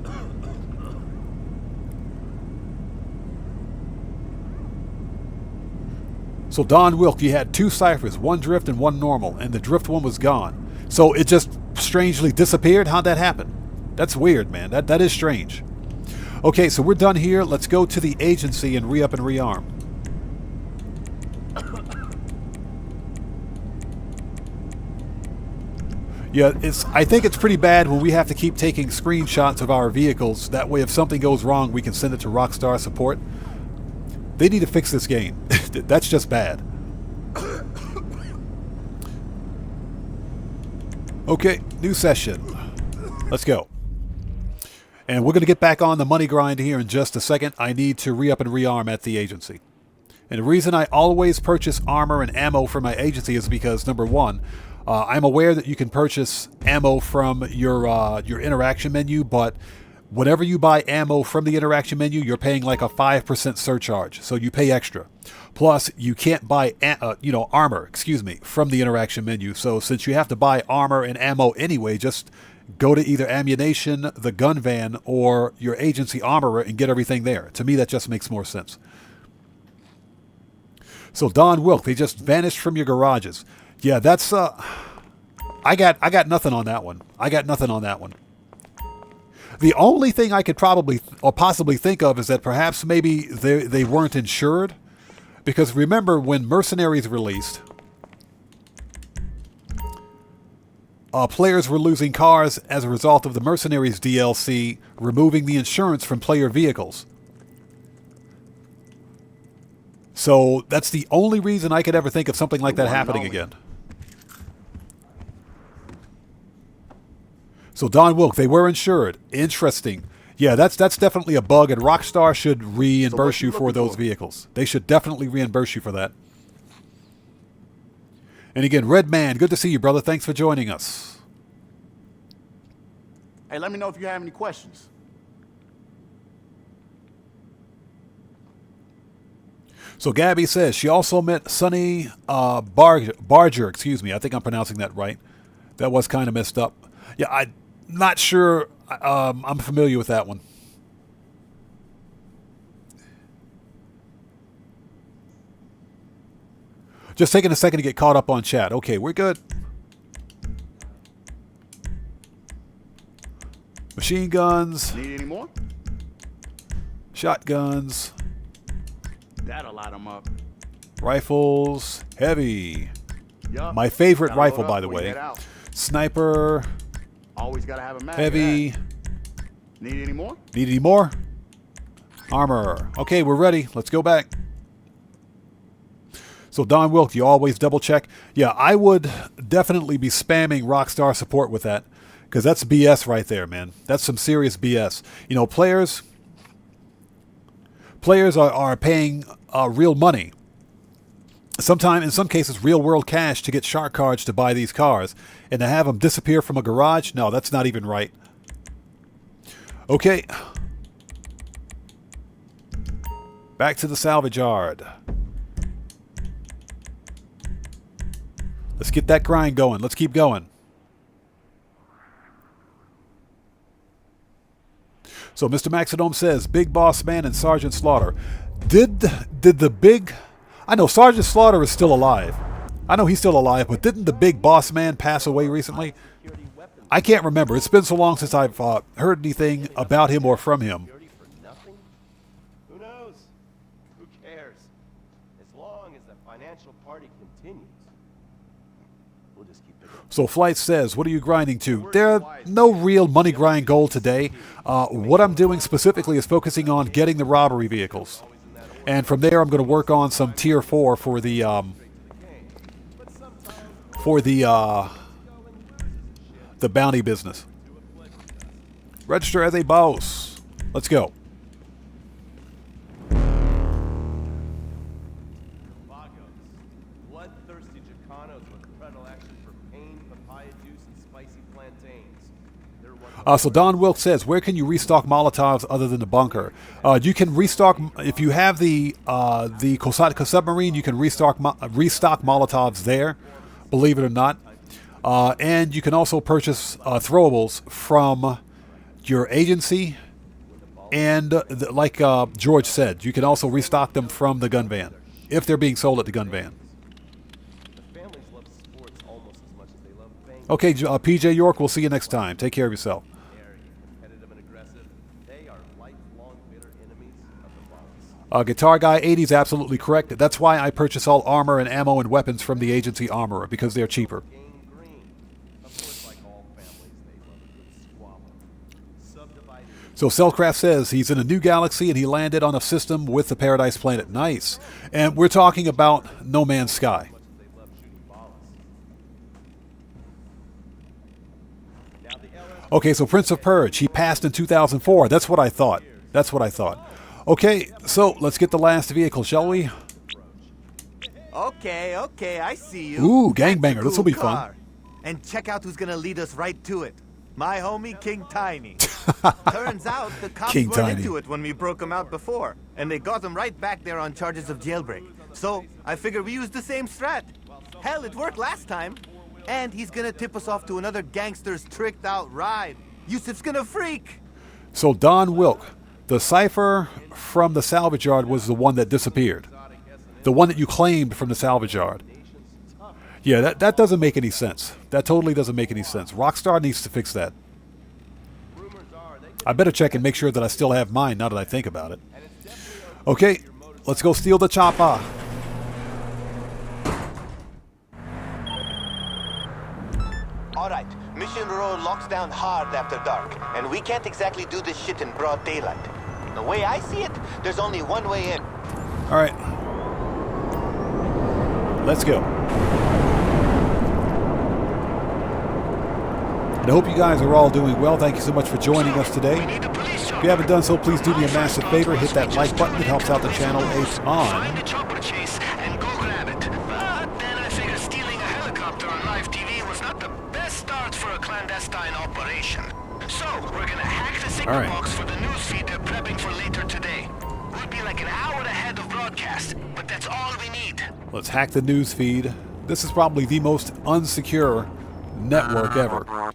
So Don Wilk, you had 2 ciphers, 1 drift and 1 normal, and the drift one was gone. So it just strangely disappeared? How'd that happen? That's weird, man. That is strange. Okay, so we're done here. Let's go to the agency and re-up and rearm. Yeah, I think it's pretty bad when we have to keep taking screenshots of our vehicles. That way, if something goes wrong, we can send it to Rockstar support. They need to fix this game. That's just bad. Okay, new session. Let's go. And we're going to get back on the money grind here in just a second. I need to re-up and rearm at the agency. And the reason I always purchase armor and ammo for my agency is because, number one, I'm aware that you can purchase ammo from your interaction menu, but whenever you buy ammo from the interaction menu, you're paying like a 5% surcharge, so you pay extra. Plus, you can't buy armor, from the interaction menu. So since you have to buy armor and ammo anyway, just go to either ammunition, the gun van, or your agency armorer and get everything there. To me, that just makes more sense. So Don Wilk, they just vanished from your garages. Yeah, that's I got nothing on that one. The only thing I could probably or possibly think of is that perhaps maybe they weren't insured, because remember when Mercenaries released, players were losing cars as a result of the Mercenaries DLC removing the insurance from player vehicles. So that's the only reason I could ever think of something like that happening again. So Don Wilk, they were insured. Interesting. Yeah, that's definitely a bug, and Rockstar should reimburse you for those vehicles. They should definitely reimburse you for that. And again, Red Man, good to see you, brother. Thanks for joining us. Hey, let me know if you have any questions. So Gabby says she also met Sonny Barger. Excuse me, I think I'm pronouncing that right. That was kind of messed up. Yeah, I'm not sure. I'm familiar with that one. Just taking a second to get caught up on chat. Okay, we're good. Machine guns. Need any more? Shotguns. That'll light them up. Rifles. Heavy. Yup. My favorite Gotta rifle, load by up the when you way. head out. Sniper. Always gotta have a mag. Heavy. Need any more? Need any more? Armor. Okay, we're ready. Let's go back. So Don Wilk, you always double check. Yeah, I would definitely be spamming Rockstar support with that, because that's BS right there, man. That's some serious BS. You know, players are paying real money. Sometimes, in some cases, real world cash to get shark cards to buy these cars, and to have them disappear from a garage. No, that's not even right. Okay. Back to the salvage yard. Let's get that grind going. Let's keep going. So Mr. Maxidome says, Big Boss Man and Sergeant Slaughter. Did the big... I know Sergeant Slaughter is still alive. I know he's still alive, but didn't the Big Boss Man pass away recently? I can't remember. It's been so long since I've heard anything about him or from him. Who knows? Who cares? As long as the financial party continues. We'll just keep it. So Flight says, what are you grinding to? There's no real money grind goal today. What I'm doing specifically is focusing on getting the robbery vehicles. And from there, I'm going to work on some tier 4 for the bounty business. Register as a boss. Let's go. Bloodthirsty Chicanos with predilection for pain, papaya juice, and spicy plantains. So Don Wilk says, where can you restock Molotovs other than the bunker? You can restock, if you have the Kosatka submarine, you can restock Molotovs there, believe it or not. And you can also purchase throwables from your agency, and like George said, you can also restock them from the gun van, if they're being sold at the gun van. Okay, PJ York, we'll see you next time. Take care of yourself. Guitar Guy 80 is absolutely correct. That's why I purchase all armor and ammo and weapons from the agency armorer, because they're cheaper. So Cellcraft says he's in a new galaxy and he landed on a system with the Paradise Planet. Nice. And we're talking about No Man's Sky. Okay, so Prince of Purge, he passed in 2004. That's what I thought. That's what I thought. Okay, so let's get the last vehicle, shall we? Okay, I see you. Ooh, gangbanger. This will be fun. And check out who's gonna lead us right to it. My homie, King Tiny. Turns out the cops King weren't Tiny. into it when we broke him out before, and they got him right back there on charges of jailbreak. So I figure we use the same strat. Hell, it worked last time. And he's gonna tip us off to another gangster's tricked out ride. Yusuf's gonna freak. So Don Wilk, the cipher from the salvage yard was the one that disappeared. The one that you claimed from the salvage yard. Yeah, that doesn't make any sense. That totally doesn't make any sense. Rockstar needs to fix that. I better check and make sure that I still have mine now that I think about it. Okay, let's go steal the chopper. All right, Mission Row locks down hard after dark, and we can't exactly do this shit in broad daylight. The way I see it, there's only one way in. All right. Let's go. And I hope you guys are all doing well. Thank you so much for joining us today. If you haven't done so, please do me a massive favor. Hit that like button. It helps out the channel a ton. Find the chopper chase and go grab it. But then I figured stealing a helicopter on live TV was not the best start for a clandestine operation. So we're gonna hack the signal box for the news feed they're prepping for later today. We'll be like an hour ahead of broadcast, but that's all we need. Let's hack the news feed. This is probably the most unsecure network ever.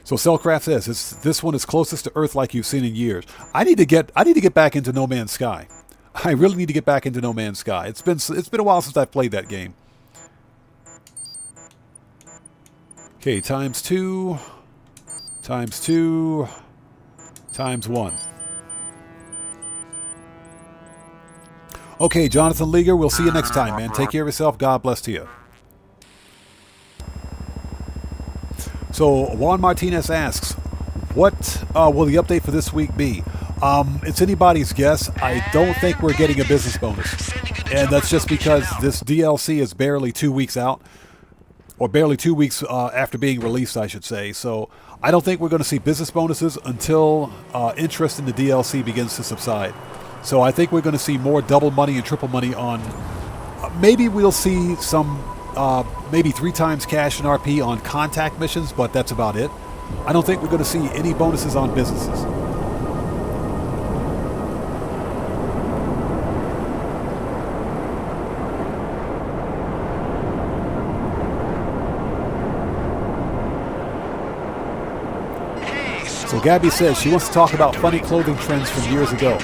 So Cellcraft says this one is closest to Earth like you've seen in years. I need to get back into No Man's Sky. I really need to get back into No Man's Sky. It's been a while since I've played that game. Okay, times 2, times 2, times 1. Okay, Jonathan Leaguer, we'll see you next time, man. Take care of yourself. God bless to you. So Juan Martinez asks, what will the update for this week be? It's anybody's guess. I don't think we're getting a business bonus. And that's just because this DLC is barely 2 weeks out. Or barely 2 weeks after being released, I should say. So I don't think we're going to see business bonuses until interest in the DLC begins to subside. So I think we're going to see more double money and triple money on... maybe we'll see some... maybe 3 times cash and RP on contact missions, but that's about it. I don't think we're going to see any bonuses on businesses. So Gabby says she wants to talk about funny clothing trends from years ago.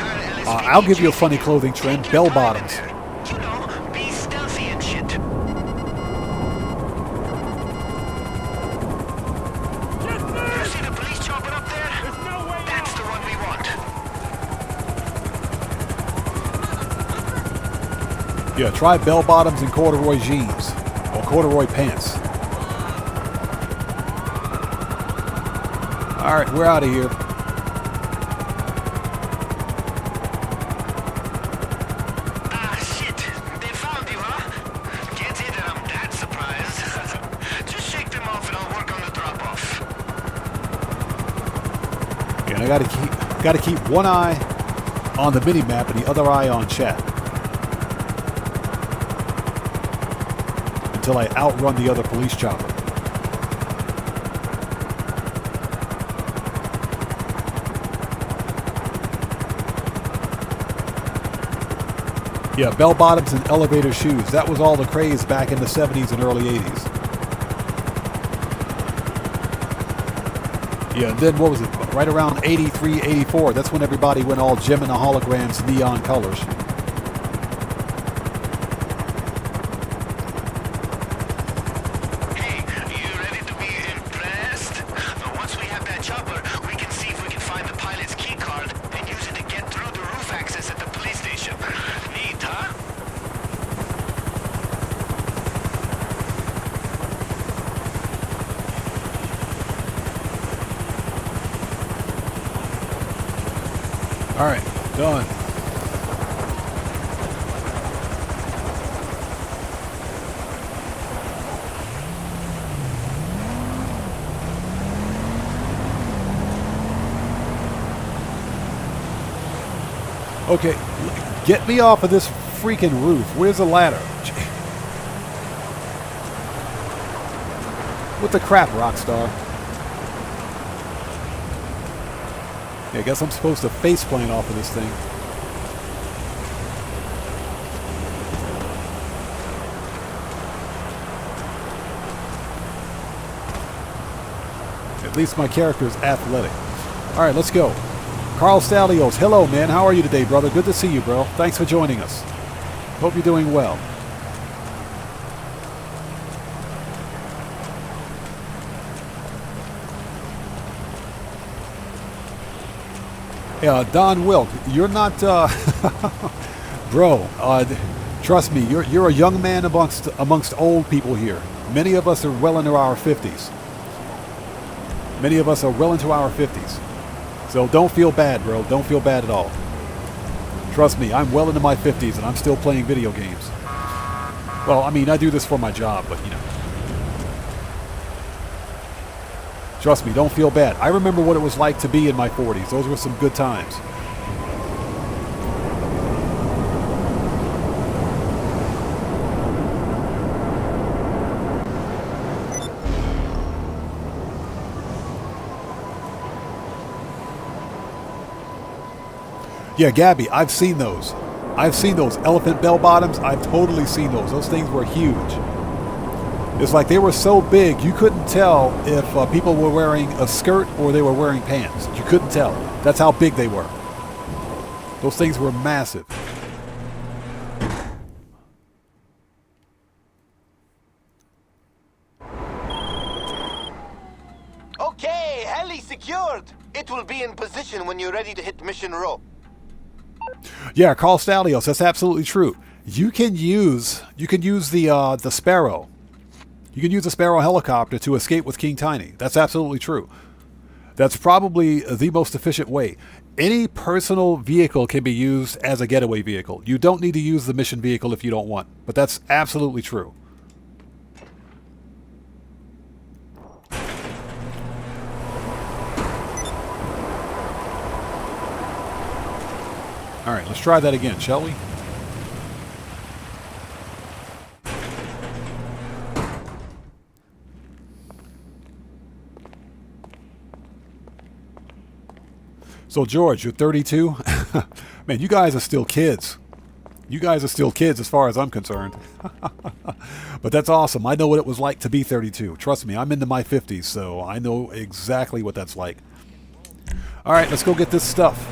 I'll give you a funny clothing trend, bell bottoms. You know, be stealthy and shit. You see the police chopper up there? That's the one we want. Yeah, try bell bottoms and corduroy jeans. Or corduroy pants. Alright, we're out of here. Ah, shit. They found you, huh? Can't say that I'm that surprised. Just shake them off and I'll work on the drop-off. Yeah, and I gotta keep one eye on the mini-map and the other eye on chat. Until I outrun the other police chopper. Yeah, bell bottoms and elevator shoes. That was all the craze back in the 70s and early 80s. Yeah, and then what was it? Right around 83, 84. That's when everybody went all gem and the holograms, neon colors. Hey, you ready to be impressed? Once we have that chopper, we can see if we can find the pilot's key card and use it to get through the roof access at the police station. Neat, huh? All right, done. Okay, get me off of this freaking roof. Where's the ladder? What the crap, Rockstar? Yeah, I guess I'm supposed to face plant off of this thing. At least my character is athletic. All right, let's go. Carl Stalios, hello, man. How are you today, brother? Good to see you, bro. Thanks for joining us. Hope you're doing well. Yeah, Don Wilk, you're not, bro, Trust me, you're a young man amongst old people here. Many of us are well into our 50s. Many of us are well into our 50s. So don't feel bad, bro. Don't feel bad at all. Trust me, I'm well into my 50s and I'm still playing video games. Well, I mean, I do this for my job, but you know. Trust me, don't feel bad. I remember what it was like to be in my 40s. Those were some good times. Yeah, Gabby, I've seen those. I've seen those elephant bell bottoms. I've totally seen those. Those things were huge. It's like they were so big you couldn't tell if people were wearing a skirt or they were wearing pants. You couldn't tell. That's how big they were. Those things were massive. Okay, heli secured. It will be in position when you're ready to hit mission row. Yeah, Carl Stalios, that's absolutely true. You can use the Sparrow. You can use the Sparrow helicopter to escape with King Tiny. That's absolutely true. That's probably the most efficient way. Any personal vehicle can be used as a getaway vehicle. You don't need to use the mission vehicle if you don't want. But that's absolutely true. All right, let's try that again, shall we? So, George, you're 32? Man, you guys are still kids. You guys are still kids as far as I'm concerned. But that's awesome. I know what it was like to be 32. Trust me, I'm into my 50s, so I know exactly what that's like. All right, let's go get this stuff.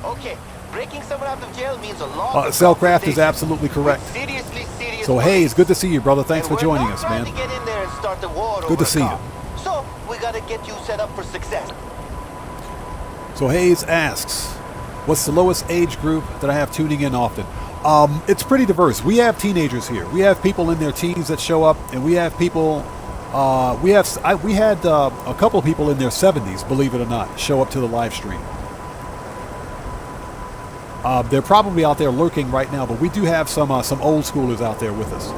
Okay, breaking someone out of jail means a lot. Cellcraft is absolutely correct. Seriously serious. So, Hayes, good to see you, brother. Thanks for joining us, man. To get in there and start the war Good to see you. So, we gotta get you set up for success. So Hayes asks, what's the lowest age group that I have tuning in often? It's pretty diverse. We have teenagers here. We have people in their teens that show up, and we have people. We had a couple of people in their 70s, believe it or not, show up to the live stream. They're probably out there lurking right now, but we do have some old schoolers out there with us.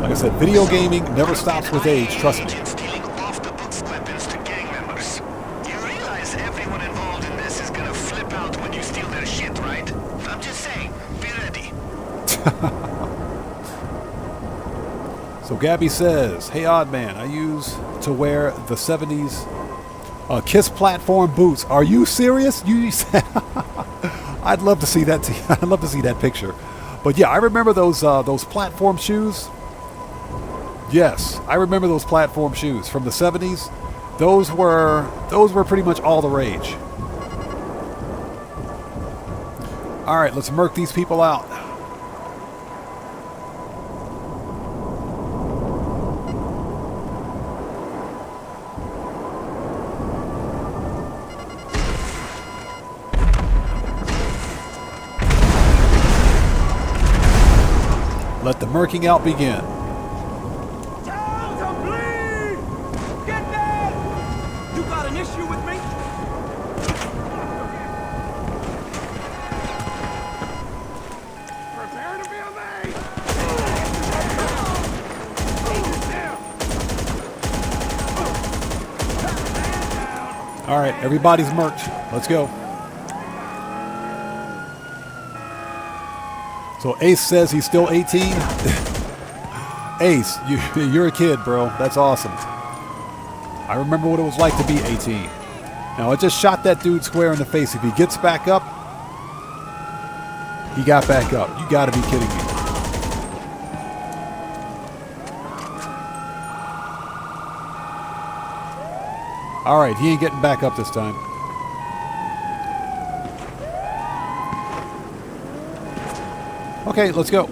Like I said, video gaming never stops with age, trust me. Stealing off-the-books weapons to gang members. You realize everyone involved in this is gonna flip out when you steal their shit, right? I'm just saying, be ready. So Gabby says, hey Oddman, I used to wear the 70s Kiss platform boots. Are you serious? I'd love to see that. I'd love to see that picture. But yeah, I remember those platform shoes. Yes, I remember those platform shoes from the 70s. Those were pretty much all the rage. All right, let's murk these people out. Let the murking out begin. All right, everybody's murked. Let's go. So Ace says he's still 18. Ace, you're a kid, bro. That's awesome. I remember what it was like to be 18. Now, I just shot that dude square in the face. If he gets back up, he got back up. You got to be kidding me. All right, he ain't getting back up this time. Okay, let's go.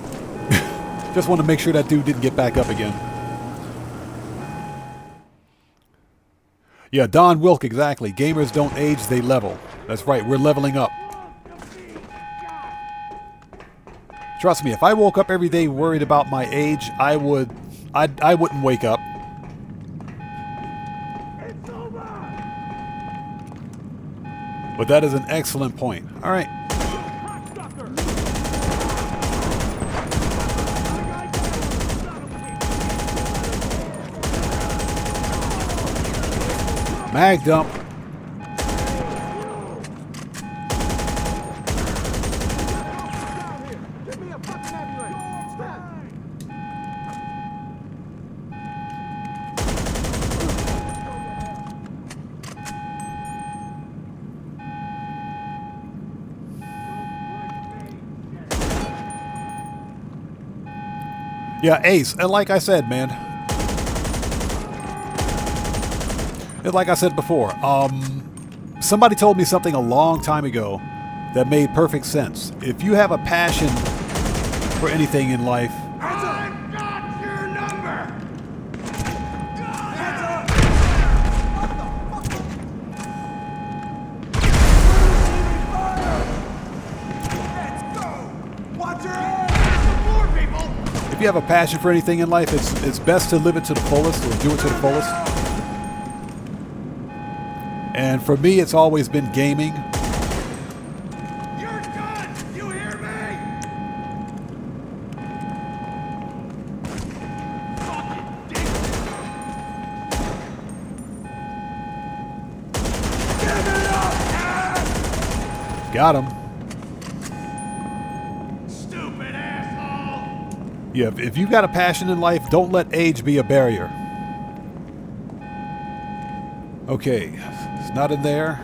Just want to make sure that dude didn't get back up again. Yeah, Don Wilk, exactly. Gamers don't age, they level. That's right, we're leveling up. Trust me, if I woke up every day worried about my age, I wouldn't wake up. But that is an excellent point. All right. Mag dump. Yeah, Ace, and like I said, man, and like I said before, somebody told me something a long time ago that made perfect sense. If you have a passion for anything in life, I've got your number! Let's go! Watch your ass! More people! if you have a passion for anything in life, it's best to live it to the fullest, or do it to the fullest. And for me, it's always been gaming. You're done! You hear me? Fucking dick! Give it up, Cat! Got him. Stupid asshole! Yeah, if you've got a passion in life, don't let age be a barrier. Okay, it's not in there.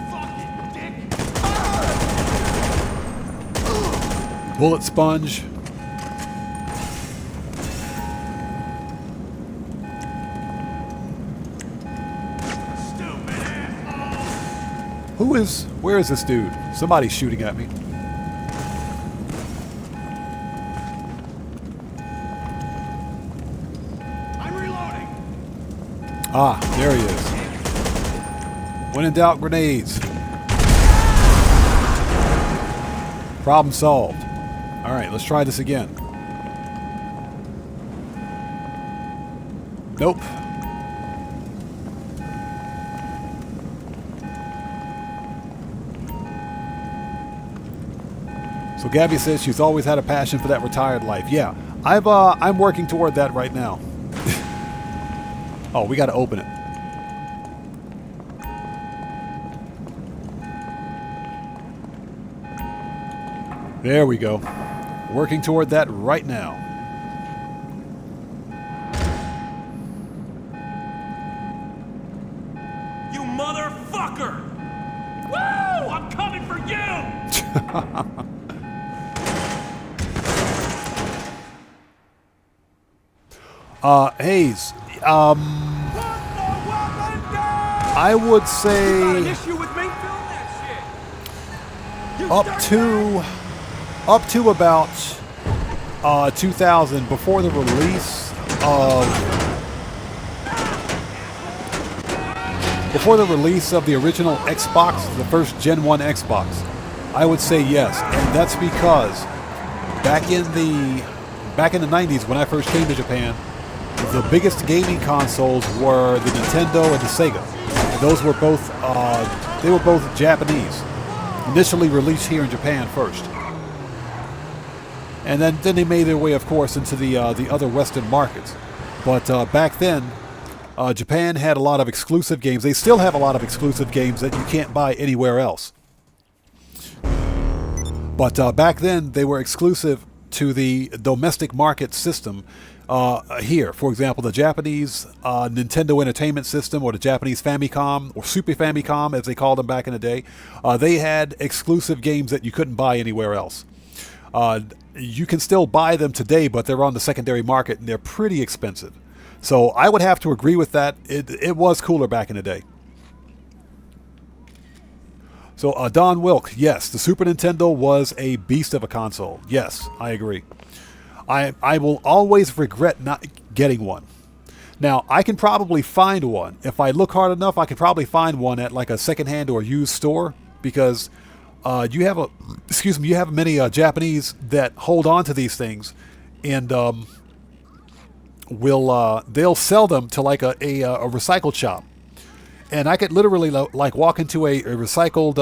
Fucking dick! Bullet sponge. Stupid asshole! Where is this dude? Somebody's shooting at me. I'm reloading! Ah, there he is. When in doubt, grenades. Problem solved. All right, let's try this again. Nope. So Gabby says she's always had a passion for that retired life. Yeah, I'm working toward that right now. Oh, we got to open it. There we go. Working toward that right now. You motherfucker! Woo! I'm coming for you! Hayes, I would say up to about 2000, before the release of the original Xbox, the first Gen 1 Xbox, I would say yes. And that's because back in the 90s when I first came to Japan, the biggest gaming consoles were the Nintendo and the Sega. And those were both they were both Japanese. Initially released here in Japan first. And then they made their way, of course, into the other Western markets. But back then, Japan had a lot of exclusive games. They still have a lot of exclusive games that you can't buy anywhere else. But back then, they were exclusive to the domestic market system here. For example, the Japanese Nintendo Entertainment System, or the Japanese Famicom, or Super Famicom, as they called them back in the day. They had exclusive games that you couldn't buy anywhere else. You can still buy them today, but they're on the secondary market, and they're pretty expensive. So I would have to agree with that. It was cooler back in the day. So Don Wilk, yes, the Super Nintendo was a beast of a console. Yes, I agree. I will always regret not getting one. Now, I can probably find one. If I look hard enough, I can probably find one at like a secondhand or used store, because you have many Japanese that hold on to these things, and they'll sell them to like a recycled shop. And I could literally like walk into a recycled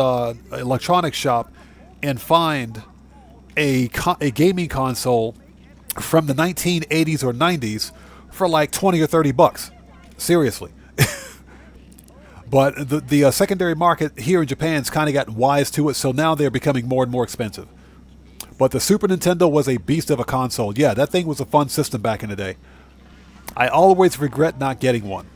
electronics shop and find a gaming console from the 1980s or 90s for like 20 or 30 bucks. Seriously. But the secondary market here in Japan's kind of gotten wise to it, so now they're becoming more and more expensive. But the Super Nintendo was a beast of a console. Yeah, that thing was a fun system back in the day. I always regret not getting one.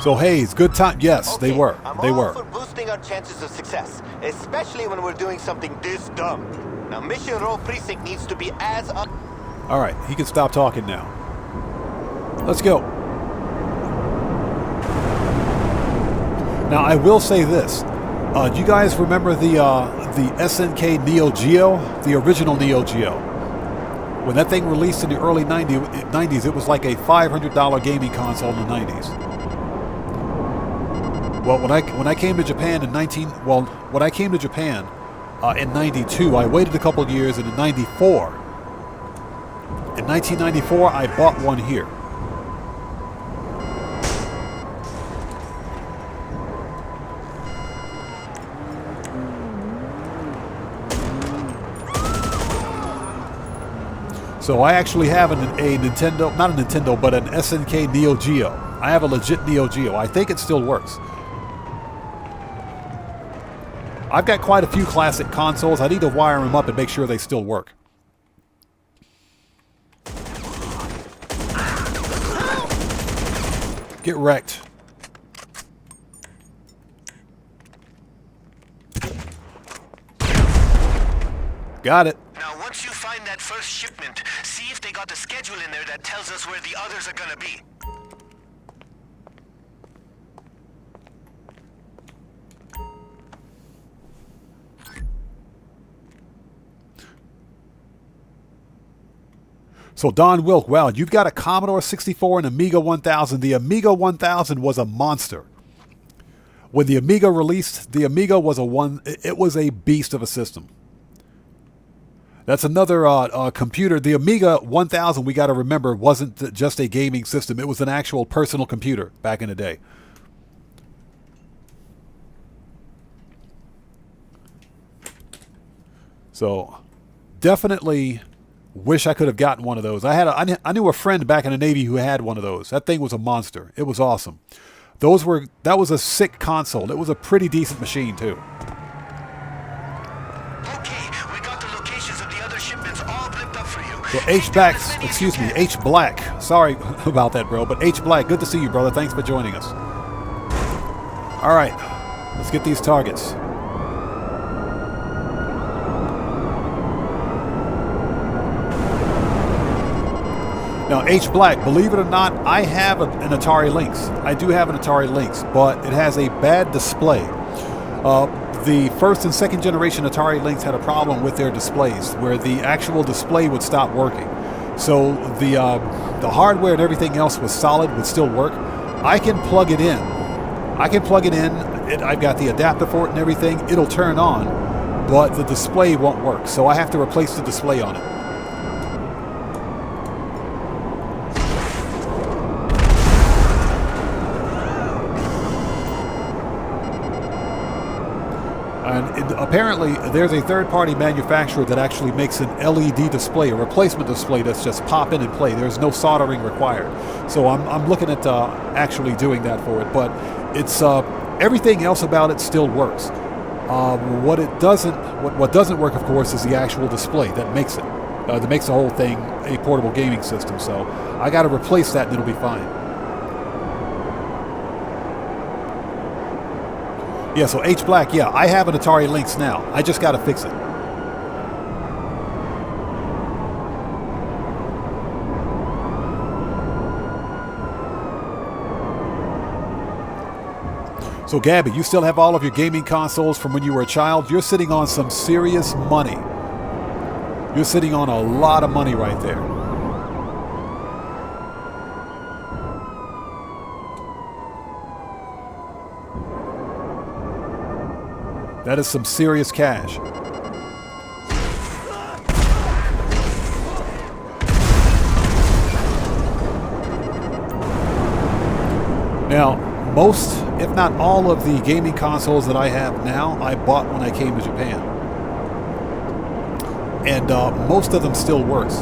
So Hayes, good time. Yes, Okay, they were. I'm They all were. for boosting our chances of success, especially when we're doing something this dumb. Now, Mission Row Precinct needs to be as All right, he can stop talking now. Let's go. Now, I will say this. Do you guys remember the SNK Neo Geo? The original Neo Geo? When that thing released in the early 90s, it was like a $500 gaming console in the 90s. Well, when I came to Japan in 92, I waited a couple of years, and in 1994, I bought one here. So I actually have a Nintendo, not a Nintendo, but an SNK Neo Geo. I have a legit Neo Geo. I think it still works. I've got quite a few classic consoles. I need to wire them up and make sure they still work. Get wrecked. Got it. Now, once you find that first shipment, see if they got a schedule in there that tells us where the others are gonna be. So Don Wilk, wow, you've got a Commodore 64 and Amiga 1000. The Amiga 1000 was a monster. When the Amiga released, the Amiga was it was a beast of a system. That's another computer. The Amiga 1000, we got to remember, wasn't just a gaming system. It was an actual personal computer back in the day. So definitely wish I could have gotten one of those. I knew a friend back in the Navy who had one of those. That thing was a monster. It was awesome. That was a sick console. It was a pretty decent machine too. Okay, we got the locations of the other shipments all blipped up for you. So H Black. Sorry about that, bro, but H Black, good to see you, brother. Thanks for joining us. All right, let's get these targets. Now, H Black, believe it or not, I have an Atari Lynx. I do have an Atari Lynx, but it has a bad display. The first and second generation Atari Lynx had a problem with their displays, where the actual display would stop working. So the hardware and everything else was solid, would still work. I can plug it in. I've got the adapter for it and everything. It'll turn on, but the display won't work. So I have to replace the display on it. And apparently, there's a third-party manufacturer that actually makes an LED display, a replacement display that's just pop in and play. There's no soldering required. So I'm looking at actually doing that for it. But it's everything else about it still works. What doesn't work, of course, is the actual display that makes it. That makes the whole thing a portable gaming system. So I got to replace that, and it'll be fine. Yeah, so H Black, yeah, I have an Atari Lynx now. I just got to fix it. So Gabby, you still have all of your gaming consoles from when you were a child? You're sitting on some serious money. You're sitting on a lot of money right there. That is some serious cash. Now, most, if not all of the gaming consoles that I have now, I bought when I came to Japan. And most of them still works.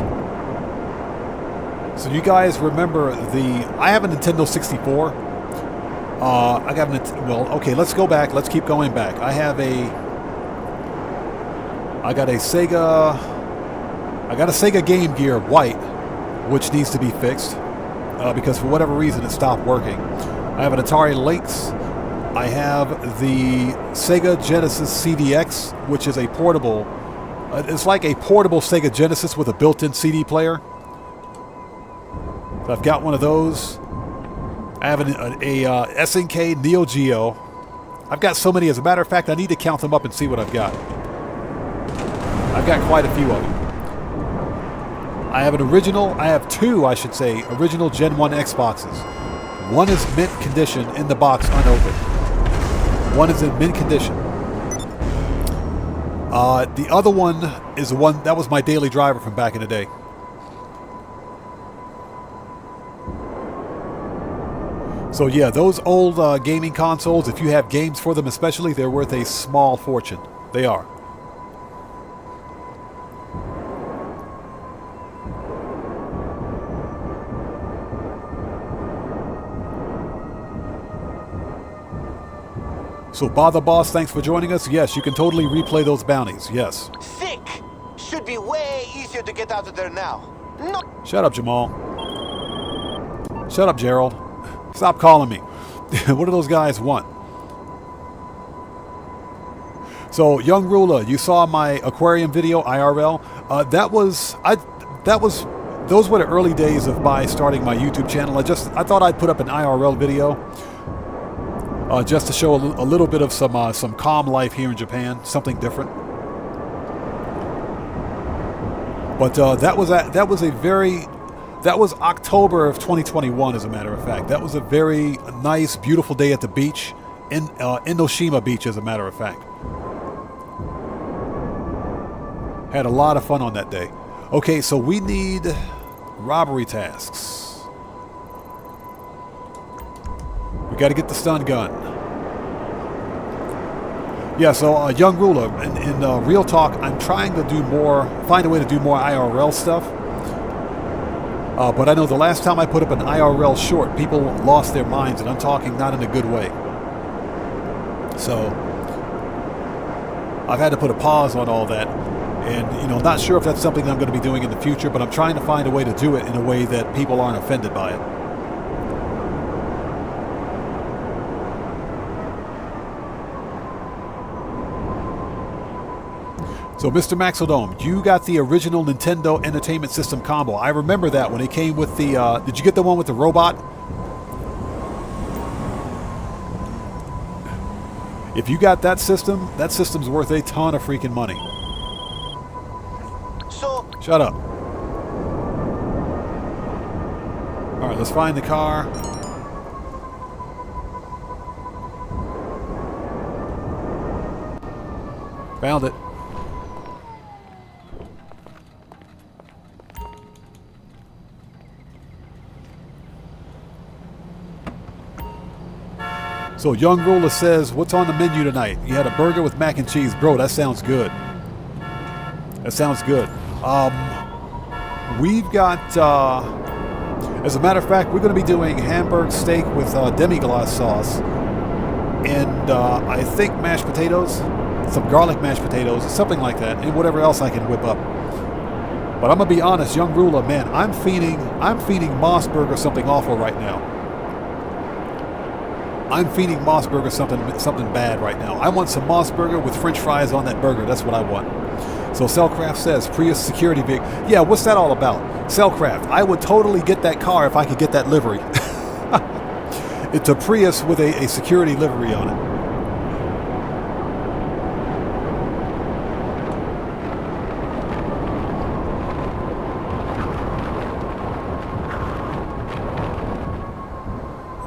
So you guys remember I have a Nintendo 64. I got okay, let's go back. Let's keep going back. I got a Sega Game Gear White, which needs to be fixed because for whatever reason it stopped working. I have an Atari Lynx. I have the Sega Genesis CDX, which is a portable. It's like a portable Sega Genesis with a built-in CD player. So I've got one of those. I have a SNK Neo Geo. I've got so many. As a matter of fact, I need to count them up and see what I've got. I've got quite a few of them. I have two, I should say, original Gen 1 Xboxes. One is mint condition in the box unopened. One is in mint condition. The other one is the one that was my daily driver from back in the day. So yeah, those old gaming consoles, if you have games for them especially, they're worth a small fortune. They are. So Bother Boss, thanks for joining us. Yes, you can totally replay those bounties. Yes. Sick! Should be way easier to get out of there now. No. Shut up, Jamal. Shut up, Gerald. Stop calling me. What do those guys want? So, Young Ruler, you saw my aquarium video IRL. Those were the early days of my starting my YouTube channel. I thought I'd put up an IRL video. Just to show a little bit of some calm life here in Japan, something different. But that was October of 2021, as a matter of fact. That was a very nice, beautiful day at the beach, in Enoshima Beach, as a matter of fact. Had a lot of fun on that day. Okay, so we need robbery tasks. We got to get the stun gun. Yeah, so Young Ruler, in Real Talk, I'm trying to find a way to do more IRL stuff. But I know the last time I put up an IRL short, people lost their minds, and I'm talking not in a good way. So I've had to put a pause on all that. And, not sure if that's something I'm going to be doing in the future, but I'm trying to find a way to do it in a way that people aren't offended by it. So, Mr. Maxodome, you got the original Nintendo Entertainment System combo. I remember that when it came with the... did you get the one with the robot? If you got that system's worth a ton of freaking money. So... Shut up. Alright, let's find the car. Found it. So Young Ruler says, what's on the menu tonight? You had a burger with mac and cheese. Bro, that sounds good. That sounds good. We've got, as a matter of fact, we're going to be doing hamburg steak with demi-glace sauce. And I think mashed potatoes, some garlic mashed potatoes, something like that, and whatever else I can whip up. But I'm going to be honest, Young Ruler, man, I'm feeding Mossburger something awful right now. I'm feeding Mossburger something bad right now. I want some Mossburger with French fries on that burger. That's what I want. So Cellcraft says, Prius security vehicle. Yeah, what's that all about? Cellcraft, I would totally get that car if I could get that livery. It's a Prius with a security livery on it.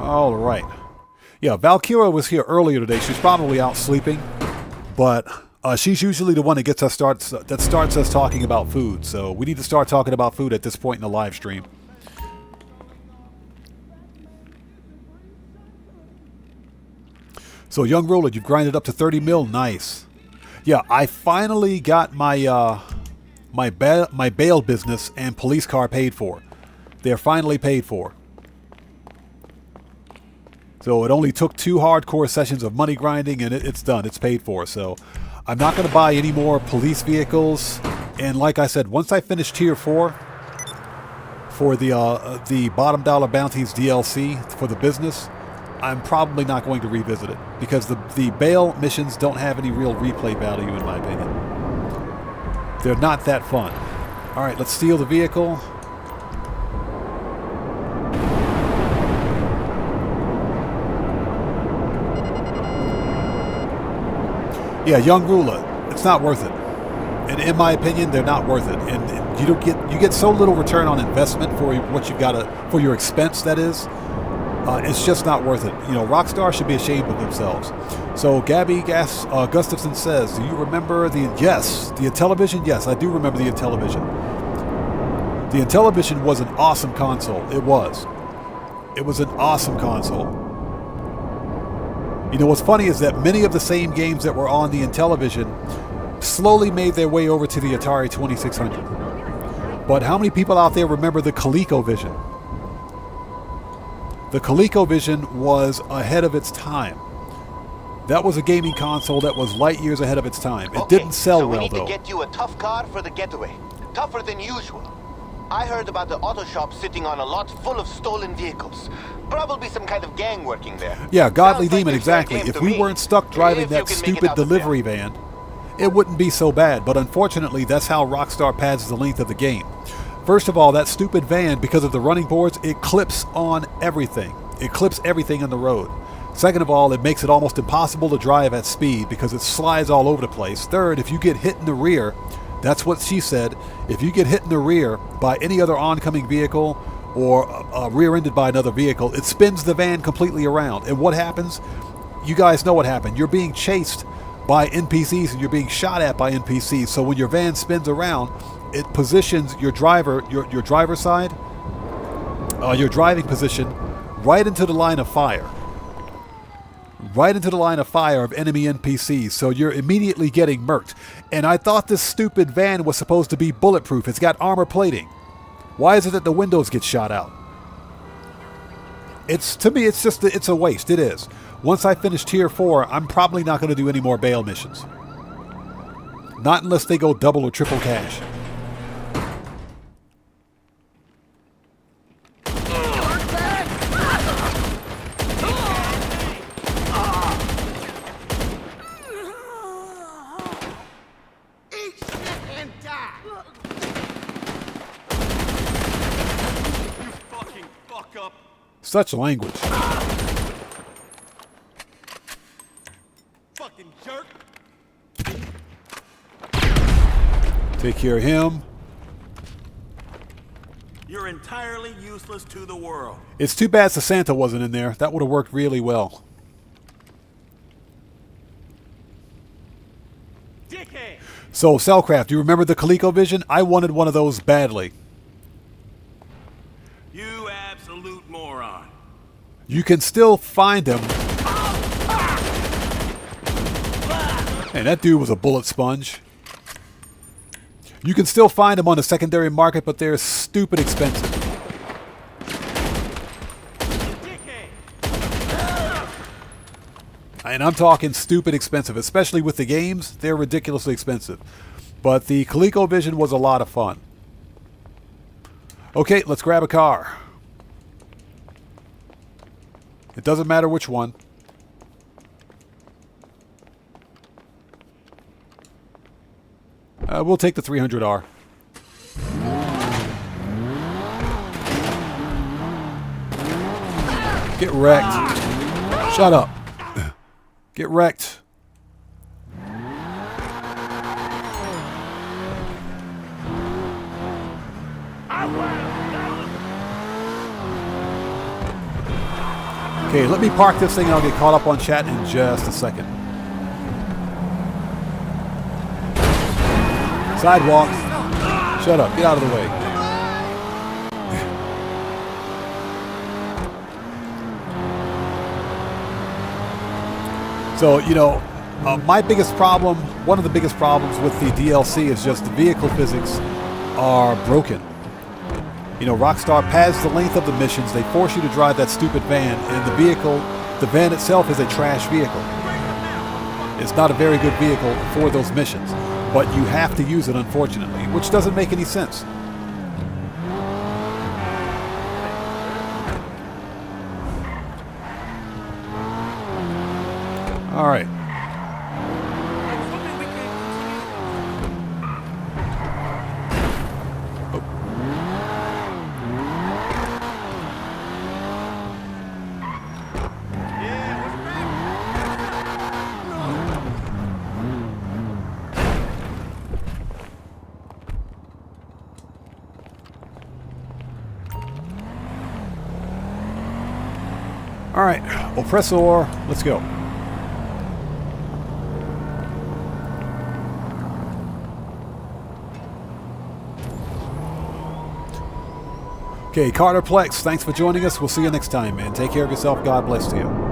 All right. Yeah, Valkyra was here earlier today. She's probably out sleeping, but she's usually the one that starts us talking about food. So we need to start talking about food at this point in the live stream. So, Young Ruler, you've grinded up to 30 mil. Nice. Yeah, I finally got my my bail business and police car paid for. They're finally paid for. So it only took 2 hardcore sessions of money grinding, and it's done. It's paid for. So I'm not going to buy any more police vehicles. And like I said, once I finish Tier 4 for the Bottom Dollar Bounties DLC for the business, I'm probably not going to revisit it, because the bail missions don't have any real replay value, in my opinion. They're not that fun. All right, let's steal the vehicle. Yeah, Young Ruler, it's not worth it. And in my opinion, they're not worth it. And you get so little return on investment for what you've got for your expense. That is, it's just not worth it. You know, Rockstar should be ashamed of themselves. So Gabby Gustafson says, "Do you remember the Intellivision? Yes, I do remember the Intellivision. The Intellivision was an awesome console. It was. It was an awesome console." You know, what's funny is that many of the same games that were on the Intellivision slowly made their way over to the Atari 2600. But how many people out there remember the ColecoVision? The ColecoVision was ahead of its time. That was a gaming console that was light years ahead of its time. It didn't sell well, though. So we need to get you a tough car for the getaway. Tougher than usual. I heard about the auto shop sitting on a lot full of stolen vehicles. Probably some kind of gang working there. Yeah, Godly Sounds like Demon, a fair exactly. game If to we me. weren't stuck driving If you that can make it stupid out of delivery van, it wouldn't be so bad. But unfortunately, that's how Rockstar pads the length of the game. First of all, that stupid van, because of the running boards, it clips on everything. It clips everything on the road. Second of all, it makes it almost impossible to drive at speed because it slides all over the place. Third, if you get hit in the rear, that's what she said, if you get hit in the rear by any other oncoming vehicle or rear-ended by another vehicle, it spins the van completely around. And what happens? You guys know what happened. You're being chased by NPCs and you're being shot at by NPCs. So when your van spins around, it positions your driver, your driver's side, your driving position, right into the line of fire. Right into the line of fire of enemy NPCs, so you're immediately getting murked. And I thought this stupid van was supposed to be bulletproof. It's got armor plating. Why is it that the windows get shot out? To me, it's a waste. It is. Once I finish Tier 4, I'm probably not going to do any more bail missions. Not unless they go double or triple cash. Such language. Fucking jerk. Take care of him. You're entirely useless to the world. It's too bad Santa wasn't in there. That would have worked really well. Dickhead. So, Cellcraft, do you remember the ColecoVision? I wanted one of those badly. You absolute moron. You can still find them. Man, that dude was a bullet sponge. You can still find them on the secondary market, but they're stupid expensive. And I'm talking stupid expensive, especially with the games. They're ridiculously expensive. But the ColecoVision was a lot of fun. Okay, let's grab a car. It doesn't matter which one. We'll take the 300R. Get wrecked. Shut up. Get wrecked. Okay, let me park this thing and I'll get caught up on chat in just a second. Sidewalk. Shut up. Get out of the way. So, you know, my biggest problem, one of the biggest problems with the DLC is just the vehicle physics are broken. You know, Rockstar pads the length of the missions. They force you to drive that stupid van, and the van itself is a trash vehicle. It's not a very good vehicle for those missions, but you have to use it, unfortunately, which doesn't make any sense. All right. All right, Oppressor, let's go. Okay, Carter Plex, thanks for joining us. We'll see you next time, man. Take care of yourself. God bless to you.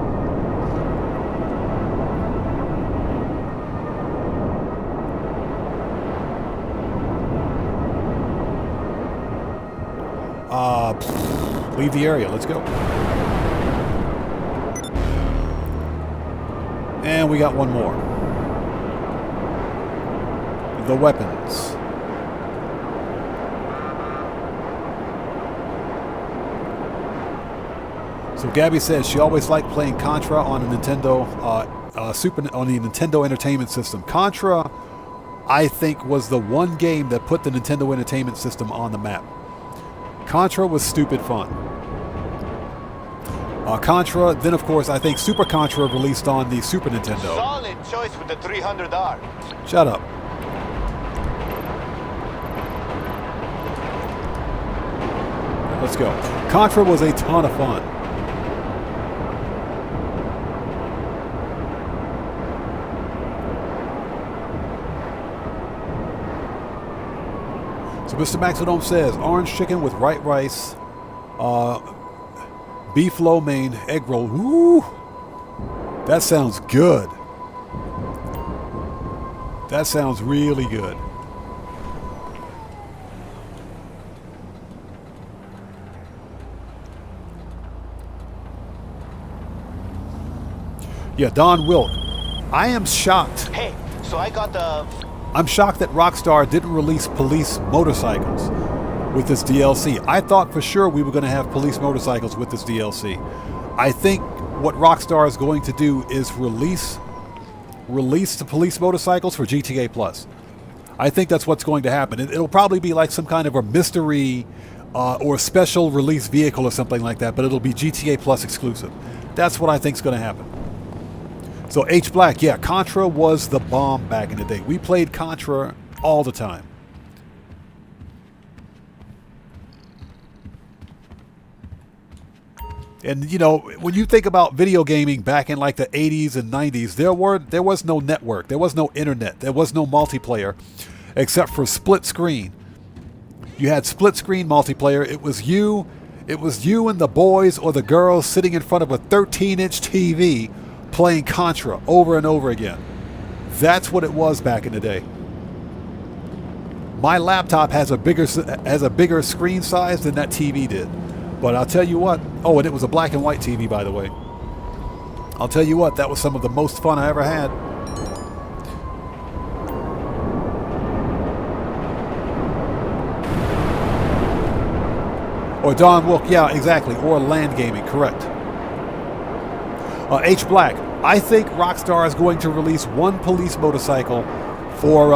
Leave the area. Let's go. And we got one more. The weapons. So Gabby says she always liked playing Contra on a Nintendo on the Nintendo Entertainment System. Contra, I think, was the one game that put the Nintendo Entertainment System on the map. Contra was stupid fun. Contra, then of course I think Super Contra released on the Super Nintendo. Solid choice with the 300R. Shut up. Let's go. Contra was a ton of fun. So Mr. Maxidome says, orange chicken with white rice, beef lo mein, egg roll. Woo! That sounds good. That sounds really good. Yeah, Don Wilk. I am shocked. Hey, so I got the... I'm shocked that Rockstar didn't release police motorcycles with this DLC. I thought for sure we were going to have police motorcycles with this DLC. I think what Rockstar is going to do is release the police motorcycles for GTA Plus. I think that's what's going to happen. It'll probably be like some kind of a mystery or special release vehicle or something like that, but it'll be GTA Plus exclusive. That's what I think is going to happen. So H Black, yeah, Contra was the bomb back in the day. We played Contra all the time. And you know, when you think about video gaming back in like the 80s and 90s, there was no network, there was no internet, there was no multiplayer except for split screen. You had split screen multiplayer. It was you and the boys or the girls sitting in front of a 13-inch TV playing Contra over and over again. That's what it was back in the day. My laptop has a bigger screen size than that TV did. But I'll tell you what. Oh, and it was a black and white TV, by the way. I'll tell you what, that was some of the most fun I ever had. Or Don Wilk, yeah, exactly. Or Land Gaming, correct. H Black, I think Rockstar is going to release one police motorcycle for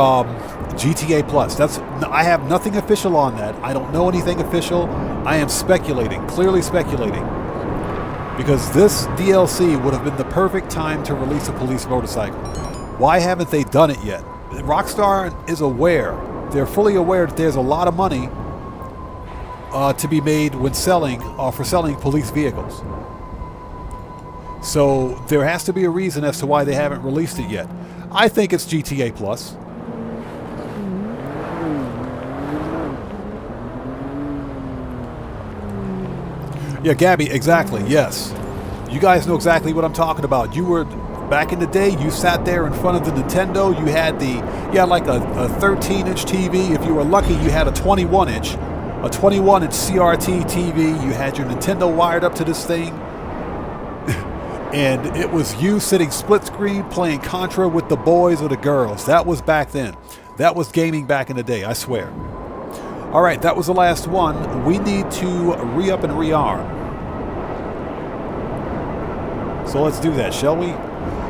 GTA Plus. I have nothing official on that. I don't know anything official. I am speculating, clearly speculating. Because this DLC would have been the perfect time to release a police motorcycle. Why haven't they done it yet? Rockstar is aware. They're fully aware that there's a lot of money to be made when selling for selling police vehicles. So there has to be a reason as to why they haven't released it yet. I think it's GTA Plus. Yeah, Gabby, exactly, yes. You guys know exactly what I'm talking about. You were, back in the day, you sat there in front of the Nintendo, you had like a 13-inch TV. If you were lucky, you had a 21-inch. A 21-inch CRT TV. You had your Nintendo wired up to this thing. And it was you sitting split screen playing Contra with the boys or the girls. That was back then. That was gaming back in the day, I swear. All right, that was the last one. We need to re-up and rearm. So let's do that, shall we?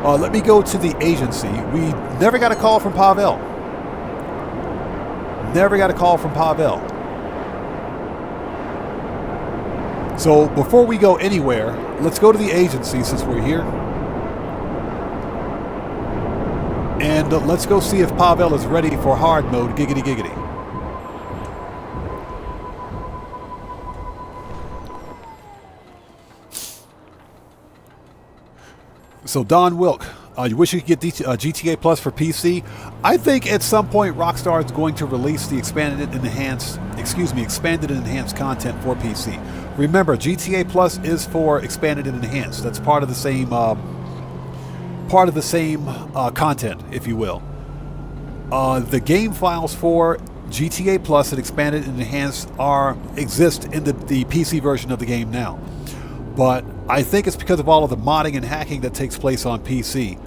Let me go to the agency. We never got a call from Pavel. Never got a call from Pavel. So before we go anywhere, let's go to the agency since we're here. And let's go see if Pavel is ready for hard mode, giggity giggity. So Don Wilk, you wish you could get GTA Plus for PC? I think at some point Rockstar is going to release the expanded and enhanced content for PC. Remember, GTA Plus is for expanded and enhanced. That's part of the same content, if you will. The game files for GTA Plus and expanded and enhanced exist in the PC version of the game now. But I think it's because of all of the modding and hacking that takes place on PC.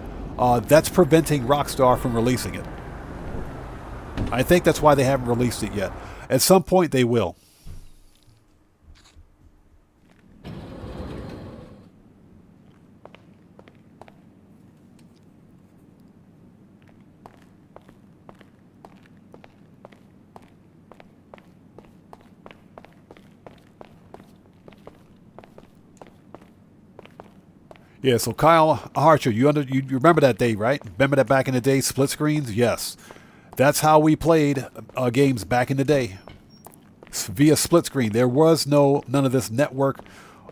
That's preventing Rockstar from releasing it. I think that's why they haven't released it yet. At some point they will. Yeah, so Kyle Archer, you remember that day, right? Remember that back in the day, split screens? Yes. That's how we played games back in the day. Via split screen. There was none of this network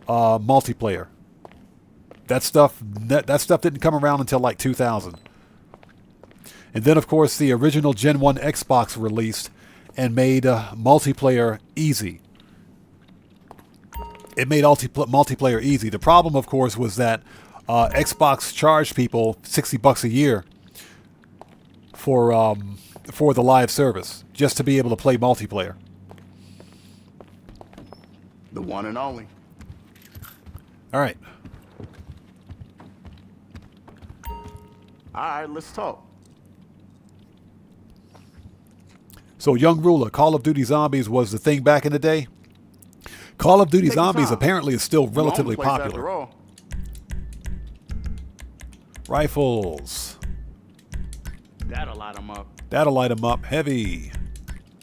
multiplayer. That stuff didn't come around until like 2000. And then, of course, the original Gen 1 Xbox released and made multiplayer easy. It made multiplayer easy. The problem, of course, was that Xbox charged people $60 a year for the live service just to be able to play multiplayer. The one and only. All right. All right, let's talk. So, Young Ruler, Call of Duty Zombies was the thing back in the day. Call of Duty Zombies apparently is still relatively popular. Rifles. That'll light them up. That'll light them up. Heavy.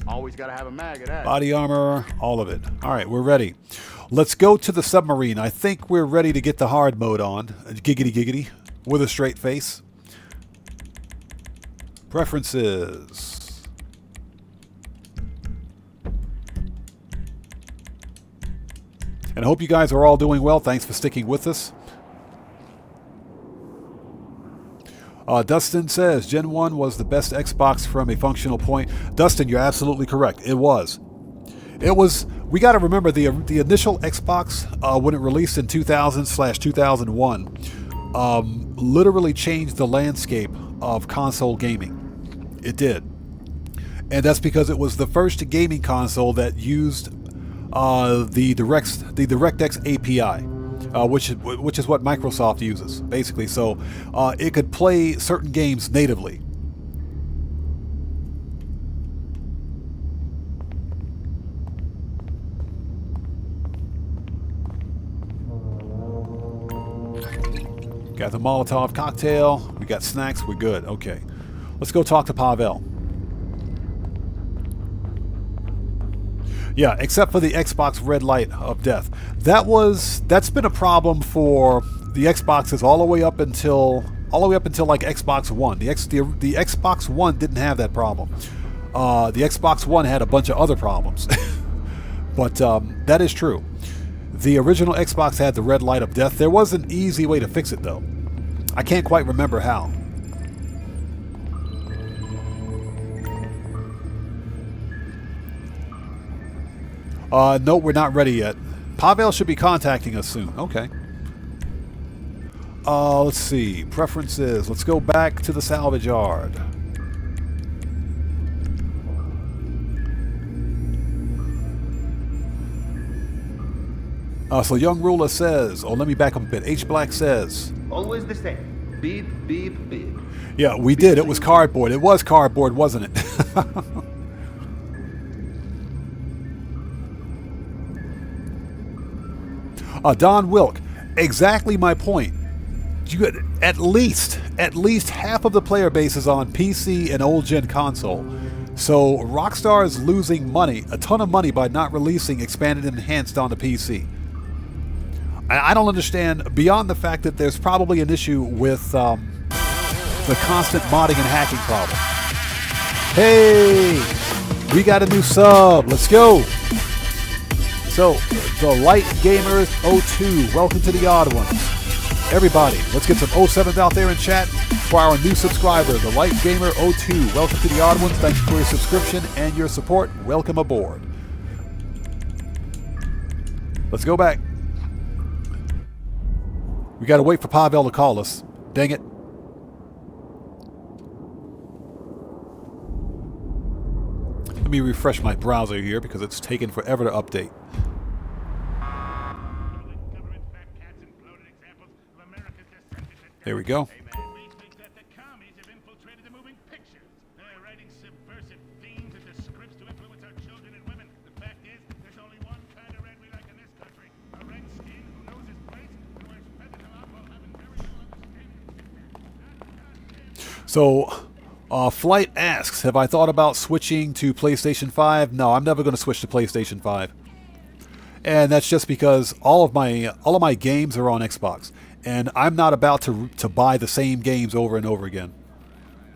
Always got to have a mag of that. Body armor, all of it. All right, we're ready. Let's go to the submarine. I think we're ready to get the hard mode on. Giggity giggity. With a straight face. Preferences. And I hope you guys are all doing well. Thanks for sticking with us. Dustin says, Gen 1 was the best Xbox from a functional point. Dustin, you're absolutely correct. It was. We got to remember the initial Xbox, when it released in 2000/2001, literally changed the landscape of console gaming. It did. And that's because it was the first gaming console that used the DirectX API. Which is what Microsoft uses, basically. So it could play certain games natively. Got the Molotov cocktail. We got snacks. We're good. Okay. Let's go talk to Pavel. Yeah, except for the Xbox red light of death. That's been a problem for the Xboxes all the way up until like Xbox One. The Xbox One didn't have that problem. The Xbox One had a bunch of other problems. But that is true. The original Xbox had the red light of death. There was an easy way to fix it though. I can't quite remember how. No, we're not ready yet. Pavel should be contacting us soon. Okay. Let's see. Preferences. Let's go back to the salvage yard. So Young Ruler says, let me back up a bit. H Black says, Always the same. Beep, beep, beep. Yeah, we did. It was cardboard. It was cardboard, wasn't it? Don Wilk, exactly my point. You got at least half of the player base is on PC and old gen console. So Rockstar is losing money, a ton of money, by not releasing Expanded and Enhanced on the PC. I don't understand, beyond the fact that there's probably an issue with the constant modding and hacking problem. Hey, we got a new sub. Let's go. So, the Light Gamers 02, welcome to the Odd Ones. Everybody, let's get some 07s out there in chat for our new subscriber, the Light Gamer 02. Welcome to the Odd Ones. Thank you for your subscription and your support. Welcome aboard. Let's go back. We got to wait for Pavel to call us. Dang it. Let me refresh my browser here because it's taken forever to update. There we go. So, Flight asks, have I thought about switching to PlayStation 5? No, I'm never going to switch to PlayStation 5. And that's just because all of my games are on Xbox. And I'm not about to buy the same games over and over again.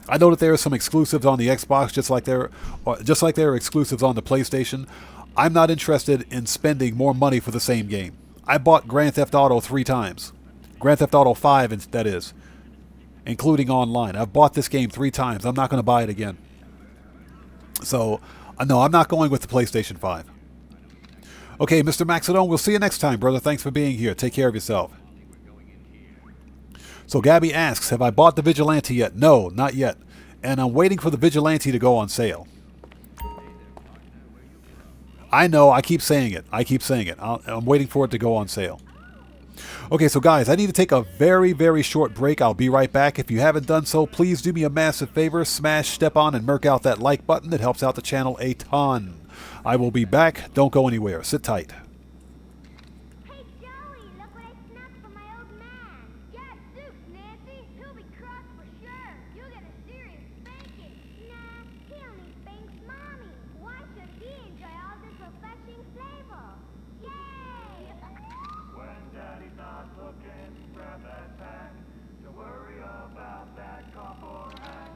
I know that there are some exclusives on the Xbox, just like there are exclusives on the PlayStation. I'm not interested in spending more money for the same game. I bought Grand Theft Auto 3 times. Grand Theft Auto 5, that is. Including online. I've bought this game 3 times. I'm not going to buy it again. So, no, I'm not going with the PlayStation 5. Okay, Mr. Maxidone, we'll see you next time, brother. Thanks for being here. Take care of yourself. So Gabby asks, have I bought the Vigilante yet? No, not yet. And I'm waiting for the Vigilante to go on sale. I know, I keep saying it. I'm waiting for it to go on sale. Okay, so guys, I need to take a very, very short break. I'll be right back. If you haven't done so, please do me a massive favor. Smash, step on, and merc out that like button. It helps out the channel a ton. I will be back. Don't go anywhere. Sit tight. Hey, Joey, look what I snapped for my old man. Yeah, Zeus, Nancy. He'll be cross for sure. You'll get a serious spanking. Nah, he only spanks Mommy. Why should he enjoy all this refreshing flavor? Yay! When Daddy's not looking, grab that pack. Don't worry about that cop or hack.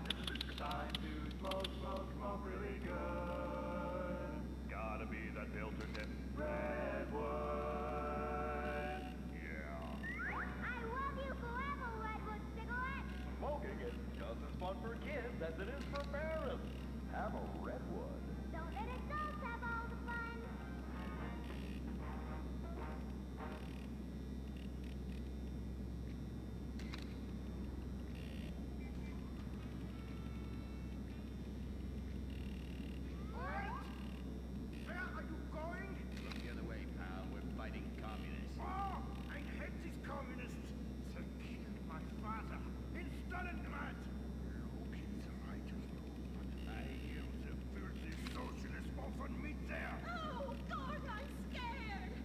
Time to smoke, smoke, smoke really good. Gotta be that filter tip. Redwood. Yeah. I love you forever, Redwood cigarette. Smoking is just as fun for kids as it is for parents. Have a Redwood. Don't let adults have all the fun. Where are you going? Look the other way, pal. We're fighting communists. Oh, I hate these communists. They killed my father. Instead of that. Look, he's a righteous but I hear the filthy socialists often meet there. Oh, God, I'm scared.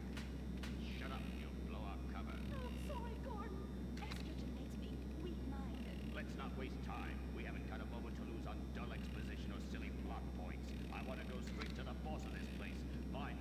Shut up, you'll blow our cover. Oh, sorry, Gordon. Estrogen makes me weak-minded. Let's not waste time. We haven't got a moment to lose on dull exposition or silly plot points. I want to go straight to the boss of this place. Find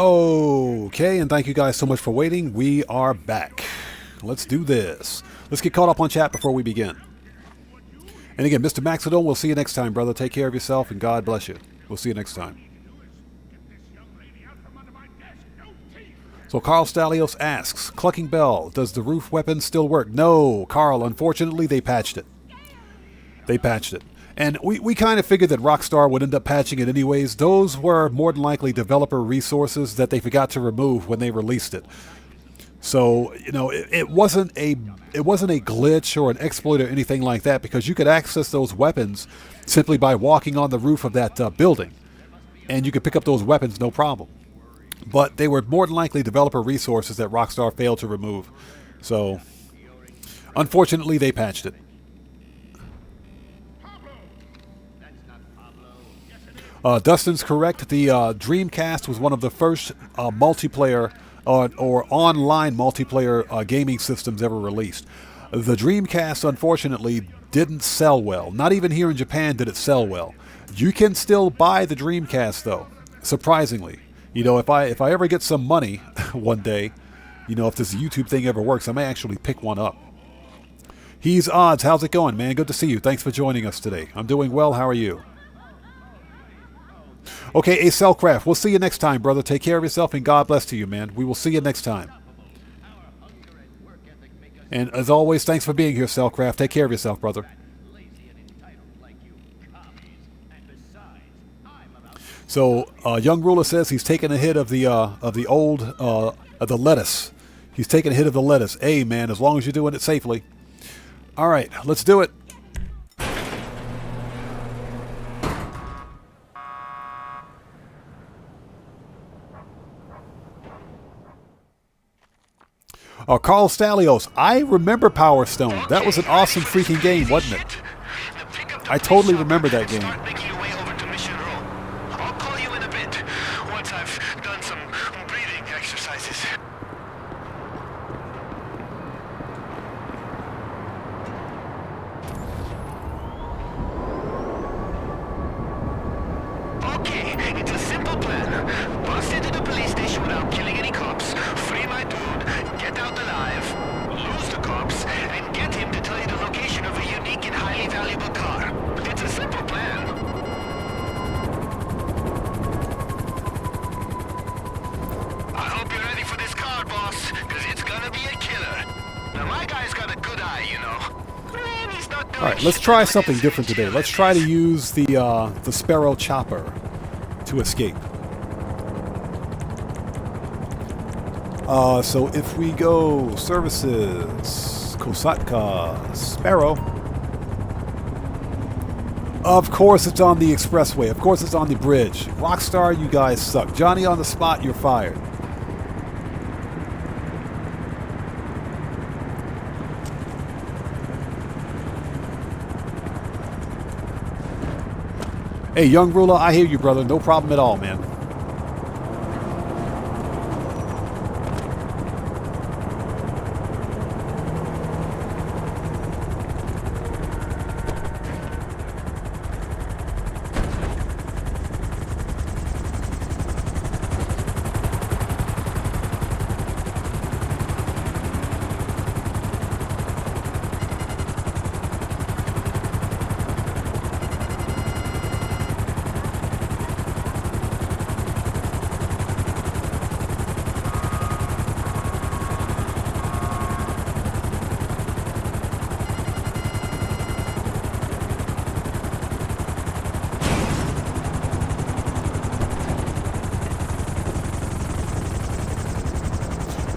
Okay, and thank you guys so much for waiting. We are back. Let's do this. Let's get caught up on chat before we begin. And again, Mr. Maxidone, we'll see you next time, brother. Take care of yourself, and God bless you. We'll see you next time. So Carl Stalios asks, Clucking Bell, does the roof weapon still work? No, Carl, unfortunately, they patched it. They patched it. And we kind of figured that Rockstar would end up patching it anyways. Those were more than likely developer resources that they forgot to remove when they released it. So, you know, it wasn't a glitch or an exploit or anything like that, because you could access those weapons simply by walking on the roof of that building. And you could pick up those weapons no problem. But they were more than likely developer resources that Rockstar failed to remove. So, unfortunately, they patched it. Dustin's correct. The Dreamcast was one of the first multiplayer or online multiplayer gaming systems ever released. The Dreamcast, unfortunately, didn't sell well. Not even here in Japan did it sell well. You can still buy the Dreamcast, though, surprisingly. You know, if I ever get some money one day, you know, if this YouTube thing ever works, I may actually pick one up. He's Odds. How's it going, man? Good to see you. Thanks for joining us today. I'm doing well. How are you? Okay, Cellcraft, we'll see you next time, brother. Take care of yourself, and God bless to you, man. We will see you next time. And as always, thanks for being here, Cellcraft. Take care of yourself, brother. So, Young Ruler says he's taking a hit of the lettuce. He's taking a hit of the lettuce. Hey, man, as long as you're doing it safely. All right, let's do it. Carl Stalios, I remember Power Stone. That was an awesome freaking game, wasn't it? I totally remember that game. I'll call you in a bit, once I've done some breathing exercises. Okay, it's a simple plan. Bust into the police station without killing any cops, free my dude, get out alive, lose the cops, and get him to tell you the location of a unique and highly valuable car. It's a simple plan. I hope you're ready for this car, boss, because it's gonna be a killer. Now, my guy's got a good eye, you know. Man, he's not doing Alright, let's try something different today. Let's try to use the Sparrow Chopper to escape. So if we go services, Kosatka, Sparrow. Of course it's on the expressway. Of course it's on the bridge. Rockstar, you guys suck. Johnny on the spot, you're fired. Hey, Young Ruler, I hear you, brother. No problem at all, man.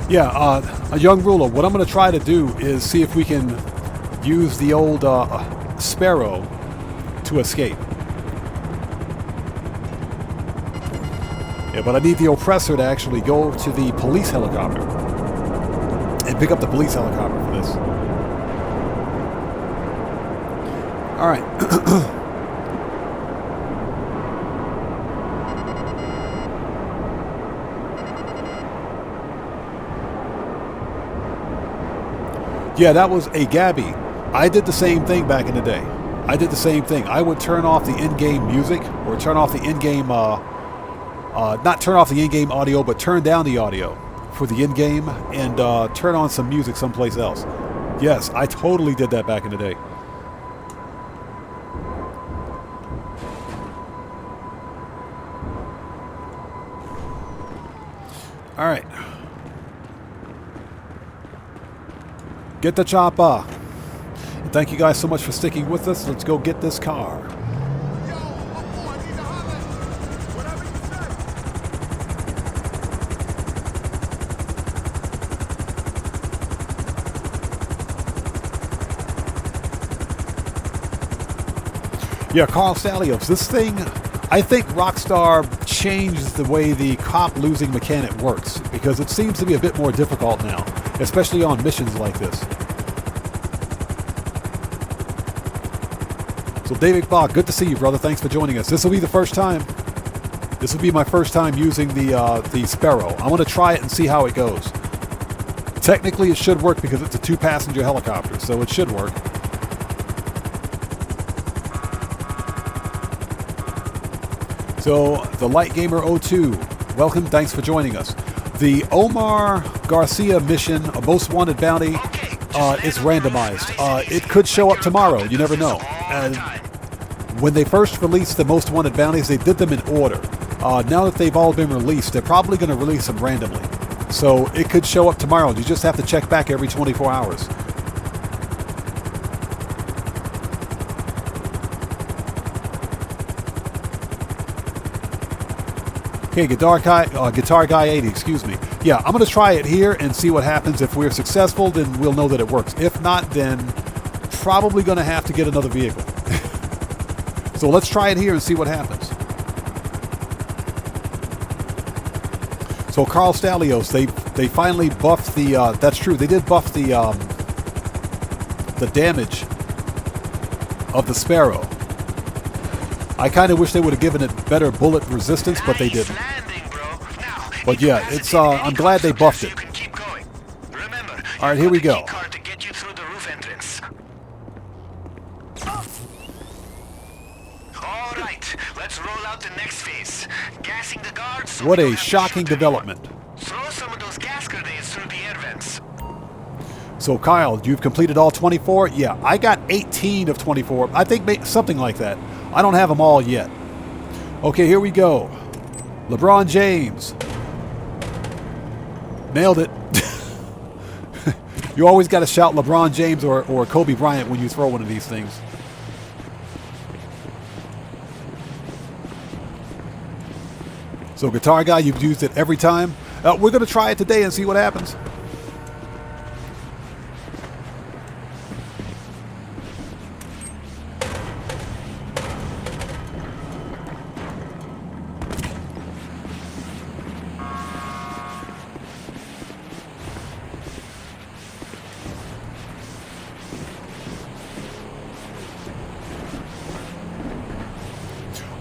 Yeah, a Young Ruler, what I'm going to try to do is see if we can use the old Sparrow to escape. Yeah, but I need the Oppressor to actually go to the police helicopter and pick up the police helicopter for this. Alright. Yeah, that was a Gabby. I did the same thing back in the day. I did the same thing. I would turn off the in-game music or turn off the in-game not turn off the in-game audio, but turn down the audio for the in-game and turn on some music someplace else. Yes, I totally did that back in the day. All right. Get the chopper. And thank you guys so much for sticking with us. Let's go get this car. Yeah, Carl Stalios. This thing, I think Rockstar changed the way the cop losing mechanic works, because it seems to be a bit more difficult now, especially on missions like this. So David Bach, good to see you, brother. Thanks for joining us. This will be the first time. This will be my first time using the Sparrow. I want to try it and see how it goes. Technically, it should work because it's a 2-passenger helicopter, so it should work. So, the Light Gamer 02, welcome, thanks for joining us. The Omar Garcia mission, a Most Wanted bounty, is randomized. It could show up tomorrow, you never know. And when they first released the Most Wanted bounties, they did them in order. Now that they've all been released, they're probably going to release them randomly. So, it could show up tomorrow. You just have to check back every 24 hours. Okay, Guitar Guy 80, excuse me. Yeah, I'm going to try it here and see what happens. If we're successful, then we'll know that it works. If not, then probably going to have to get another vehicle. So let's try it here and see what happens. So Carl Stalios, they finally buffed the, that's true, they did buff the damage of the Sparrow. I kind of wish they would have given it better bullet resistance, but they didn't. But yeah, it's I'm glad they buffed it. All right, here we go. What a shocking development. So Kyle, you've completed all 24? Yeah, I got 18 of 24. I think something like that. I don't have them all yet. Okay, here we go. LeBron James. Nailed it. You always got to shout LeBron James or Kobe Bryant when you throw one of these things. So Guitar Guy, you've used it every time. We're going to try it today and see what happens.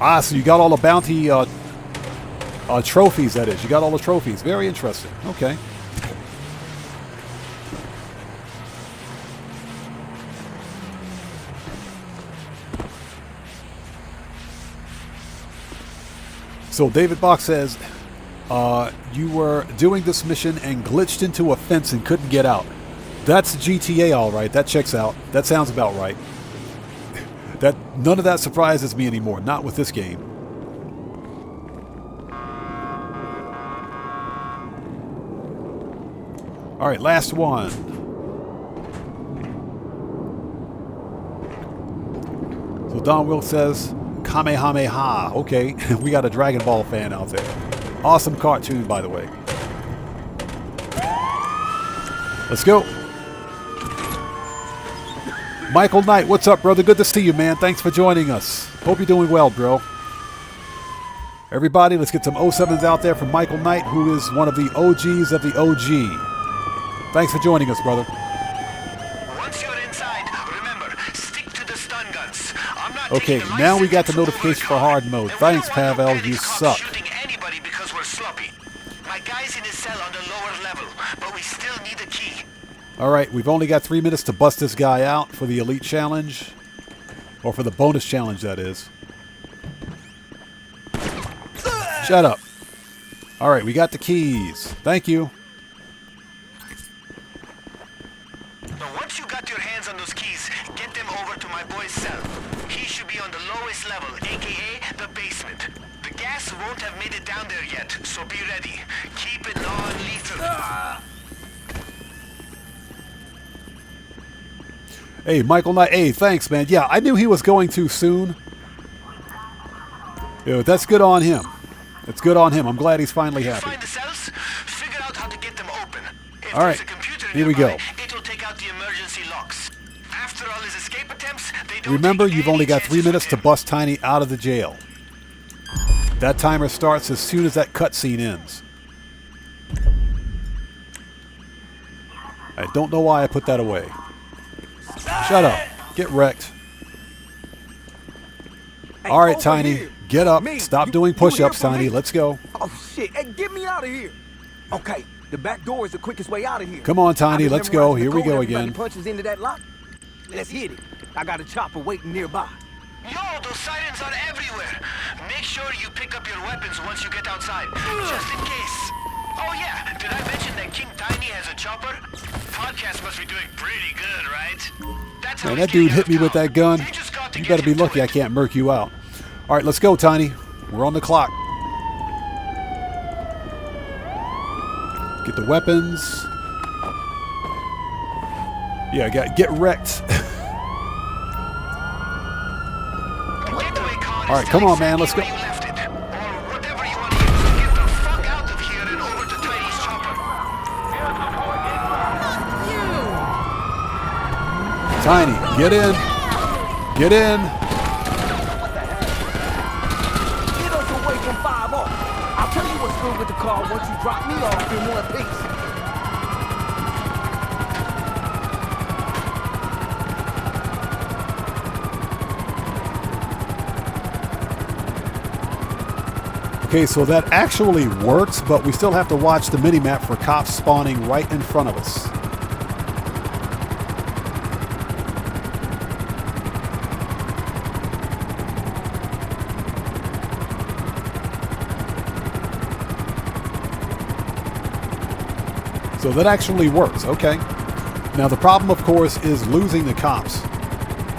Ah, so you got all the bounty trophies, that is. You got all the trophies. Very interesting. Okay. So David Bach says, you were doing this mission and glitched into a fence and couldn't get out. That's GTA, all right. That checks out. That sounds about right. None of that surprises me anymore. Not with this game. All right, last one. So Don Wilk says, Kamehameha. Okay, we got a Dragon Ball fan out there. Awesome cartoon, by the way. Let's go. Michael Knight, what's up, brother? Good to see you, man. Thanks for joining us. Hope you're doing well, bro. Everybody, let's get some 07s out there from Michael Knight, who is one of the OGs of the OG. Thanks for joining us, brother. Once you're inside, remember, stick to the stun guns. I'm not okay, now we got the notification for hard mode. Thanks, Pavel. You suck. Shooting anybody because we're sloppy. My guy's in his cell on the lower level, but we still need a key. All right, we've only got 3 minutes to bust this guy out for the Elite Challenge. Or for the bonus challenge, that is. Shut up. All right, we got the keys. Thank you. Now, once you got your hands on those keys, get them over to my boy's cell. He should be on the lowest level, aka the basement. The gas won't have made it down there yet, so be ready. Keep it non-lethal. Hey, Michael Knight. Hey, thanks, man. Yeah, I knew he was going too soon. Yo, that's good on him. It's good on him. I'm glad he's finally happy. Find the cells, figure out how to get them open. If All right, there's a computer here we go. nearby, it'll take out the emergency locks. After all his escape attempts, they don't Remember, take you've any only got 3 chances minutes with to him. bust Tiny out of the jail. That timer starts as soon as that cutscene ends. I don't know why I put that away. Shut up. Get wrecked. All right, Tiny. Get up. Stop doing push-ups, Tiny. Let's go. Oh, shit. Hey, get me out of here. Okay, the back door is the quickest way out of here. Come on, Tiny. I've been Let's go. memorizing Here the we code go everybody again. punches into that lock. Let's hit it. I got a chopper waiting nearby. Yo, those sirens are everywhere. Make sure you pick up your weapons once you get outside, just in case. Oh yeah, did I mention that King Tiny has a chopper? Podcast must be doing pretty good, right? That's how Man, he's that dude getting hit me out with of town. that gun. You just got to You get better be him to lucky I it. can't murk you out. All right, let's go, Tiny. We're on the clock. Get the weapons. Yeah, get wrecked. All right, come on, man. Let's go. Where you left it, or whatever you want to use. Get the fuck out of here and over to Tiny's chopper. Tiny, get in. Get in. Get us away from 5-0. I'll tell you what's good with the car once you drop me off in one piece. Okay, so that actually works, but we still have to watch the minimap for cops spawning right in front of us. So that actually works, okay. Now the problem, of course, is losing the cops.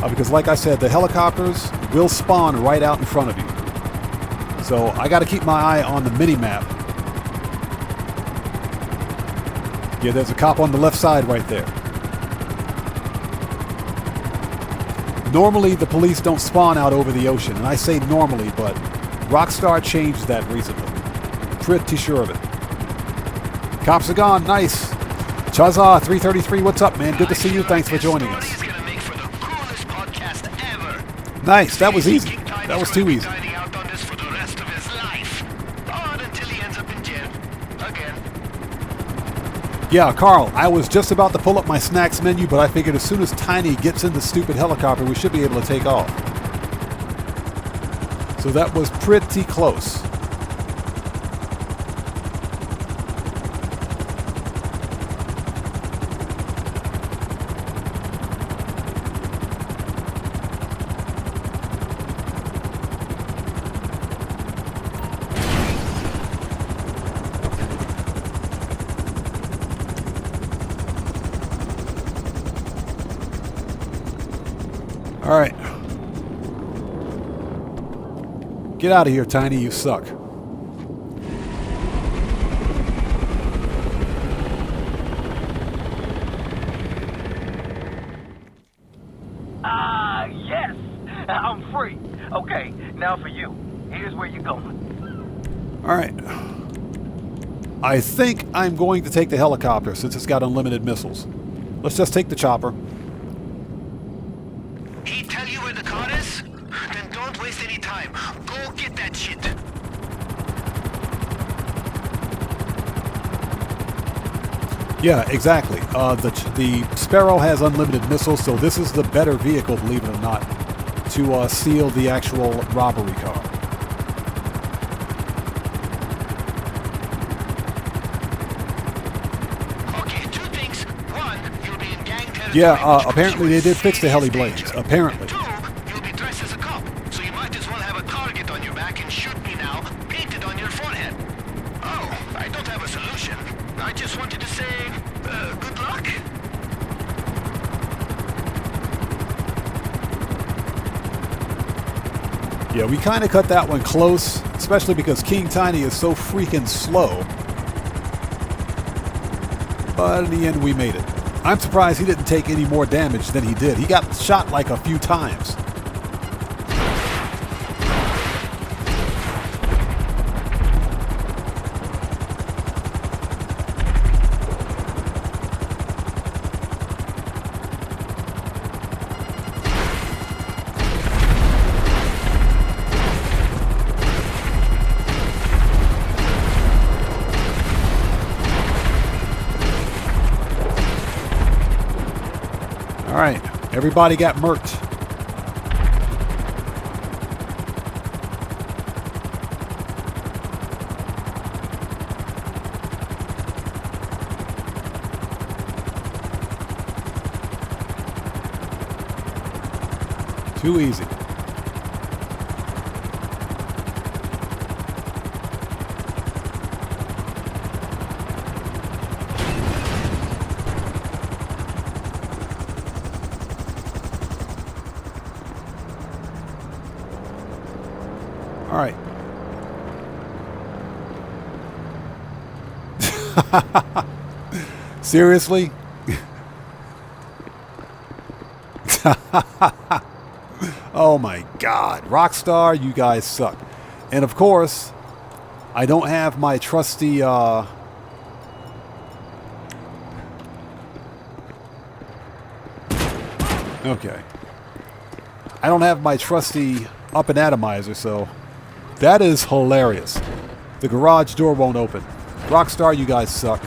Because like I said, the helicopters will spawn right out in front of you. So I got to keep my eye on the mini-map. Yeah, there's a cop on the left side right there. Normally, the police don't spawn out over the ocean. And I say normally, but Rockstar changed that recently. Pretty sure of it. Cops are gone. Nice. Chaza 333, what's up, man? Good to see you. Thanks for joining us. Nice. That was easy. That was too easy. Yeah, Carl, I was just about to pull up my snacks menu, but I figured as soon as Tiny gets in the stupid helicopter, we should be able to take off. So that was pretty close. All right. Get out of here, Tiny. You suck. Yes! I'm free. Okay, now for you. Here's where you're going. All right. I think I'm going to take the helicopter since it's got unlimited missiles. Let's just take the chopper. He tell you where the car is? Then don't waste any time. Go get that shit. Yeah, exactly. The Sparrow has unlimited missiles, so this is the better vehicle, believe it or not, to seal the actual robbery car. Okay, two things. One, you'll be in gang territory. Yeah, apparently they did fix the heli blades. Apparently. Two, you'll be dressed as a cop, so you might as well have a target on your back and shoot me now, painted on your forehead. Oh, Yeah, we kind of cut that one close, especially because King Tiny is so freaking slow. But in the end, we made it. I'm surprised he didn't take any more damage than he did. He got shot like a few times. All right, everybody got murked. Too easy. All right. Seriously? Oh my God. Rockstar, you guys suck. And of course, I don't have my trusty okay. I don't have my trusty up and atomizer, so that is hilarious. The garage door won't open. Rockstar, you guys suck.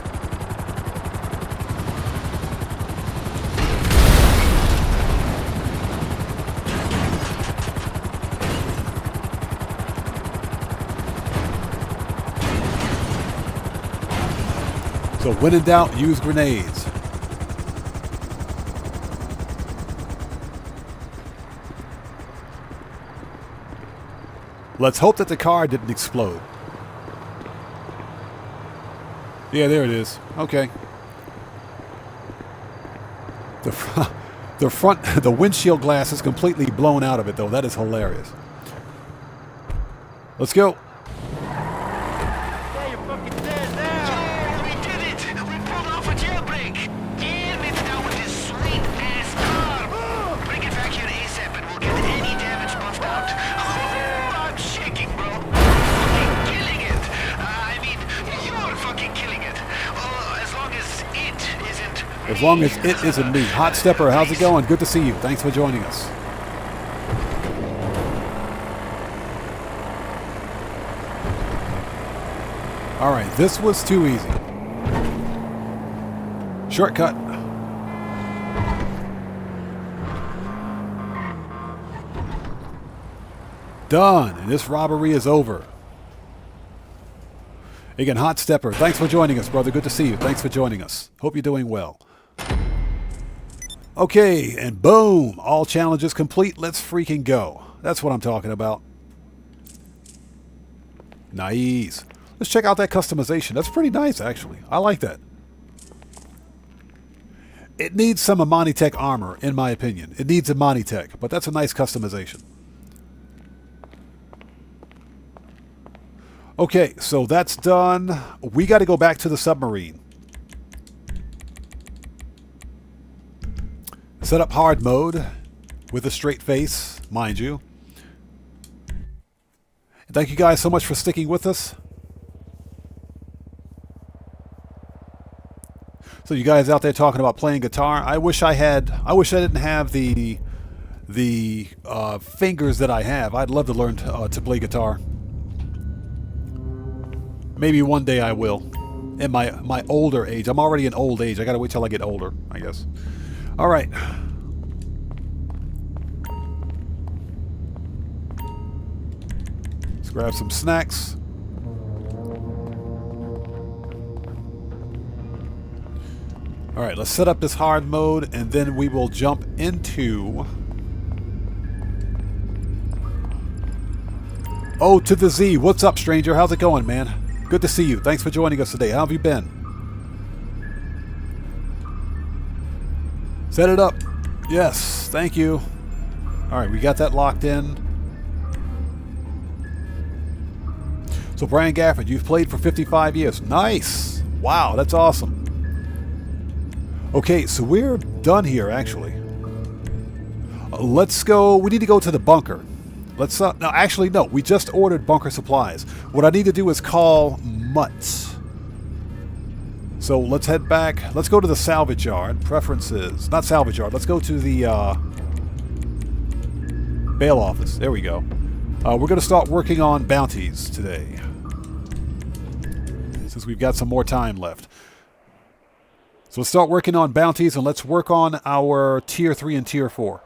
So when in doubt, use grenades. Let's hope that the car didn't explode. Yeah, there it is. Okay. The windshield glass is completely blown out of it, though. That is hilarious. Let's go. As long as it isn't me. Hot Stepper, how's it going? Good to see you. Thanks for joining us. All right, this was too easy. Shortcut. Done, and this robbery is over. Again, Hot Stepper, thanks for joining us, brother. Good to see you. Thanks for joining us. Hope you're doing well. Okay, and boom, all challenges complete. Let's freaking go. That's what I'm talking about. Nice. Let's check out that customization. That's pretty nice, actually. I like that. It needs some Amani Tech armor, in my opinion. It needs Amani Tech, but that's a nice customization. Okay, so that's done. We got to go back to the submarine. Set up hard mode with a straight face, mind you. And thank you guys so much for sticking with us. So you guys out there talking about playing guitar, I wish I didn't have the fingers that I have. I'd love to learn to play guitar. Maybe one day I will. In my older age. I'm already an old age. I gotta wait till I get older, I guess. All right. Let's grab some snacks. All right, let's set up this hard mode, and then we will jump into O to the Z. What's up, stranger? How's it going, man? Good to see you. Thanks for joining us today. How have you been? Set it up. Yes, thank you. All right, we got that locked in. So Brian Gafford, you've played for 55 years. Nice. Wow, that's awesome. Okay, so we're done here, actually. Let's go. We need to go to the bunker. Let's no, actually, no. We just ordered bunker supplies. What I need to do is call Mutts. So let's head back. Let's go to the salvage yard. Preferences. Not salvage yard. Let's go to the bail office. There we go. We're going to start working on bounties today, since we've got some more time left. So let's start working on bounties, and let's work on our Tier 3 and Tier 4.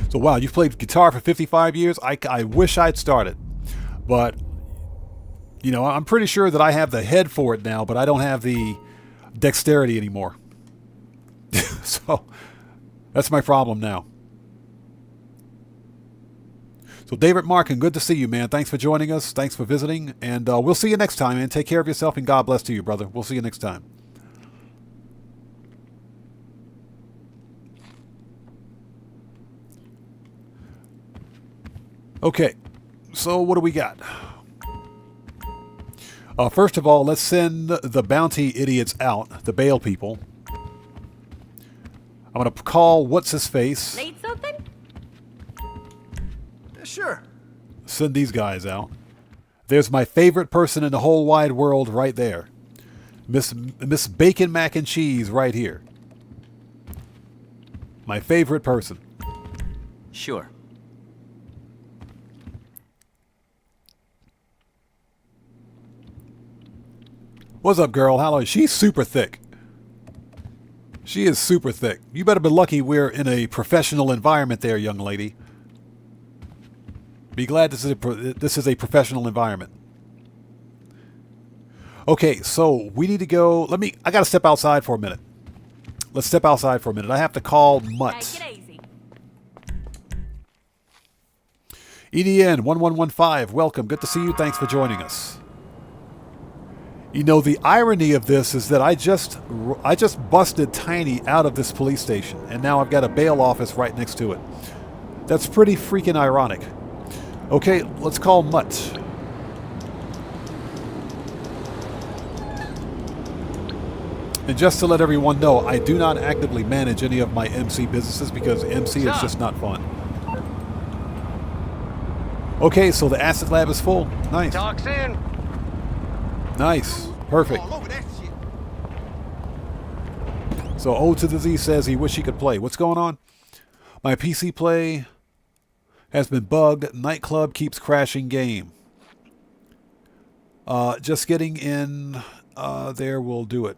So wow, you've played guitar for 55 years? I wish I'd started. But, you know, I'm pretty sure that I have the head for it now, but I don't have the dexterity anymore. So, that's my problem now. So David Markin, good to see you, man. Thanks for joining us. Thanks for visiting. And we'll see you next time, man. Take care of yourself, and God bless to you, brother. We'll see you next time. Okay, so what do we got? First of all, let's send the bounty idiots out, the bail people. I'm going to call What's-His-Face. Need something? Sure. Send these guys out. There's my favorite person in the whole wide world right there. Miss Bacon Mac and Cheese right here. My favorite person. Sure. What's up, girl? How are you? She's super thick. She is super thick. You better be lucky we're in a professional environment there, young lady. Be glad this is a professional environment. Okay, so we need to go. I got to step outside for a minute. Let's step outside for a minute. I have to call Mutts. Take it easy. EDN 1115, welcome. Good to see you. Thanks for joining us. You know, the irony of this is that I just busted Tiny out of this police station, and now I've got a bail office right next to it. That's pretty freaking ironic. Okay, let's call Mutt. And just to let everyone know, I do not actively manage any of my MC businesses because MC is just not fun. Okay, so the acid lab is full. Nice. Talk soon. Nice. Perfect. So O to the Z says he wish he could play. What's going on? My PC play has been bugged. Nightclub keeps crashing game. Just getting in there will do it.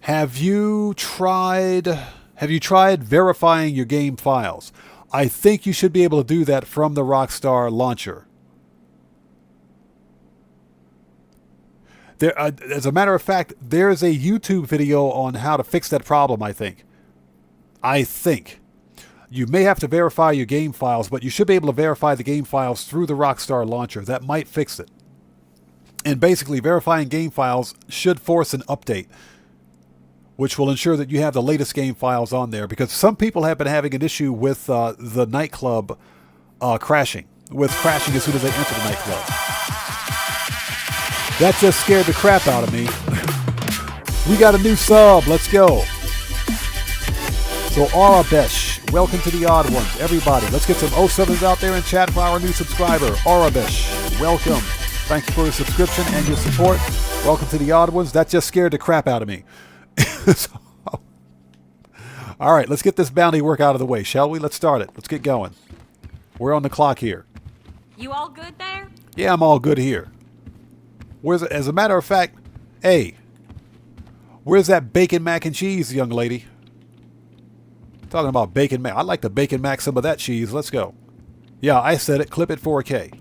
Have you tried verifying your game files? I think you should be able to do that from the Rockstar launcher. There, as a matter of fact, there's a YouTube video on how to fix that problem, I think. You may have to verify your game files, but you should be able to verify the game files through the Rockstar launcher. That might fix it. And basically, verifying game files should force an update, which will ensure that you have the latest game files on there, because some people have been having an issue with the nightclub crashing as soon as they enter the nightclub. That just scared the crap out of me. We got a new sub. Let's go. So Arabesh, welcome to the Odd Ones. Everybody, let's get some 07s out there in chat for our new subscriber. Arabesh, welcome. Thank you for your subscription and your support. Welcome to the Odd Ones. That just scared the crap out of me. All right, let's get this bounty work out of the way, shall we? Let's start it. Let's get going. We're on the clock here. You all good there? Yeah, I'm all good here. As a matter of fact, hey, where's that bacon mac and cheese, young lady? Talking about bacon mac. I'd like to bacon mac some of that cheese. Let's go. Yeah, I said it. Clip it 4K.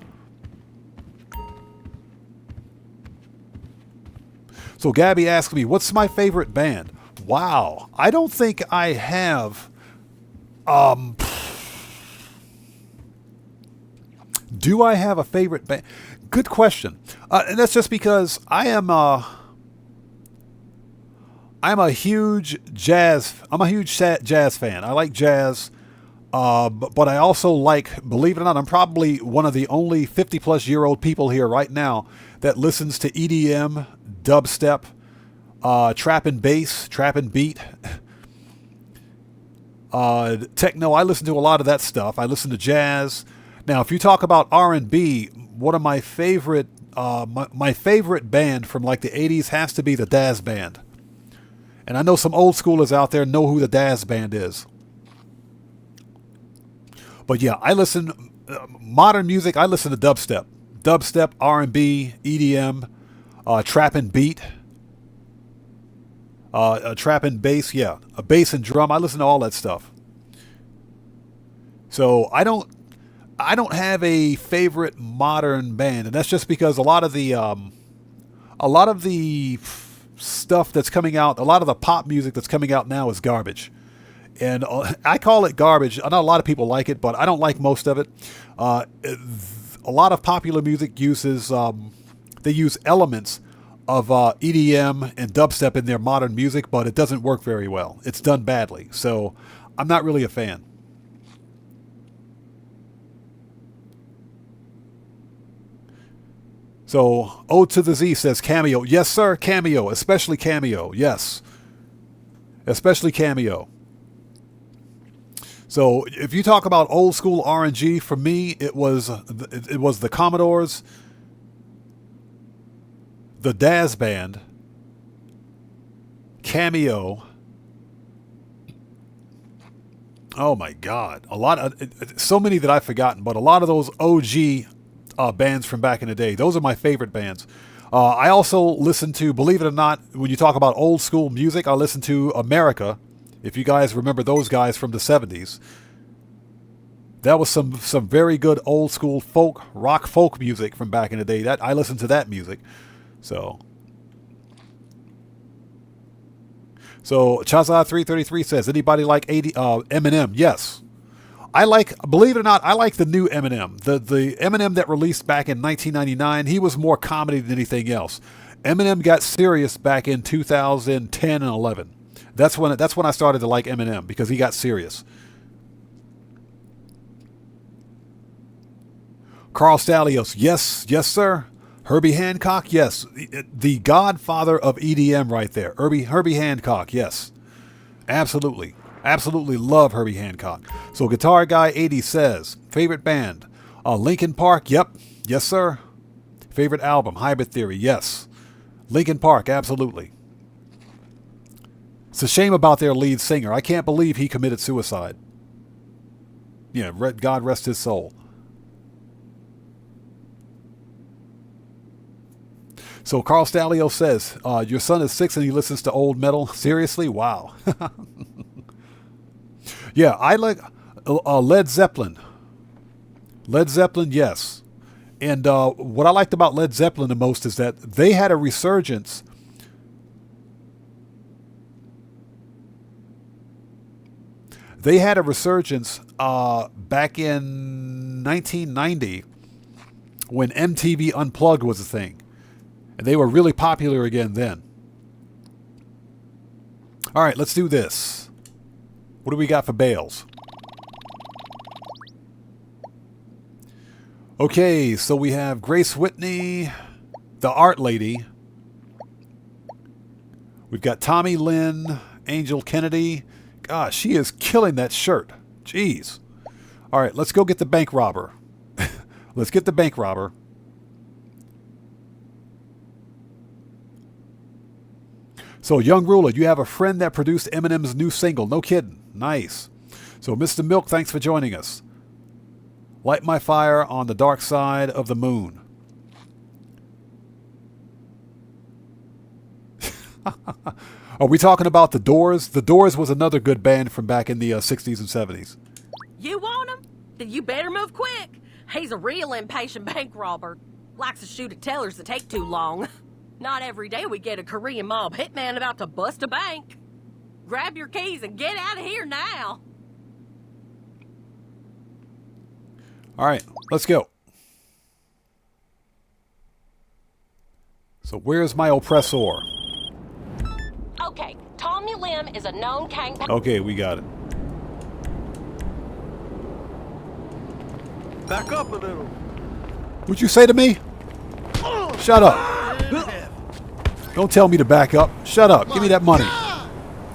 So Gabby asked me, what's my favorite band? Wow. I don't think I have... do I have a favorite band? Good question. And that's just because I'm a huge jazz fan. I like jazz. But I also like, believe it or not, I'm probably one of the only 50-plus-year-old people here right now that listens to EDM, dubstep, trap and bass, trap and beat, techno. I listen to a lot of that stuff. I listen to jazz. Now, if you talk about R&B, one of my favorite, my favorite band from like the 80s has to be the Daz Band. And I know some old schoolers out there know who the Daz Band is. But yeah, I listen, modern music, I listen to dubstep. Dubstep, R&B, EDM, trap and beat, trap and bass, yeah. A bass and drum, I listen to all that stuff. So I don't have a favorite modern band, and that's just because a lot of the stuff that's coming out, a lot of the pop music that's coming out now is garbage. And I call it garbage. I know a lot of people like it, but I don't like most of it. A lot of popular music uses, they use elements of EDM and dubstep in their modern music, but it doesn't work very well. It's done badly. So I'm not really a fan. So Ode to the Z says Cameo. Yes, sir, Cameo. Especially Cameo. Yes. Especially Cameo. So if you talk about old school R&G, for me, it was the Commodores, the Daz Band, Cameo. Oh my God, so many that I've forgotten, but a lot of those OG bands from back in the day. Those are my favorite bands. I also listen to, believe it or not, when you talk about old school music, I listen to America. If you guys remember those guys from the 70s, that was some very good old school rock folk music from back in the day. That I listened to that music. So Chazza 333 says, anybody like Eminem? Yes. Believe it or not, I like the new Eminem. The Eminem that released back in 1999, he was more comedy than anything else. Eminem got serious back in 2010 and 11. That's when I started to like Eminem, because he got serious. Carl Stalios, yes, sir. Herbie Hancock, yes. The godfather of EDM right there. Herbie Hancock, yes. Absolutely. Absolutely love Herbie Hancock. So Guitar Guy 80 says, favorite band? Linkin Park, yep. Yes, sir. Favorite album? Hybrid Theory, yes. Linkin Park, absolutely. It's a shame about their lead singer. I can't believe he committed suicide. Yeah, God rest his soul. So Carl Stalio says, your son is 6 and he listens to old metal. Seriously? Wow. Yeah, I like Led Zeppelin. Led Zeppelin, yes. And what I liked about Led Zeppelin the most is that they had a resurgence. They had a resurgence back in 1990 when MTV Unplugged was a thing. And they were really popular again then. All right, let's do this. What do we got for bales? Okay, so we have Grace Whitney, the art lady. We've got Tommy Lynn, Angel Kennedy. Gosh, she is killing that shirt. Jeez. All right, let's go get the bank robber. Let's get the bank robber. So, Young Ruler, you have a friend that produced Eminem's new single. No kidding. Nice. So, Mr. Milk, thanks for joining us. Light my fire on the dark side of the moon. Are we talking about The Doors? The Doors was another good band from back in the 60s and 70s. You want him? Then you better move quick. He's a real impatient bank robber. Likes to shoot at tellers that take too long. Not every day we get a Korean mob hitman about to bust a bank. Grab your keys and get out of here now. All right, let's go. So where's my oppressor? Okay, Tommy Lim is a known gang... Okay, we got it. Back up a little. What'd you say to me? Shut up. Don't tell me to back up. Shut up. Give me that money.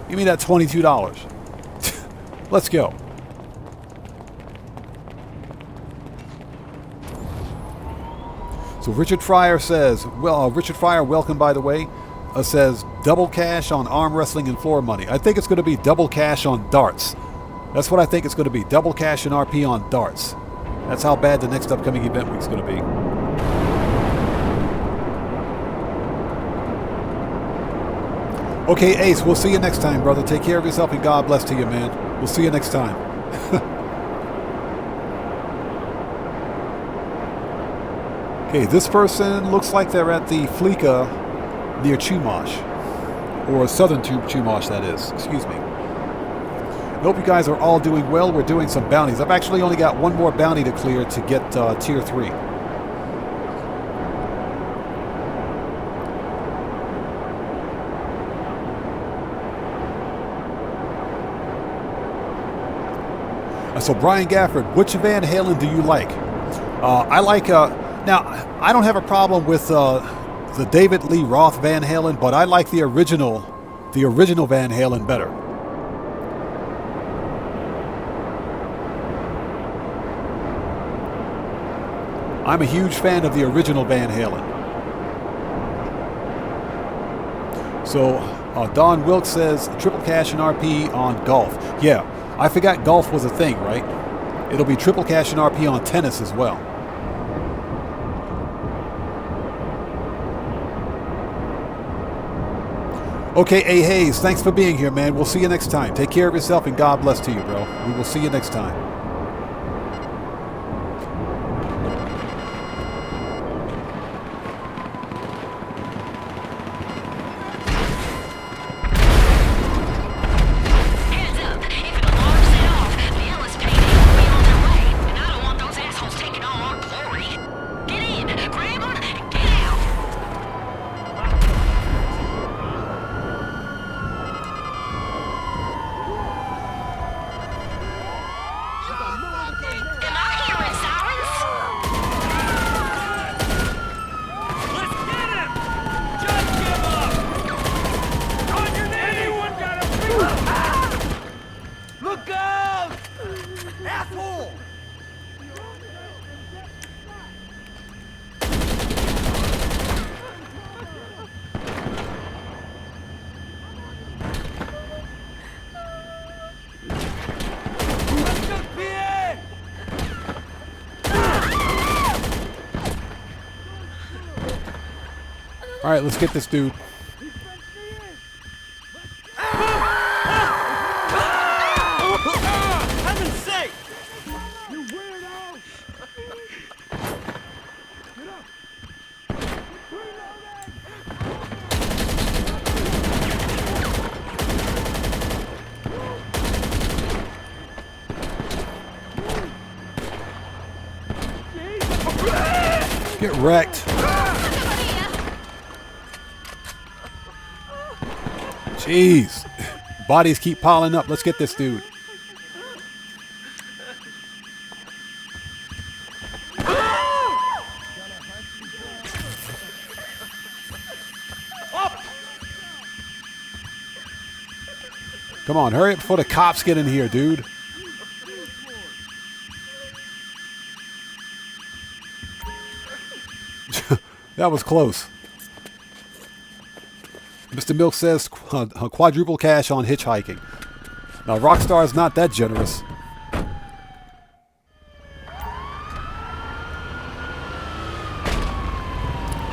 Give me that $22. Let's go. So Richard Fryer says, well, Richard Fryer, welcome by the way, says double cash on arm wrestling and floor money. I think it's going to be double cash on darts. That's what I think it's going to be. Double cash and RP on darts. That's how bad the next upcoming event week's going to be. Okay, Ace, we'll see you next time, brother. Take care of yourself and God bless to you, man. We'll see you next time. Okay, this person looks like they're at the Fleeka near Chumash. Or southern Chumash, that is. Excuse me. I hope you guys are all doing well. We're doing some bounties. I've actually only got one more bounty to clear to get tier 3. So Brian Gafford, which Van Halen do you like? I like, now I don't have a problem with the David Lee Roth Van Halen, but I like the original Van Halen better. I'm a huge fan of the original Van Halen. So Don Wilkes says triple cash and RP on golf. Yeah. I forgot golf was a thing, right? It'll be triple cash and RP on tennis as well. Okay, A. Hayes, thanks for being here, man. We'll see you next time. Take care of yourself and God bless to you, bro. We will see you next time. All right, let's get this dude. Heaven's sake! You weirdo! Get up! Get wrecked. Jeez. Bodies keep piling up. Let's get this dude. Come on, hurry up before the cops get in here, dude. That was close. Mr. Milk says quadruple cash on hitchhiking. Now, Rockstar is not that generous.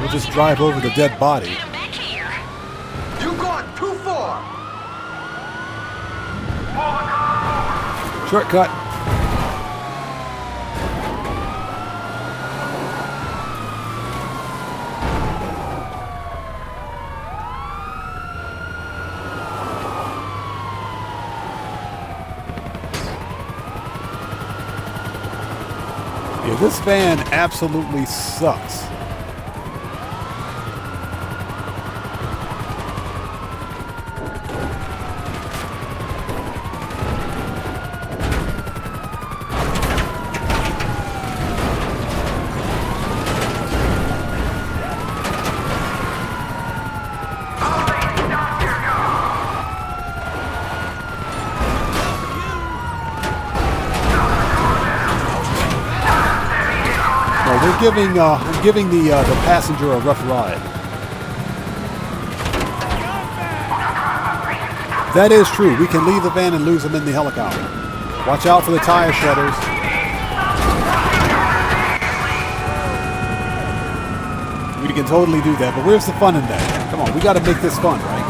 We'll just drive over the dead body. You gone too far! Shortcut. Yeah, this van absolutely sucks. giving the passenger a rough ride. That is true. We can leave the van and lose them in the helicopter. Watch out for the tire shredders. We can totally do that, but where's the fun in that? Come on, we got to make this fun, right?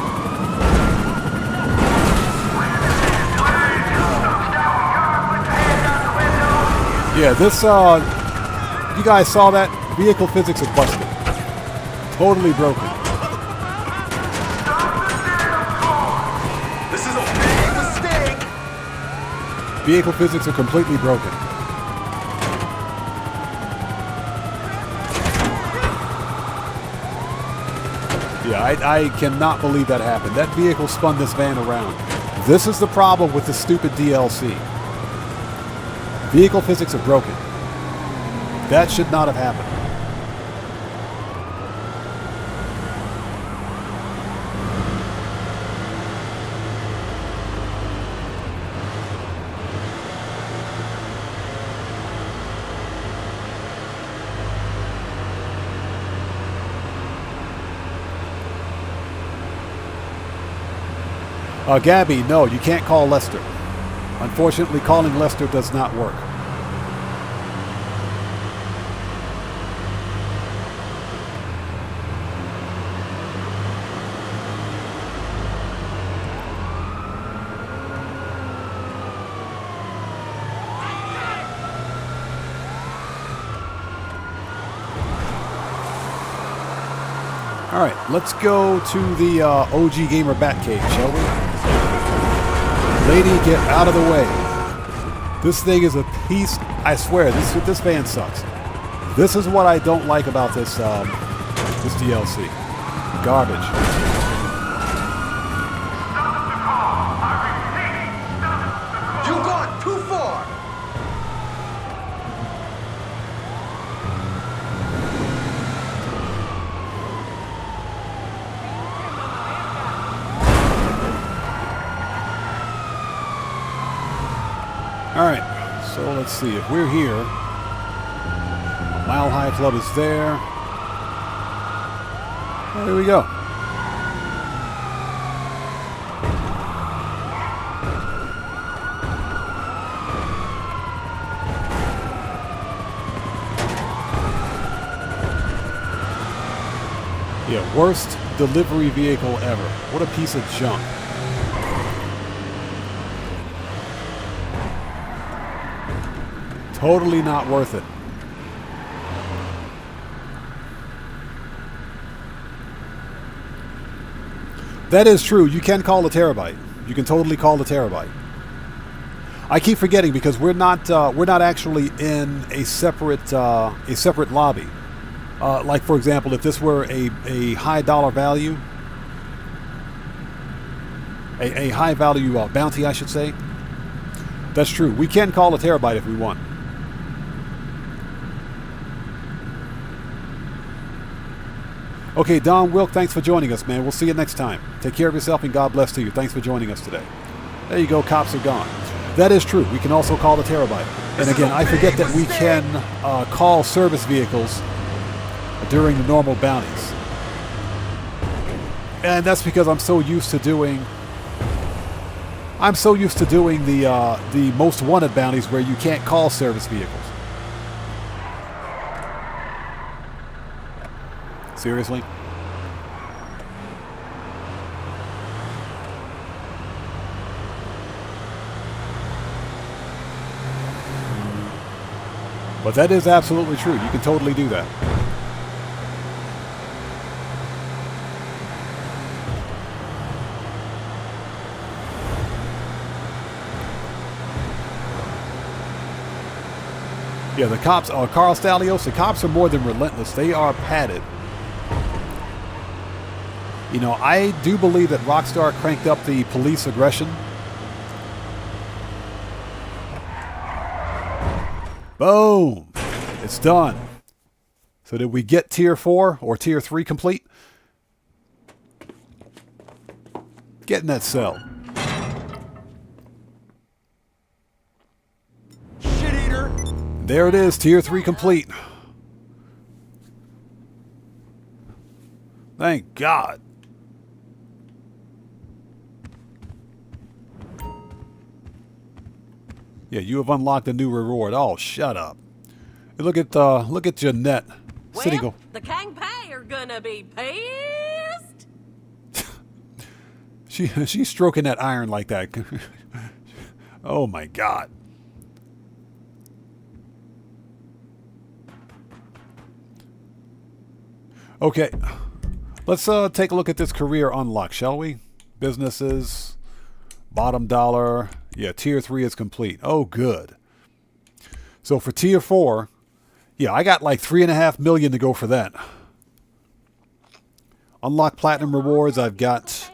Yeah, this, you guys saw that? Vehicle physics are busted. Totally broken. This is a big mistake! Vehicle physics are completely broken. Yeah, I cannot believe that happened. That vehicle spun this van around. This is the problem with the stupid DLC. Vehicle physics are broken. That should not have happened. Gabby, no, you can't call Lester. Unfortunately, calling Lester does not work. All right, let's go to the OG Gamer Batcave, shall we? Lady, get out of the way. This thing is a piece. I swear, this van sucks. This is what I don't like about this this DLC. Garbage. You've gone too far! Alright, so let's see. If we're here, Mile High Club is there. There we go. Yeah, worst delivery vehicle ever. What a piece of junk. Totally not worth it. That is true. You can call a terabyte. You can totally call a terabyte. I keep forgetting because we're not actually in a separate lobby. Like for example, if this were a high dollar value, a high value bounty, I should say. That's true. We can call a terabyte if we want. Okay, Don Wilk, thanks for joining us, man. We'll see you next time. Take care of yourself and God bless to you. Thanks for joining us today. There you go, cops are gone. That is true. We can also call the terabyte. And again, I forget that we can call service vehicles during the normal bounties. And that's because I'm so used to doing the most wanted bounties where you can't call service vehicles. Seriously? But that is absolutely true. You can totally do that. Yeah, the cops, Carl Stalios, the cops are more than relentless. They are padded. You know, I do believe that Rockstar cranked up the police aggression. Boom! It's done. So did we get Tier 4 or Tier 3 complete? Get in that cell. Shit eater! There it is, Tier 3 complete. Thank God. Yeah, you have unlocked a new reward. Oh, shut up. Look at Jeanette sitting. Well, the Kang Pay are gonna be pissed. She's stroking that iron like that. Oh my God. Okay, let's take a look at this career unlock, shall we? Businesses, bottom dollar. Yeah, tier 3 is complete. Oh, good. So for tier 4, yeah, I got like 3.5 million to go for that. Unlock platinum rewards. I've got.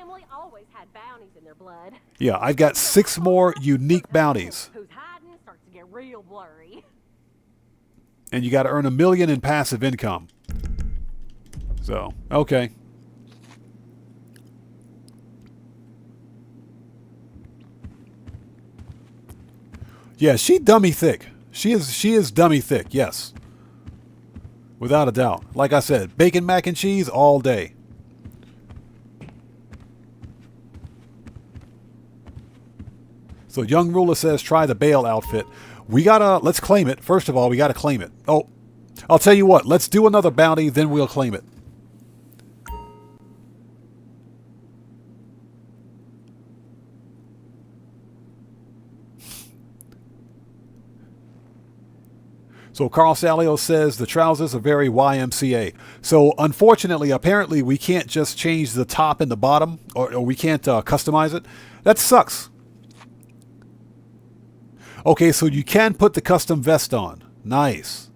Yeah, I've got 6 more unique bounties. Who's hiding starts to get real blurry. And you got to earn 1 million in passive income. So, okay. Yeah, she dummy thick. She is dummy thick, yes. Without a doubt. Like I said, bacon mac and cheese all day. So Young Ruler says try the Bale outfit. We gotta, let's claim it. First of all, we gotta claim it. Oh, I'll tell you what, let's do another bounty, then we'll claim it. So Carl Salio says the trousers are very YMCA. So unfortunately, apparently we can't just change the top and the bottom, or we can't customize it. That sucks. Okay, so you can put the custom vest on. Nice.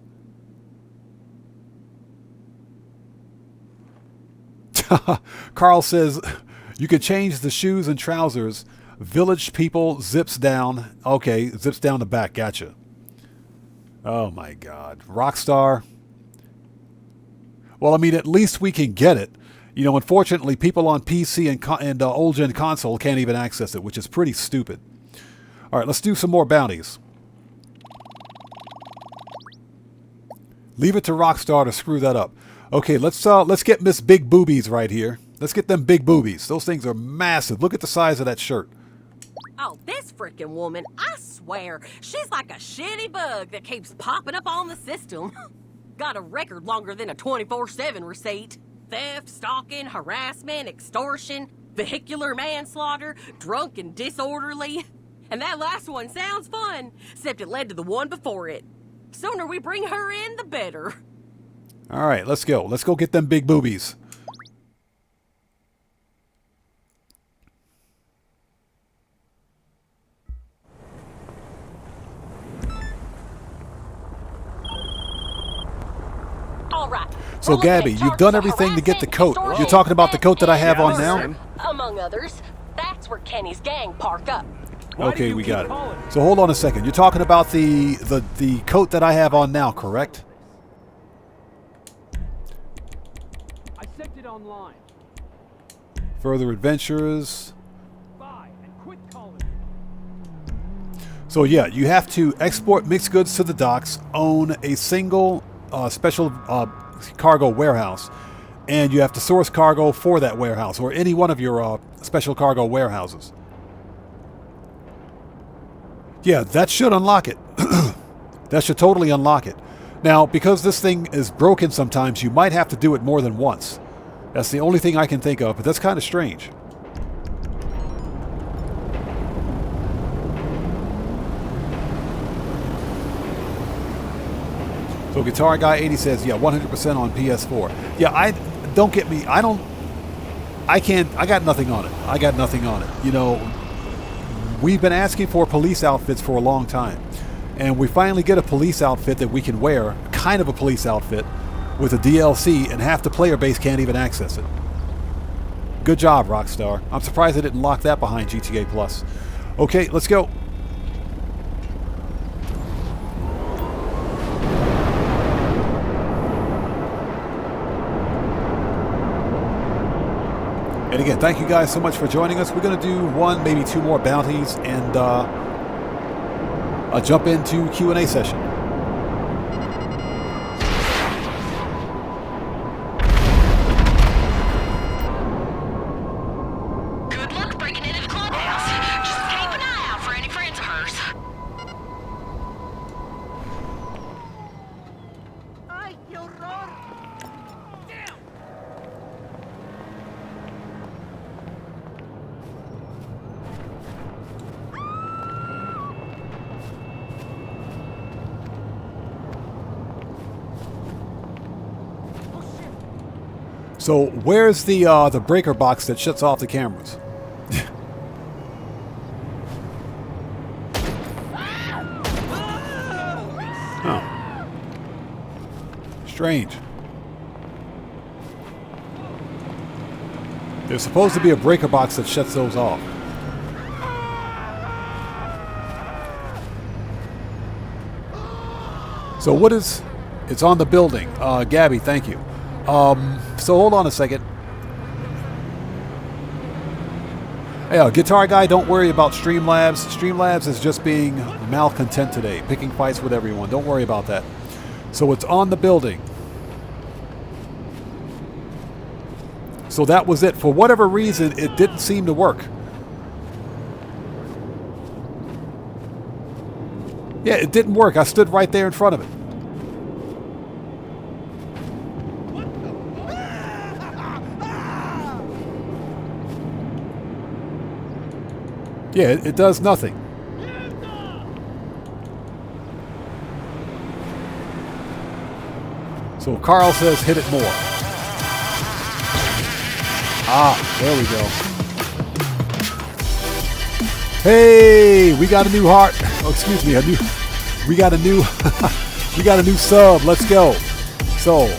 Carl says you can change the shoes and trousers. Village people zips down. Okay, zips down the back. Gotcha. Oh my God. Rockstar. Well, I mean, at least we can get it. You know, unfortunately, people on PC and old gen console can't even access it, which is pretty stupid. All right, let's do some more bounties. Leave it to Rockstar to screw that up. Okay, let's get Miss Big Boobies right here. Let's get them big boobies. Those things are massive. Look at the size of that shirt. Oh, this freaking woman, I swear, she's like a shitty bug that keeps popping up on the system. Got a record longer than a 24/7 receipt. Theft, stalking, harassment, extortion, vehicular manslaughter, drunk and disorderly. And that last one sounds fun, except it led to the one before it. Sooner we bring her in, the better. All right, let's go. Let's go get them big boobies. All right. So, Gabby, you've done everything to get the coat. You're talking about the coat that I have on now? Among others, that's where Kenny's gang park up. Okay, we got it. So hold on a second. You're talking about the coat that I have on now, correct? I checked it online. Further adventures. So yeah, you have to export mixed goods to the docks, own a single special cargo warehouse, and you have to source cargo for that warehouse or any one of your special cargo warehouses. Yeah, that should unlock it. That should totally unlock it. Now, because this thing is broken sometimes, you might have to do it more than once. That's the only thing I can think of, but that's kind of strange. So Guitar Guy 80 says, yeah, 100% on PS4. Yeah, don't get me, I got nothing on it. I got nothing on it. You know, we've been asking for police outfits for a long time. And we finally get a police outfit that we can wear, kind of a police outfit, with a DLC, and half the player base can't even access it. Good job, Rockstar. I'm surprised they didn't lock that behind GTA Plus. Okay, let's go. And again, thank you guys so much for joining us. We're going to do one, maybe two more bounties, and I'll jump into Q&A session. So where's the breaker box that shuts off the cameras? Oh. Strange. There's supposed to be a breaker box that shuts those off. So what is... It's on the building. Gabby, thank you. So hold on a second. Hey, Guitar Guy, don't worry about Streamlabs. Streamlabs is just being malcontent today, picking fights with everyone. Don't worry about that. So it's on the building. So that was it. For whatever reason, it didn't seem to work. Yeah, it didn't work. I stood right there in front of it. Yeah, it does nothing. So Carl says hit it more. Ah, there we go. Hey, we got a new heart. Oh, excuse me, we got a new we got a new sub. Let's go. So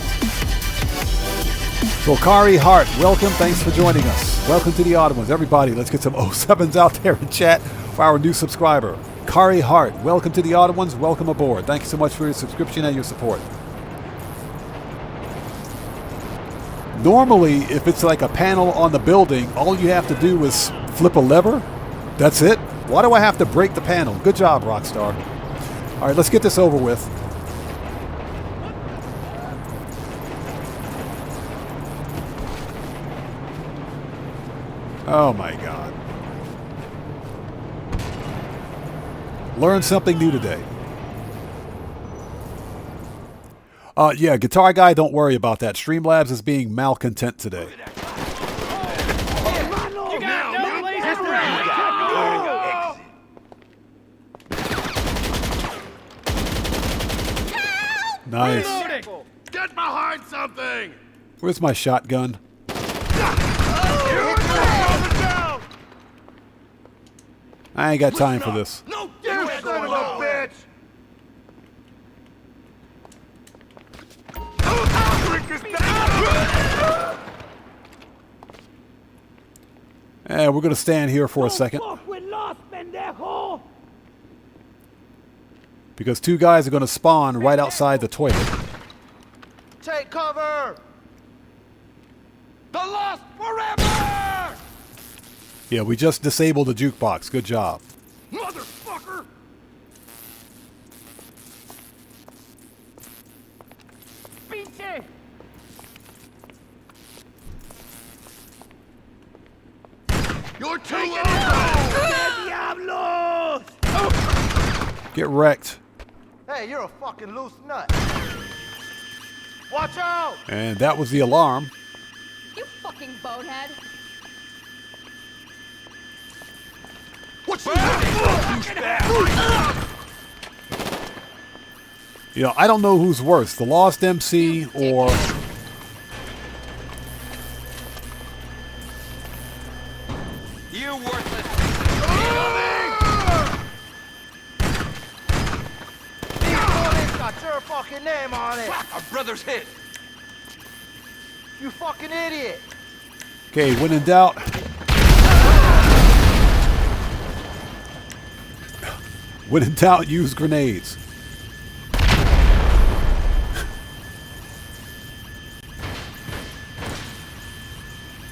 Kari Hart, welcome. Thanks for joining us. Welcome to the Odd Ones. Everybody, let's get some 07s out there in chat for our new subscriber. Kari Hart, welcome to the Odd Ones. Welcome aboard. Thank you so much for your subscription and your support. Normally, if it's like a panel on the building, all you have to do is flip a lever. That's it. Why do I have to break the panel? Good job, Rockstar. All right, let's get this over with. Oh my God. Learn something new today. Yeah, Guitar Guy, don't worry about that. Streamlabs is being malcontent today. Nice. Get behind something! Where's my shotgun? I ain't got time for this. No, you son of a bitch! We're gonna stand here for a second. Because two guys are gonna spawn right outside the toilet. Take cover! The lost forever! Yeah, we just disabled the jukebox. Good job. Motherfucker! Pinche! You're too low! Get wrecked. Hey, you're a fucking loose nut. Watch out! And that was the alarm. You fucking bonehead. What's You know, I don't know who's worse, the Lost MC or... You worthless! These bullets got your fucking name on it! Our brother's hit! You fucking idiot! Okay, when in doubt... When in doubt, use grenades.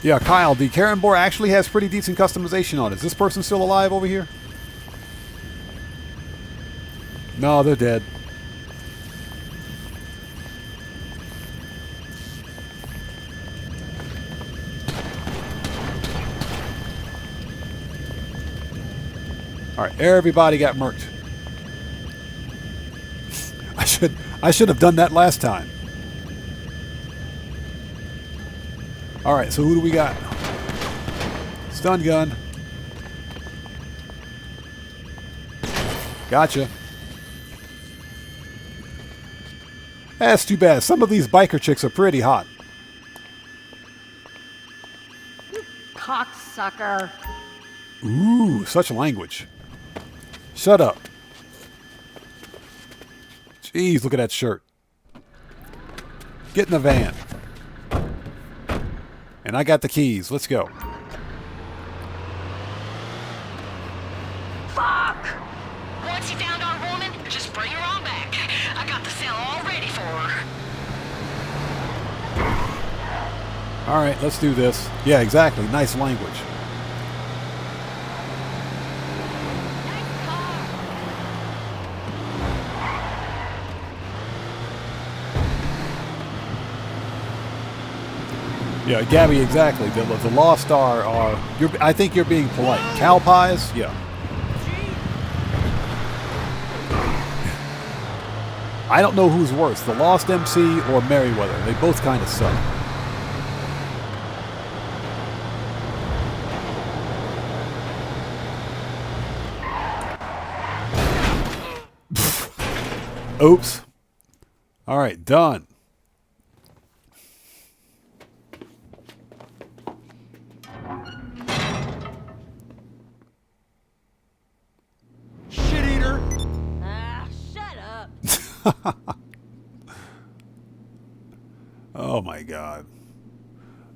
Yeah, Kyle, the Karen Boar actually has pretty decent customization on it. Is this person still alive over here? No, they're dead. All right, everybody got murked. I should have done that last time. All right, so who do we got? Stun gun. Gotcha. That's too bad. Some of these biker chicks are pretty hot. cocksucker. Ooh, such language. Shut up. Jeez, look at that shirt. Get in the van. And I got the keys. Let's go. Fuck! Once you found our woman, just bring her on back. I got the cell all ready for her. All right, let's do this. Yeah, exactly. Nice language. Yeah, Gabby, exactly. The Lost are I think you're being polite. Cow pies? Yeah. I don't know who's worse, the Lost MC or Merriweather. They both kind of suck. Oops. All right, done. Shit eater. Ah, shut up. Oh my God.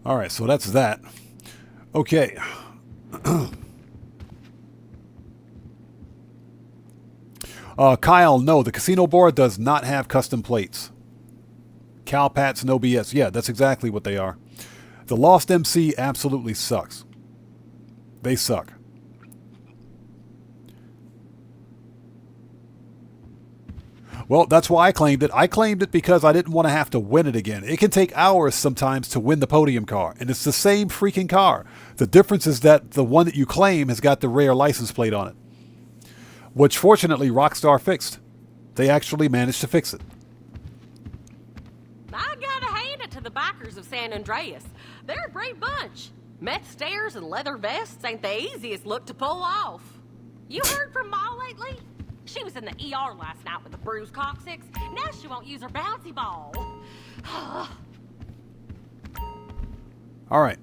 All right, so that's that. Okay. Kyle, no, the casino board does not have custom plates. Calpats, no BS. Yeah, that's exactly what they are. The Lost MC absolutely sucks. They suck. Well, that's why I claimed it. I claimed it because I didn't want to have to win it again. It can take hours sometimes to win the podium car, and it's the same freaking car. The difference is that the one that you claim has got the rare license plate on it, which fortunately Rockstar fixed. They actually managed to fix it. I gotta hand it to the bikers of San Andreas. They're a brave bunch. Meth stairs and leather vests ain't the easiest look to pull off. You heard from Ma lately? She was in the ER last night with a bruised coccyx. Now she won't use her bouncy ball. All right.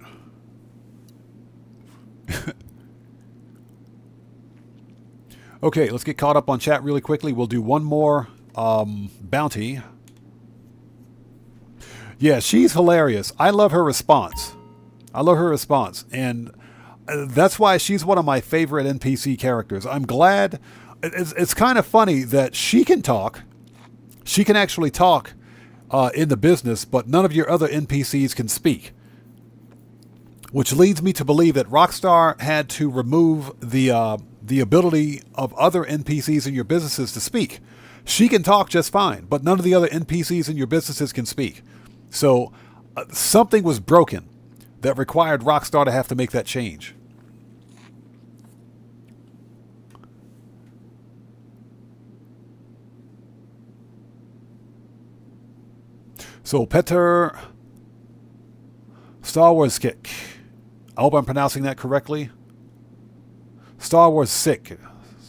Okay, let's get caught up on chat really quickly. We'll do one more bounty. Yeah, she's hilarious. I love her response. I love her response. And that's why she's one of my favorite NPC characters. I'm glad. It's kind of funny that she can talk. She can actually talk in the business, but none of your other NPCs can speak. Which leads me to believe that Rockstar had to remove the ability of other NPCs in your businesses to speak. She can talk just fine, but none of the other NPCs in your businesses can speak. So something was broken that required Rockstar to have to make that change. So Peter Star Wars Kick. I hope I'm pronouncing that correctly. Star Wars Sick.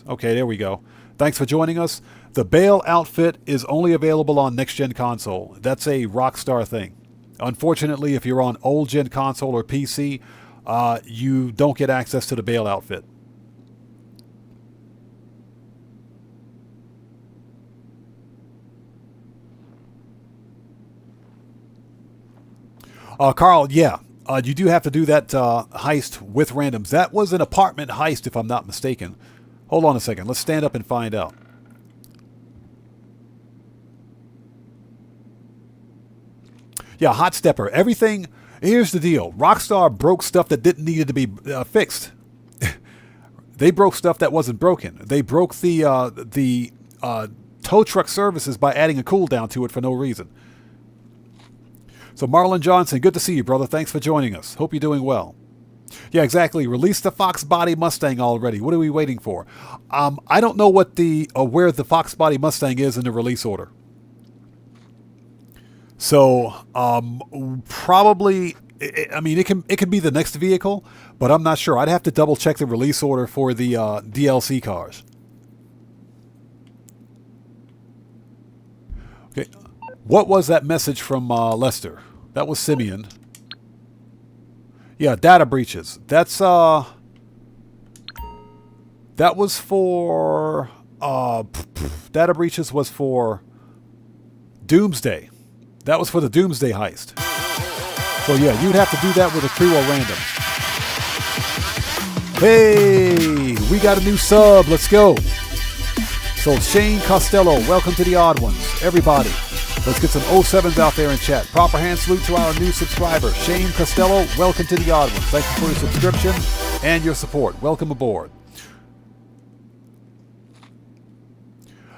Okay, there we go. Thanks for joining us. The Bale outfit is only available on next-gen console. That's a Rockstar thing. Unfortunately, if you're on old-gen console or PC, you don't get access to the Bale outfit. Carl, yeah, you do have to do that heist with randoms. That was an apartment heist, if I'm not mistaken. Hold on a second. Let's stand up and find out. Yeah, Hot Stepper. Everything. Here's the deal. Rockstar broke stuff that didn't need to be fixed. They broke stuff that wasn't broken. They broke the tow truck services by adding a cooldown to it for no reason. So Marlon Johnson, good to see you, brother. Thanks for joining us. Hope you're doing well. Yeah, exactly. Release the Fox Body Mustang already. What are we waiting for? I don't know what where the Fox Body Mustang is in the release order. So probably, I mean, it can be the next vehicle, but I'm not sure. I'd have to double check the release order for the DLC cars. Okay. What was that message from Lester? That was Simeon. Yeah, data breaches. That's that was for data breaches was for Doomsday. That was for the Doomsday heist. So yeah, you'd have to do that with a crew of randoms. Hey, we got a new sub. Let's go. So Shane Costello, welcome to the Odd Ones. Everybody, let's get some 07s out there in chat. Proper hand salute to our new subscriber. Shane Costello, welcome to the Odd Ones. Thank you for your subscription and your support. Welcome aboard.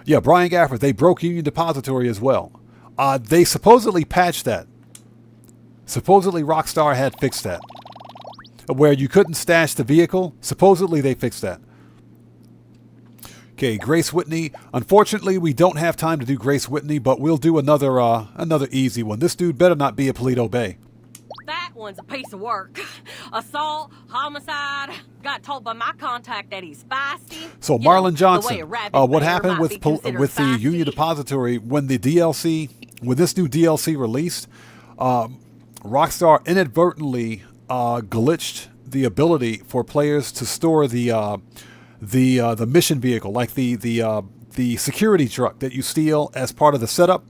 Yeah, Brian Gafford, they broke Union Depository as well. They supposedly patched that. Supposedly Rockstar had fixed that. Where you couldn't stash the vehicle, supposedly they fixed that. Okay, Grace Whitney. Unfortunately, we don't have time to do Grace Whitney, but we'll do another easy one. This dude better not be a Paleto Bay. That one's a piece of work. Assault, homicide. Got told by my contact that he's feisty. So Marlon Johnson, what happened with the Union Depository when the DLC, when this new DLC released, Rockstar inadvertently glitched the ability for players to store the mission vehicle, like the security truck that you steal as part of the setup,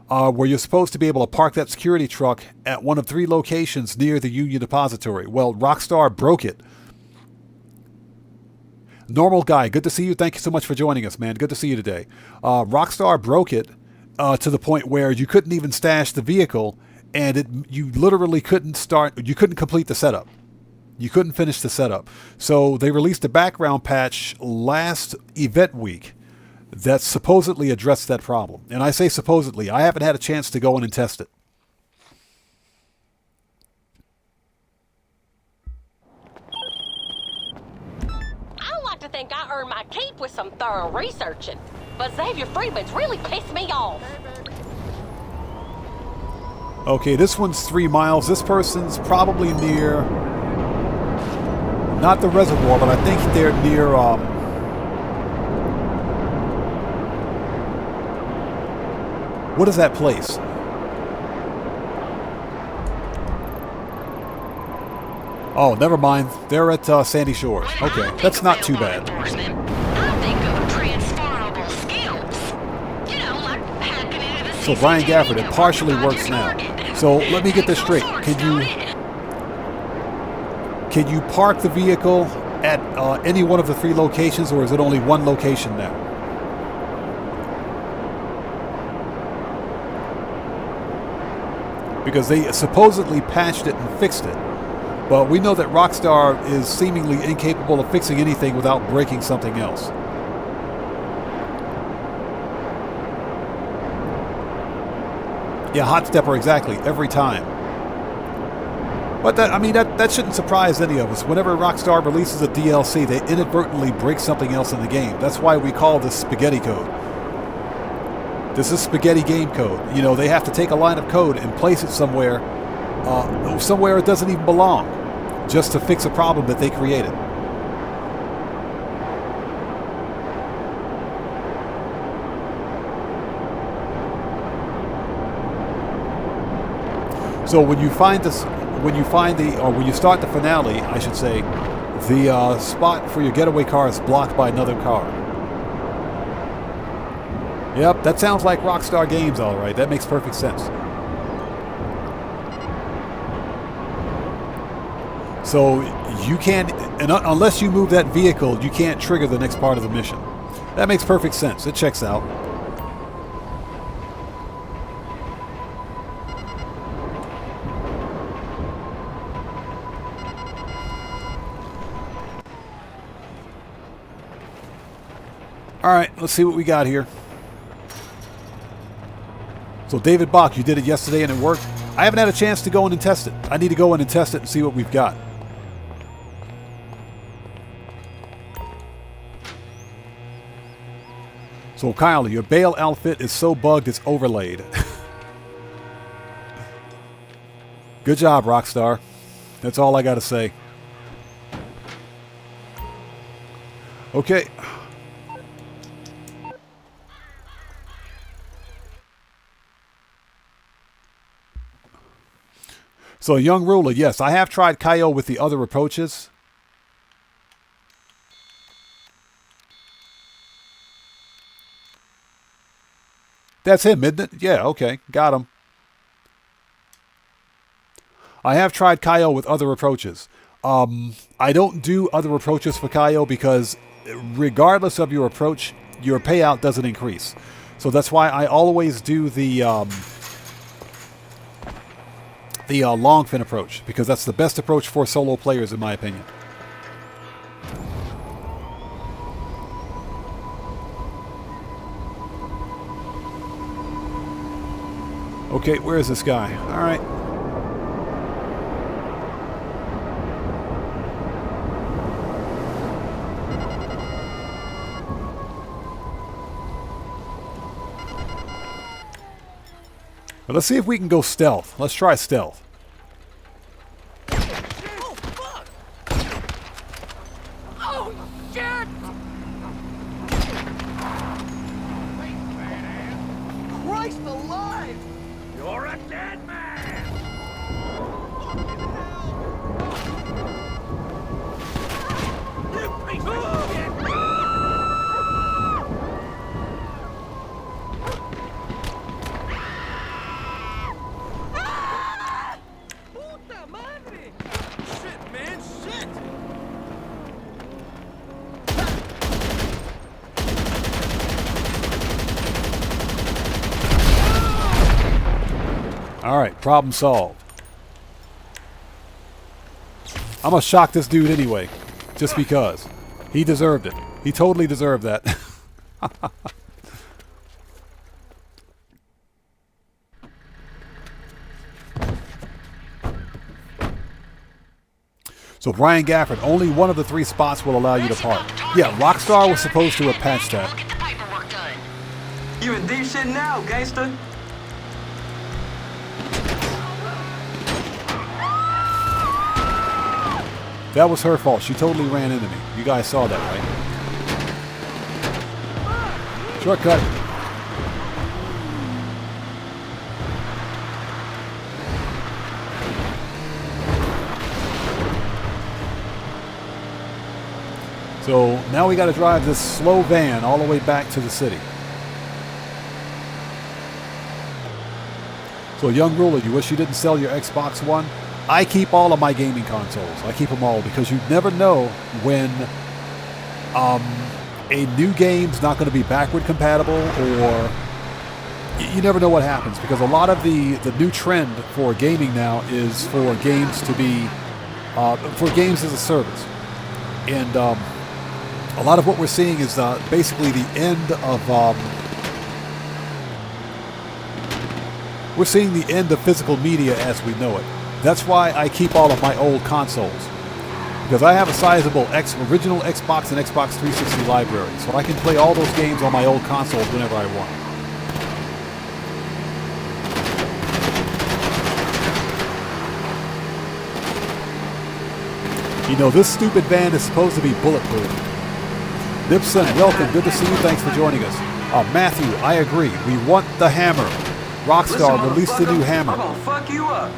where you're supposed to be able to park that security truck at one of 3 locations near the Union Depository. Well, Rockstar broke it. Normal Guy, good to see you. Thank you so much for joining us, man. Good to see you today. Rockstar broke it to the point where you couldn't even stash the vehicle, and you literally couldn't complete the setup. You couldn't finish the setup. So they released a background patch last event week that supposedly addressed that problem. And I say supposedly. I haven't had a chance to go in and test it. I like to think I earned my keep with some thorough researching, but Xavier Freeman's really pissed me off. Okay, this one's 3 miles. This person's probably near, not the reservoir, but I think they're near, what is that place? Oh, never mind. They're at Sandy Shores. Okay, that's not too bad. So Brian Gafford, it partially works now. So let me get this straight. Can you park the vehicle at any one of the 3 locations, or is it only one location now? Because they supposedly patched it and fixed it. But we know that Rockstar is seemingly incapable of fixing anything without breaking something else. Yeah, hot stepper, exactly, every time. But that shouldn't surprise any of us. Whenever Rockstar releases a DLC, they inadvertently break something else in the game. That's why we call this spaghetti code. This is spaghetti game code. You know, they have to take a line of code and place it somewhere it doesn't even belong, just to fix a problem that they created. So when you start the finale, I should say, the spot for your getaway car is blocked by another car. Yep, that sounds like Rockstar Games, all right. That makes perfect sense. So you can't, unless you move that vehicle, you can't trigger the next part of the mission. That makes perfect sense. It checks out. All right, let's see what we got here. So David Bach, you did it yesterday and it worked. I haven't had a chance to go in and test it. I need to go in and test it and see what we've got. So Kyle, your Bale outfit is so bugged it's overlaid. Good job, Rockstar. That's all I got to say. Okay. So, young ruler, yes, I have tried Kaio with the other approaches. That's him, isn't it? Yeah, okay, got him. I have tried Kaio with other approaches. I don't do other approaches for Kaio because regardless of your approach, your payout doesn't increase. So that's why I always do the long fin approach, because that's the best approach for solo players in my opinion. Okay, where is this guy? All right. Well, let's see if we can go stealth. Let's try stealth. Oh, fuck! Oh, shit! Christ alive! You're a dead man! You piece of shit! Puta madre! Shit, man, shit! All right, problem solved. I'm gonna shock this dude anyway, just because. He deserved it. He totally deserved that. So Brian Gafford, only one of the 3 spots will allow you to park. Yeah, Rockstar was supposed to have patched that. You in deep shit now, gangster. That was her fault. She totally ran into me. You guys saw that, right? Shortcut. So now we got to drive this slow van all the way back to the city. So, young ruler, you wish you didn't sell your Xbox One? I keep all of my gaming consoles. I keep them all because you never know when a new game's not going to be backward compatible, or you never know what happens, because a lot of the new trend for gaming now is for games to be for games as a service. And a lot of what we're seeing is basically the end of we're seeing the end of physical media as we know it. That's why I keep all of my old consoles, because I have a sizable original Xbox and Xbox 360 library, so I can play all those games on my old consoles whenever I want. You know, this stupid van is supposed to be bulletproof. Nipson, welcome. Good to see you. Thanks for joining us. Matthew, I agree. We want the hammer. Rockstar, release the new hammer. I'm gonna fuck you up.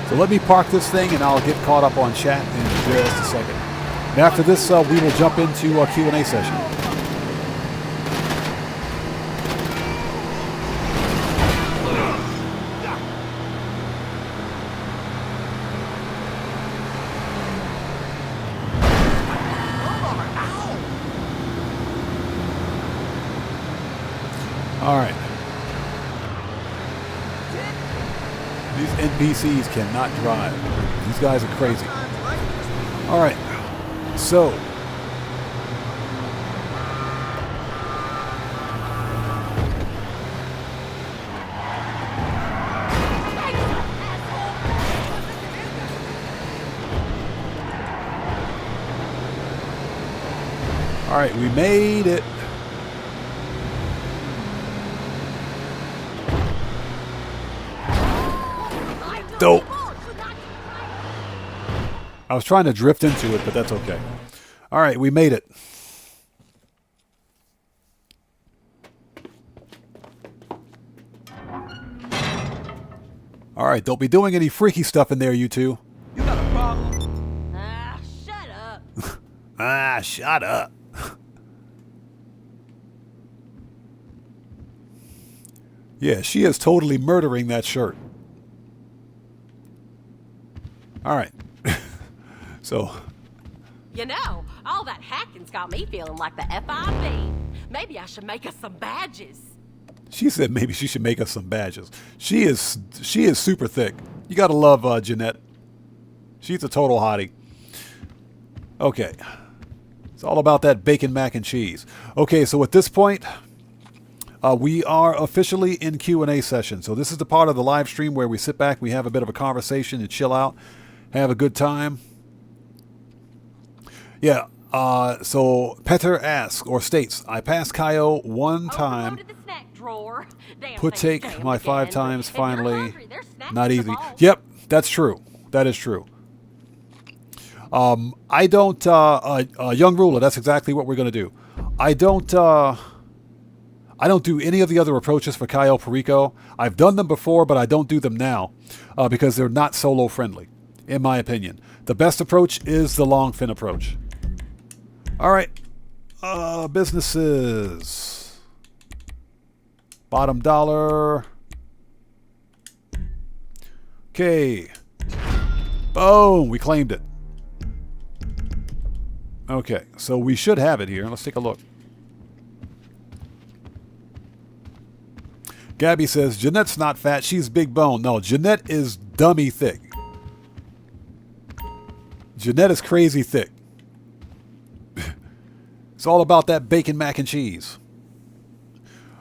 So let me park this thing and I'll get caught up on chat in just a second. And after this, we will jump into our Q&A session. All right. These NPCs cannot drive. These guys are crazy. All right. So, all right, we made it. Dope. I was trying to drift into it, but that's okay. All right, we made it. All right, don't be doing any freaky stuff in there, you two. You got a problem? Ah, shut up. Ah, shut up. Yeah, she is totally murdering that shirt. All right. So. You know, all that hacking's got me feeling like the FIB. Maybe I should make us some badges. She said maybe she should make us some badges. She is super thick. You gotta love Jeanette. She's a total hottie. Okay. It's all about that bacon mac and cheese. Okay, so at this point, we are officially in Q&A session. So this is the part of the live stream where we sit back, we have a bit of a conversation and chill out, have a good time. Yeah, so Petter asks, or states, I passed Kaio one time. Put take my 5 times, finally. Not easy. Yep, that's true. That is true. I don't, young ruler, that's exactly what we're going to do. I don't do any of the other approaches for Cayo Perico. I've done them before, but I don't do them now because they're not solo friendly, in my opinion. The best approach is the long fin approach. All right, businesses. Bottom dollar. Okay. Boom, we claimed it. Okay, so we should have it here. Let's take a look. Gabby says, Jeanette's not fat, she's big bone. No, Jeanette is dummy thick. Jeanette is crazy thick. It's all about that bacon mac and cheese.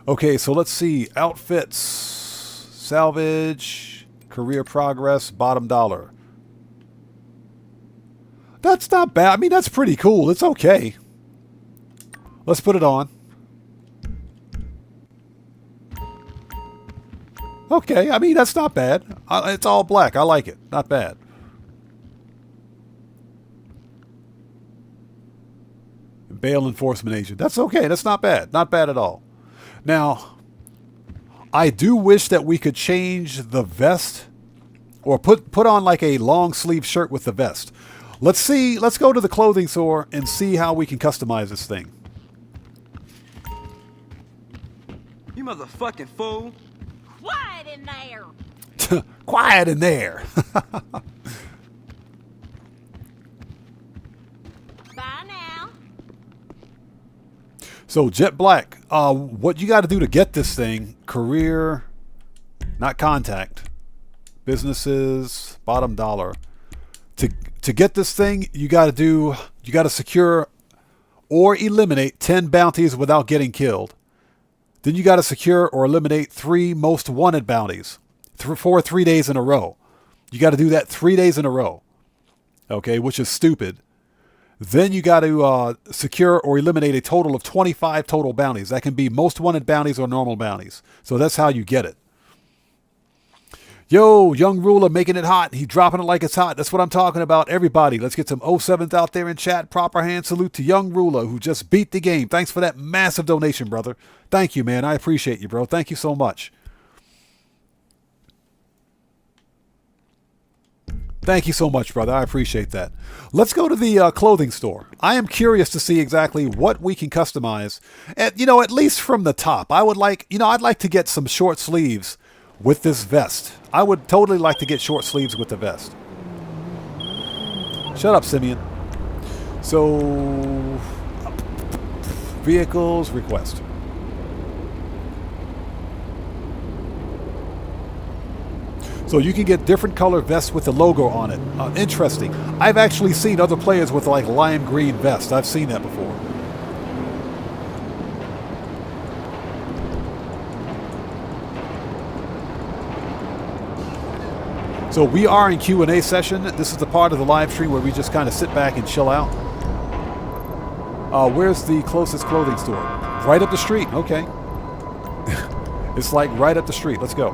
Okay, so let's see. Outfits, salvage, career progress, bottom dollar. That's not bad. I mean, that's pretty cool. It's okay. Let's put it on. Okay, I mean, that's not bad. It's all black. I like it. Not bad. Bail enforcement agent. That's okay. That's not bad. Not bad at all. Now, I do wish that we could change the vest or put on like a long sleeve shirt with the vest. Let's see. Let's go to the clothing store and see how we can customize this thing. You motherfucking fool. Quiet in there. Quiet in there. Bye now. So Jet Black, what you got to do to get this thing, career, not contact, businesses, bottom dollar. To get this thing, you got to secure or eliminate 10 bounties without getting killed. Then you got to secure or eliminate 3 most wanted bounties for 3 days in a row. You got to do that 3 days in a row. Okay, which is stupid. Then you got to secure or eliminate a total of 25 total bounties. That can be most wanted bounties or normal bounties. So that's how you get it. Yo, Young Ruler making it hot. He dropping it like it's hot. That's what I'm talking about. Everybody, let's get some 07s out there in chat. Proper hand salute to Young Ruler who just beat the game. Thanks for that massive donation, brother. Thank you, man. I appreciate you, bro. Thank you so much. Thank you so much, brother. I appreciate that. Let's go to the clothing store. I am curious to see exactly what we can customize. At least from the top. I'd like to get some short sleeves with this vest. I would totally like to get short sleeves with the vest. Shut up, Simeon. So, vehicles, request. So you can get different color vests with the logo on it. Interesting. I've actually seen other players with like lime green vests. I've seen that before. So we are in Q&A session. This is the part of the live stream where we just kind of sit back and chill out. Where's the closest clothing store? Right up the street. Okay. It's like right up the street. Let's go.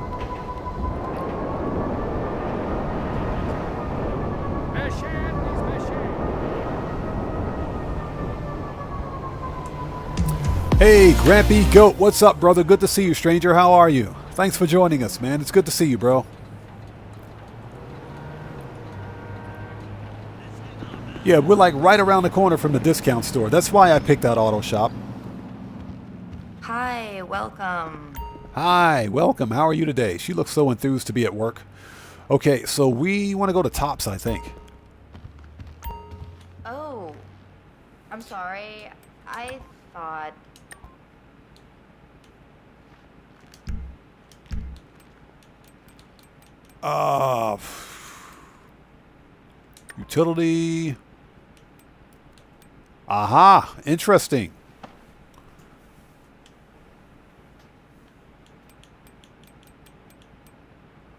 Hey, Grampy Goat, what's up, brother? Good to see you, stranger. How are you? Thanks for joining us, man. It's good to see you, bro. Yeah, we're like right around the corner from the discount store. That's why I picked that auto shop. Hi, welcome. Hi, welcome. How are you today? She looks so enthused to be at work. Okay, so we want to go to Tops, I think. Oh, I'm sorry. I thought... Utility. Aha, interesting.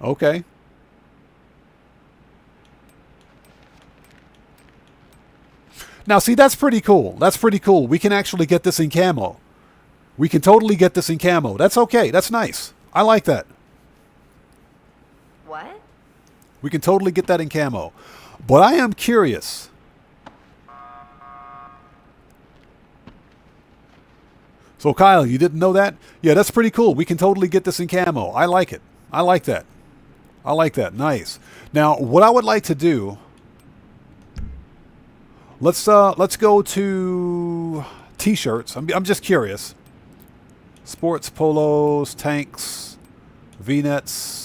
Okay. Now, see, that's pretty cool. That's pretty cool. We can actually get this in camo. We can totally get this in camo. That's okay. That's nice. I like that. What? We can totally get that in camo. But I am curious. So, Kyle, you didn't know that? Yeah, that's pretty cool. We can totally get this in camo. I like it. I like that. I like that. Nice. Now, what I would like to do... Let's go to T-shirts. I'm just curious. Sports, polos, tanks, V-nets.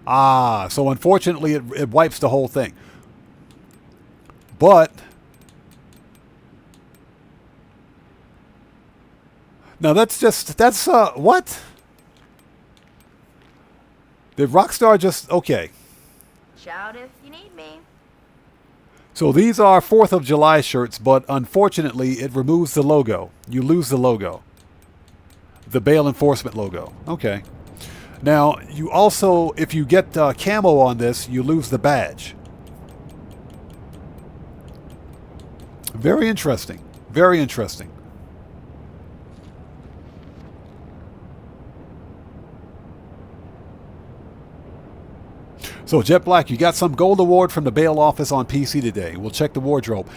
Ah, so unfortunately it wipes the whole thing. But now that's what? Did Rockstar just... Okay. Shout if you need me. So these are 4th of July shirts, but unfortunately it removes the logo. You lose the logo. The bail enforcement logo. Okay. Now, you also, if you get camo on this, you lose the badge. Very interesting. Very interesting. So, Jet Black, you got some gold award from the bail office on PC today. We'll check the wardrobe.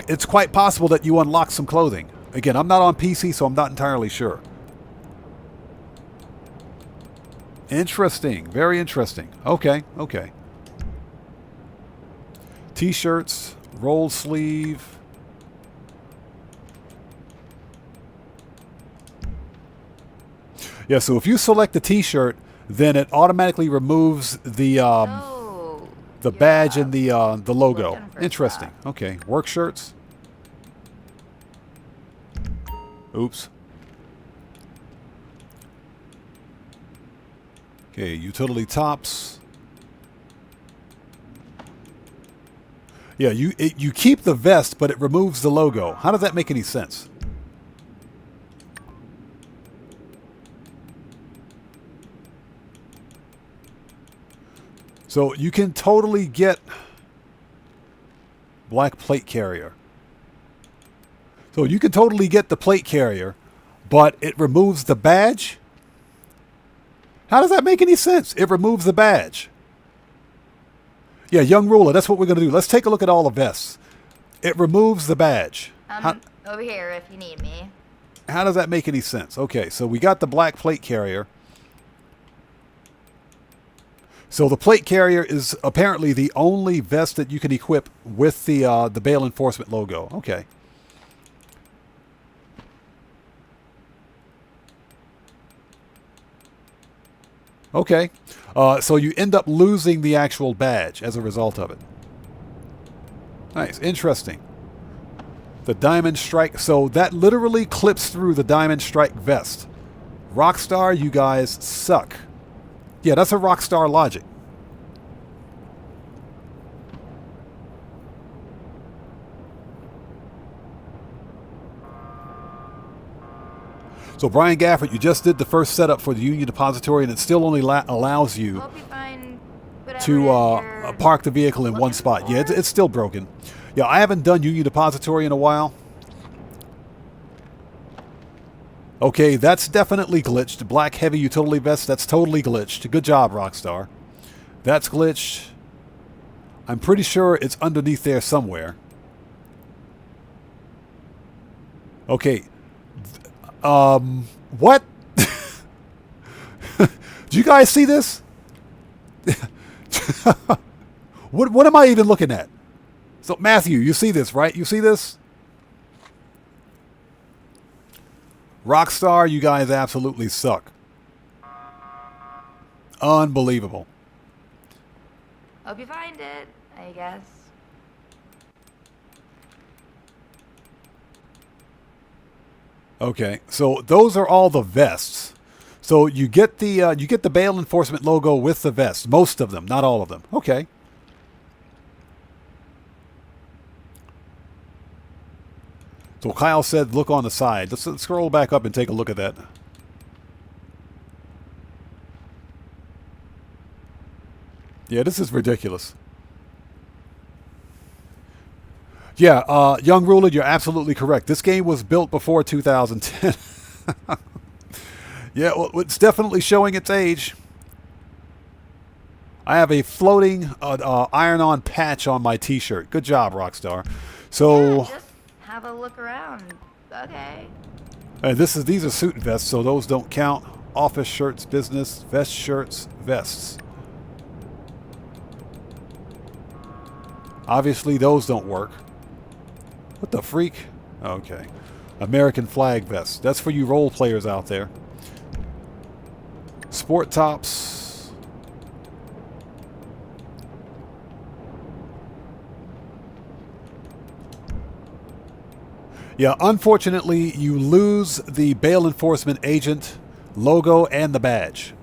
It's quite possible that you unlock some clothing. Again, I'm not on PC, so I'm not entirely sure. Interesting. Very interesting. Okay, okay. T-shirts, roll sleeve. Yeah, so if you select the T-shirt, then it automatically removes the badge and the logo. Interesting. Okay, work shirts. Oops. Okay, utility tops. Yeah, you keep the vest, but it removes the logo. How does that make any sense? So you can totally get black plate carrier. So you can totally get the plate carrier, but it removes the badge? How does that make any sense? It removes the badge. Yeah, Young Ruler, that's what we're going to do. Let's take a look at all the vests. It removes the badge. Over here if you need me. How does that make any sense? Okay, so we got the black plate carrier. So the plate carrier is apparently the only vest that you can equip with the bail enforcement logo. Okay. Okay. So you end up losing the actual badge as a result of it. Nice. Interesting. The Diamond Strike. So that literally clips through the Diamond Strike vest. Rockstar, you guys suck. Yeah, that's a Rockstar logic. So Brian Gafford, you just did the first setup for the Union Depository, and it still only allows you to park the vehicle in one spot. Yeah, it's still broken. Yeah, I haven't done Union Depository in a while. Okay, that's definitely glitched. Black heavy utility vest, that's totally glitched. Good job, Rockstar. That's glitched. I'm pretty sure it's underneath there somewhere. Okay. What? Do you guys see this? What am I even looking at? So, Matthew, you see this, right? You see this? Rockstar, you guys absolutely suck. Unbelievable. Hope you find it, I guess. Okay, so those are all the vests. So you get the bail enforcement logo with the vest. Most of them, not all of them. Okay. So Kyle said, look on the side. Let's scroll back up and take a look at that. Yeah, this is ridiculous. Yeah, Young Ruler, you're absolutely correct. This game was built before 2010. Yeah, well, it's definitely showing its age. I have a floating iron-on patch on my T-shirt. Good job, Rockstar. So, Yeah, just have a look around. Okay. these are suit vests, so those don't count. Office shirts, business, vest shirts, vests. Obviously, those don't work. What the freak? Okay. American flag vest. That's for you role players out there. Sport tops. Yeah, unfortunately, you lose the bail enforcement agent logo and the badge.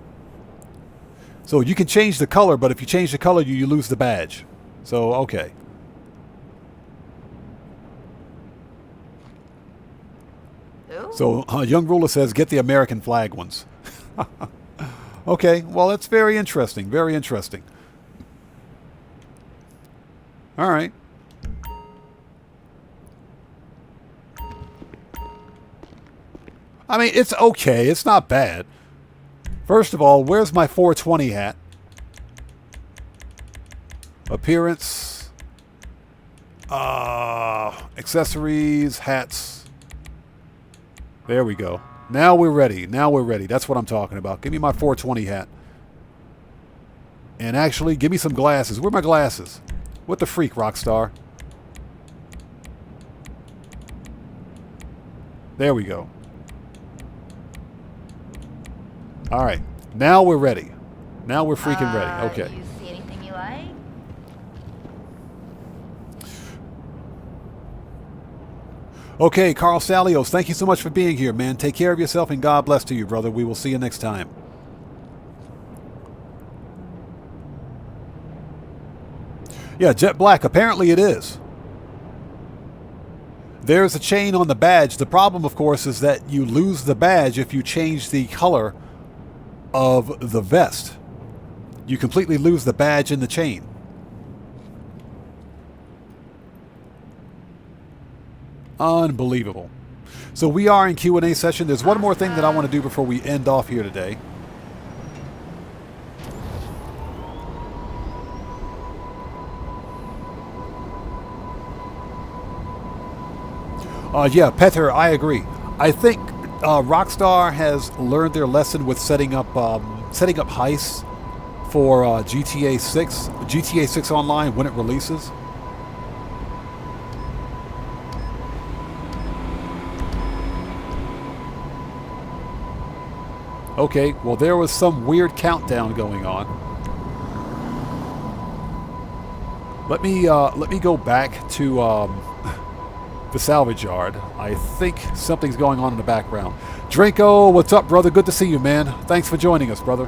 So you can change the color, but if you change the color, you lose the badge. So, okay. So, Young Ruler says, get the American flag ones. Okay, well, that's very interesting. Very interesting. All right. I mean, it's okay. It's not bad. First of all, where's my 420 hat? Appearance. Accessories, hats. There we go. Now we're ready. Now we're ready. That's what I'm talking about. Give me my 420 hat. And actually, give me some glasses. Where are my glasses? What the freak, Rockstar? There we go. All right. Now we're ready. Now we're freaking ready. Okay. You see anything you like? Okay, Carl Salios, thank you so much for being here, man. Take care of yourself and God bless to you, brother. We will see you next time. Yeah, Jet Black, apparently it is. There's a chain on the badge. The problem, of course, is that you lose the badge if you change the color of the vest. You completely lose the badge and the chain. Unbelievable. So we are in Q&A session. There's one more thing that I want to do before we end off here today. Yeah, Peter, I agree. I think Rockstar has learned their lesson with setting up heists for GTA 6 Online when it releases. Okay, well there was some weird countdown going on. Let me go back to the salvage yard. I think something's going on in the background. Draco, what's up, brother? Good to see you, man. Thanks for joining us, brother.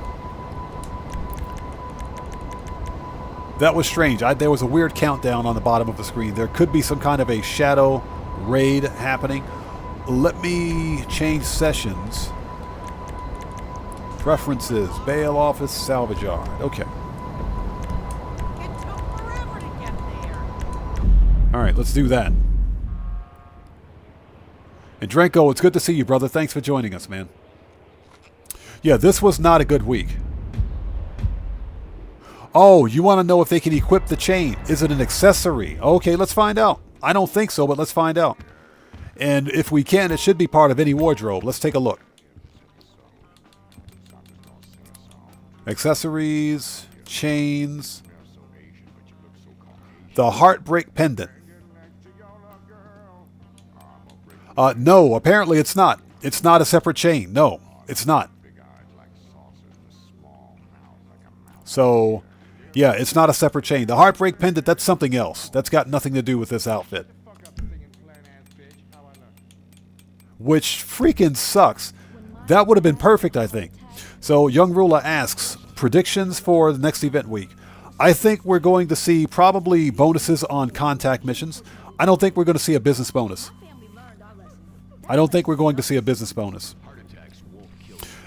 That was strange. There was a weird countdown on the bottom of the screen. There could be some kind of a shadow raid happening. Let me change sessions. Preferences, bail office, salvage yard. Okay. It took forever to get there. All right, let's do that. And Drenko, it's good to see you, brother. Thanks for joining us, man. Yeah, this was not a good week. Oh, you want to know if they can equip the chain? Is it an accessory? Okay, let's find out. I don't think so, but let's find out. And if we can, it should be part of any wardrobe. Let's take a look. Accessories, chains, the heartbreak pendant. No, apparently it's not. It's not a separate chain. No, it's not. So, yeah, it's not a separate chain. The heartbreak pendant, that's something else. That's got nothing to do with this outfit. Which freaking sucks. That would have been perfect, I think. So, Young Ruler asks, predictions for the next event week. I think we're going to see probably bonuses on contact missions. I don't think we're going to see a business bonus. I don't think we're going to see a business bonus.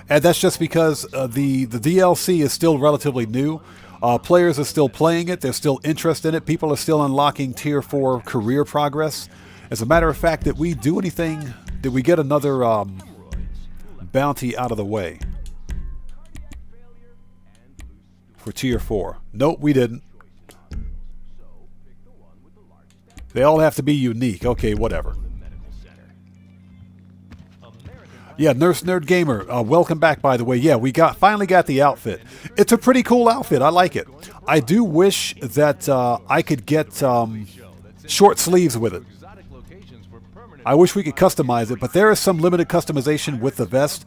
And that's just because the DLC is still relatively new. Players are still playing it. They're still interested in it. People are still unlocking Tier 4 career progress. As a matter of fact, did we do anything? Did we get another bounty out of the way? For Tier 4. Nope, we didn't. They all have to be unique. Okay, whatever. Yeah, Nurse Nerd Gamer, welcome back, by the way. Yeah, we finally got the outfit. It's a pretty cool outfit. I like it. I do wish that I could get short sleeves with it. I wish we could customize it, but there is some limited customization with the vest.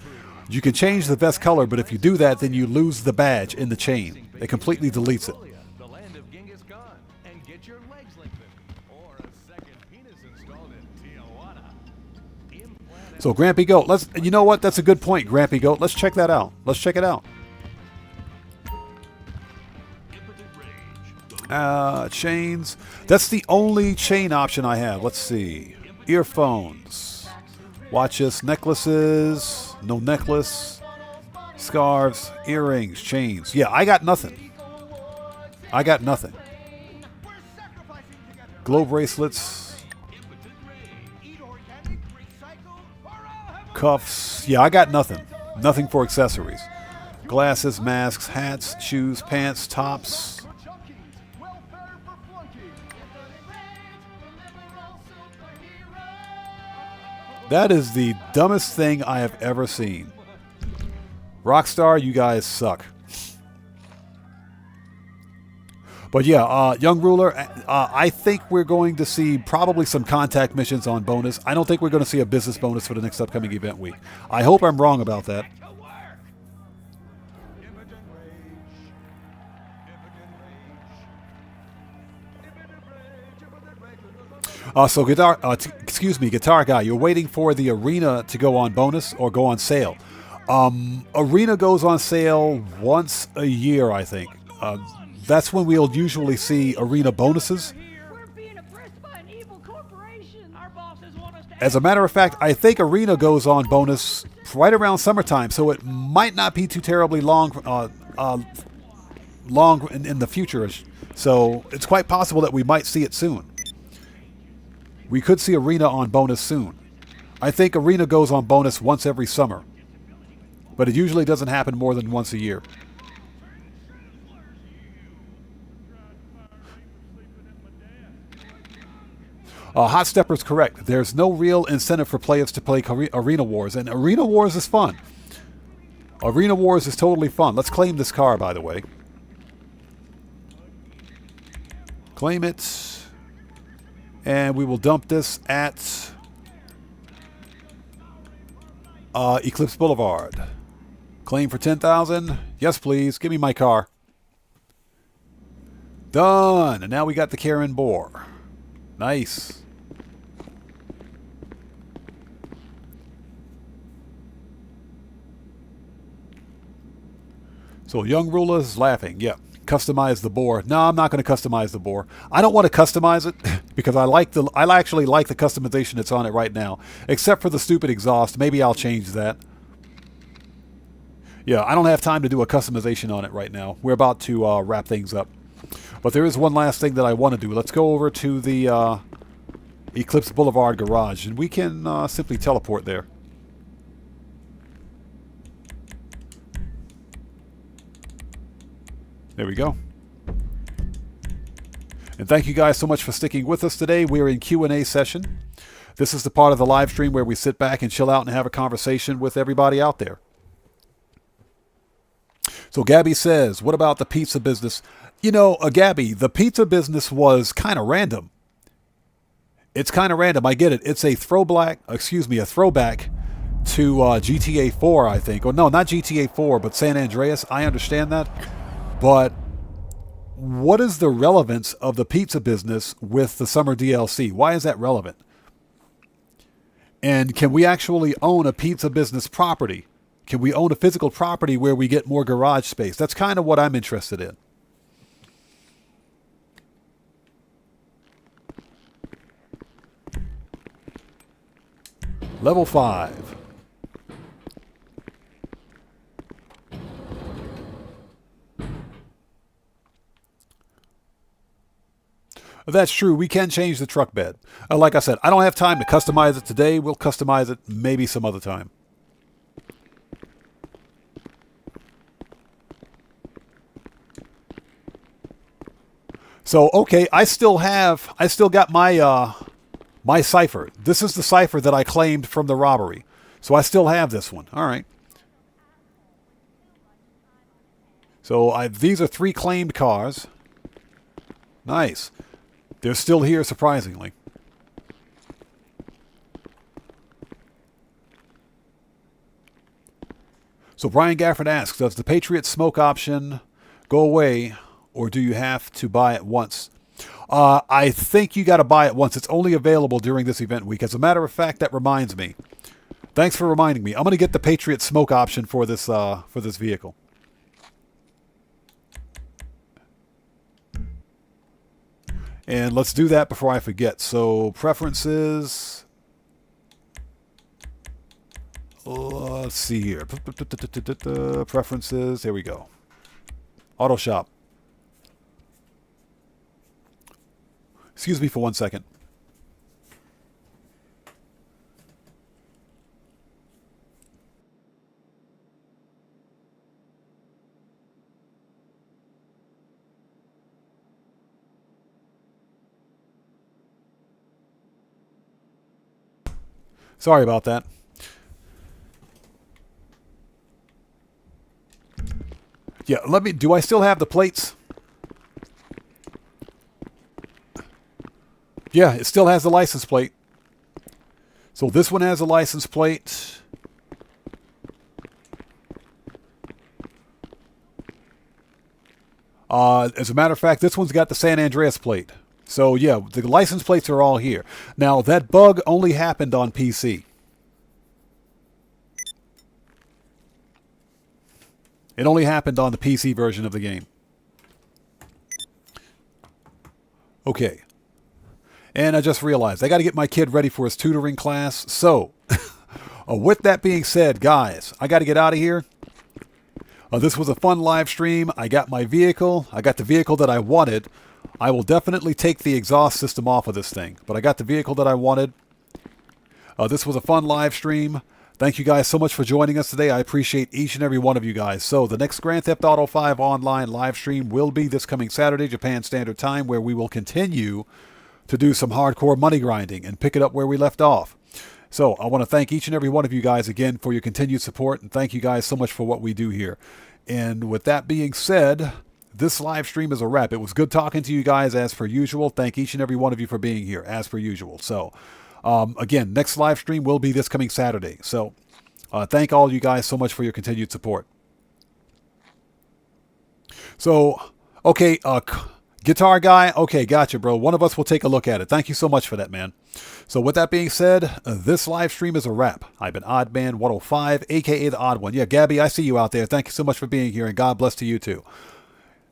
You can change the vest color, but if you do that, then you lose the badge in the chain. It completely deletes it. So, Grampy Goat, you know what? That's a good point, Grampy Goat. Let's check that out. Let's check it out. Chains. That's the only chain option I have. Let's see. Earphones. Watches, necklaces. No necklace. Scarves, earrings, chains. Yeah, I got nothing. I got nothing. Glow bracelets. Cuffs. Yeah, I got nothing. Nothing for accessories. Glasses, masks, hats, shoes, pants, tops. That is the dumbest thing I have ever seen. Rockstar, you guys suck. But yeah, Young Ruler, I think we're going to see probably some contact missions on bonus. I don't think we're going to see a business bonus for the next upcoming event week. I hope I'm wrong about that. So Guitar Guy, you're waiting for the arena to go on bonus or go on sale. Arena goes on sale once a year, I think. That's when we'll usually see arena bonuses. As a matter of fact, I think arena goes on bonus right around summertime, so it might not be too terribly long in the future. So it's quite possible that we might see it soon. We could see arena on bonus soon. I think arena goes on bonus once every summer, but it usually doesn't happen more than once a year. Hot Stepper's correct. There's no real incentive for players to play Arena Wars, and Arena Wars is fun. Arena Wars is totally fun. Let's claim this car, by the way. Claim it. And we will dump this at Eclipse Boulevard. Claim for 10,000. Yes, please. Give me my car. Done. And now we got the Karen Boar. Nice. So Young Ruler is laughing. Yeah. Customize the boar. No, I'm not going to customize the boar. I don't want to customize it because I actually like the customization that's on it right now. Except for the stupid exhaust. Maybe I'll change that. Yeah, I don't have time to do a customization on it right now. We're about to wrap things up. But there is one last thing that I want to do. Let's go over to the Eclipse Boulevard garage, and we can simply teleport there. There we go. And thank you guys so much for sticking with us today. We're in Q&A session. This is the part of the live stream where we sit back and chill out and have a conversation with everybody out there. So Gabby says, what about the pizza business? You know, Gabby, the pizza business was kind of random. It's kind of random. I get it. It's a throwback to GTA 4, I think. Or no, not GTA 4, but San Andreas. I understand that. But what is the relevance of the pizza business with the summer DLC? Why is that relevant? And can we actually own a pizza business property? Can we own a physical property where we get more garage space? That's kind of what I'm interested in. Level 5. That's true. We can change the truck bed. Like I said, I don't have time to customize it today. We'll customize it maybe some other time. So, okay, I still got my my cipher. This is the cipher that I claimed from the robbery. So I still have this one. All right. So these are 3 claimed cars. Nice. They're still here, surprisingly. So Brian Gafford asks, does the Patriot smoke option go away, or do you have to buy it once? I think you got to buy it once. It's only available during this event week. As a matter of fact, that reminds me. Thanks for reminding me. I'm going to get the Patriot smoke option for this vehicle. And let's do that before I forget. So preferences. Let's see here. Preferences. Here we go. Auto shop. Excuse me for 1 second. Sorry about that. Yeah, do I still have the plates? Yeah, it still has the license plate. So this one has a license plate. As a matter of fact, this one's got the San Andreas plate. So yeah, the license plates are all here. Now, that bug only happened on PC. It only happened on the PC version of the game. Okay. And I just realized I got to get my kid ready for his tutoring class. So, with that being said, guys, I got to get out of here. This was a fun live stream. I got my vehicle. I got the vehicle that I wanted. I will definitely take the exhaust system off of this thing, but I got the vehicle that I wanted. This was a fun live stream. Thank you guys so much for joining us today. I appreciate each and every one of you guys. So the next Grand Theft Auto 5 online live stream will be this coming Saturday, Japan Standard Time, where we will continue to do some hardcore money grinding and pick it up where we left off. So I want to thank each and every one of you guys again for your continued support, and thank you guys so much for what we do here. And with that being said, this live stream is a wrap. It was good talking to you guys as per usual. Thank each and every one of you for being here as per usual. So again, next live stream will be this coming Saturday. So thank all you guys so much for your continued support. So, okay, guitar guy. Okay, gotcha, bro. One of us will take a look at it. Thank you so much for that, man. So with that being said, this live stream is a wrap. I've been OddMan105, a.k.a. The Odd One. Yeah, Gabby, I see you out there. Thank you so much for being here, and God bless to you, too.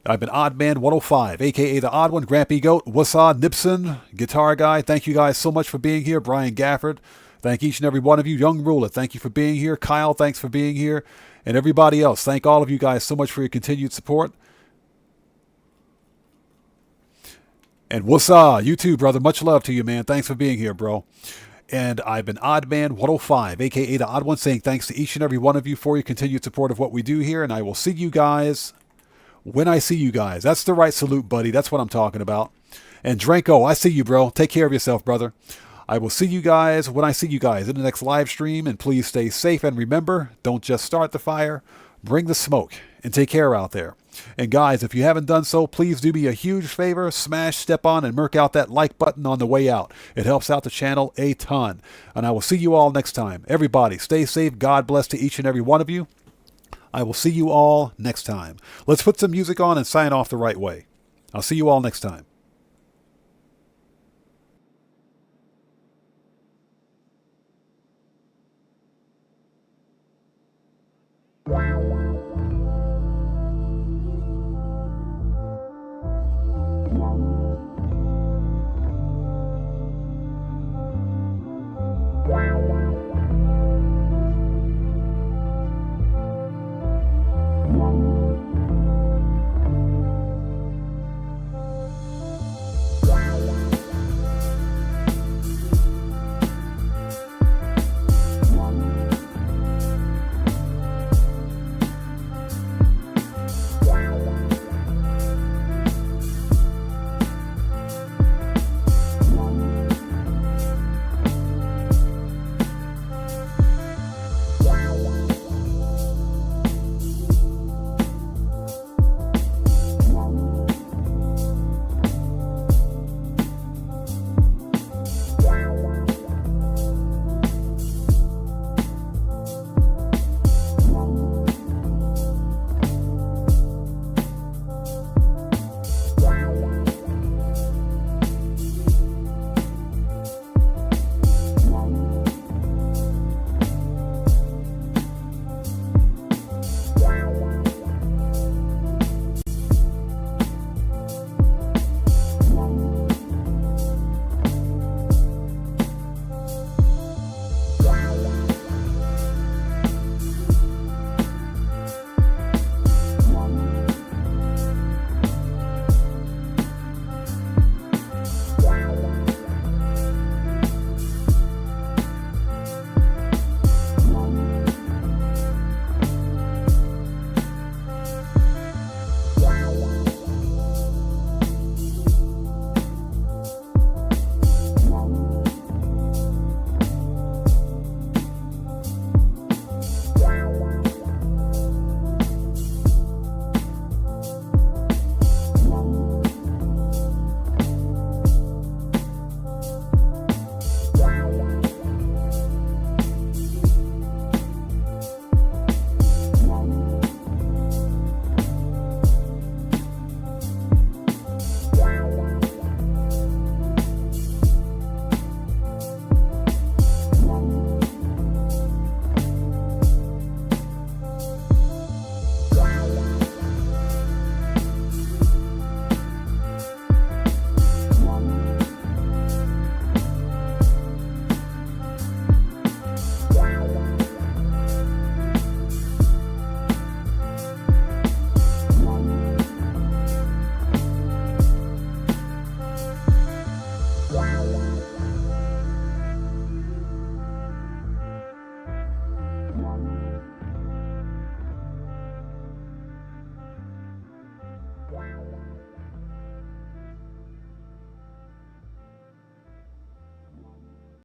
I've been OddMan105, a.k.a. The Odd One, Grampy Goat, Wassa, Nipson, Guitar Guy. Thank you guys so much for being here. Brian Gafford, thank each and every one of you. Young Ruler, thank you for being here. Kyle, thanks for being here. And everybody else, thank all of you guys so much for your continued support. And Wassa, you too, brother. Much love to you, man. Thanks for being here, bro. And I've been OddMan105, a.k.a. The Odd One, saying thanks to each and every one of you for your continued support of what we do here. And I will see you guys when I see you guys. That's the right salute, buddy. That's what I'm talking about. And Dranko, I see you, bro. Take care of yourself, brother. I will see you guys when I see you guys in the next live stream, and please stay safe, and remember, don't just start the fire, bring the smoke, and take care out there. And guys, if you haven't done so, please do me a huge favor, smash, step on, and mark out that like button on the way out. It helps out the channel a ton. And I will see you all next time. Everybody, stay safe. God bless to each and every one of you. I will see you all next time. Let's put some music on and sign off the right way. I'll see you all next time. Wow.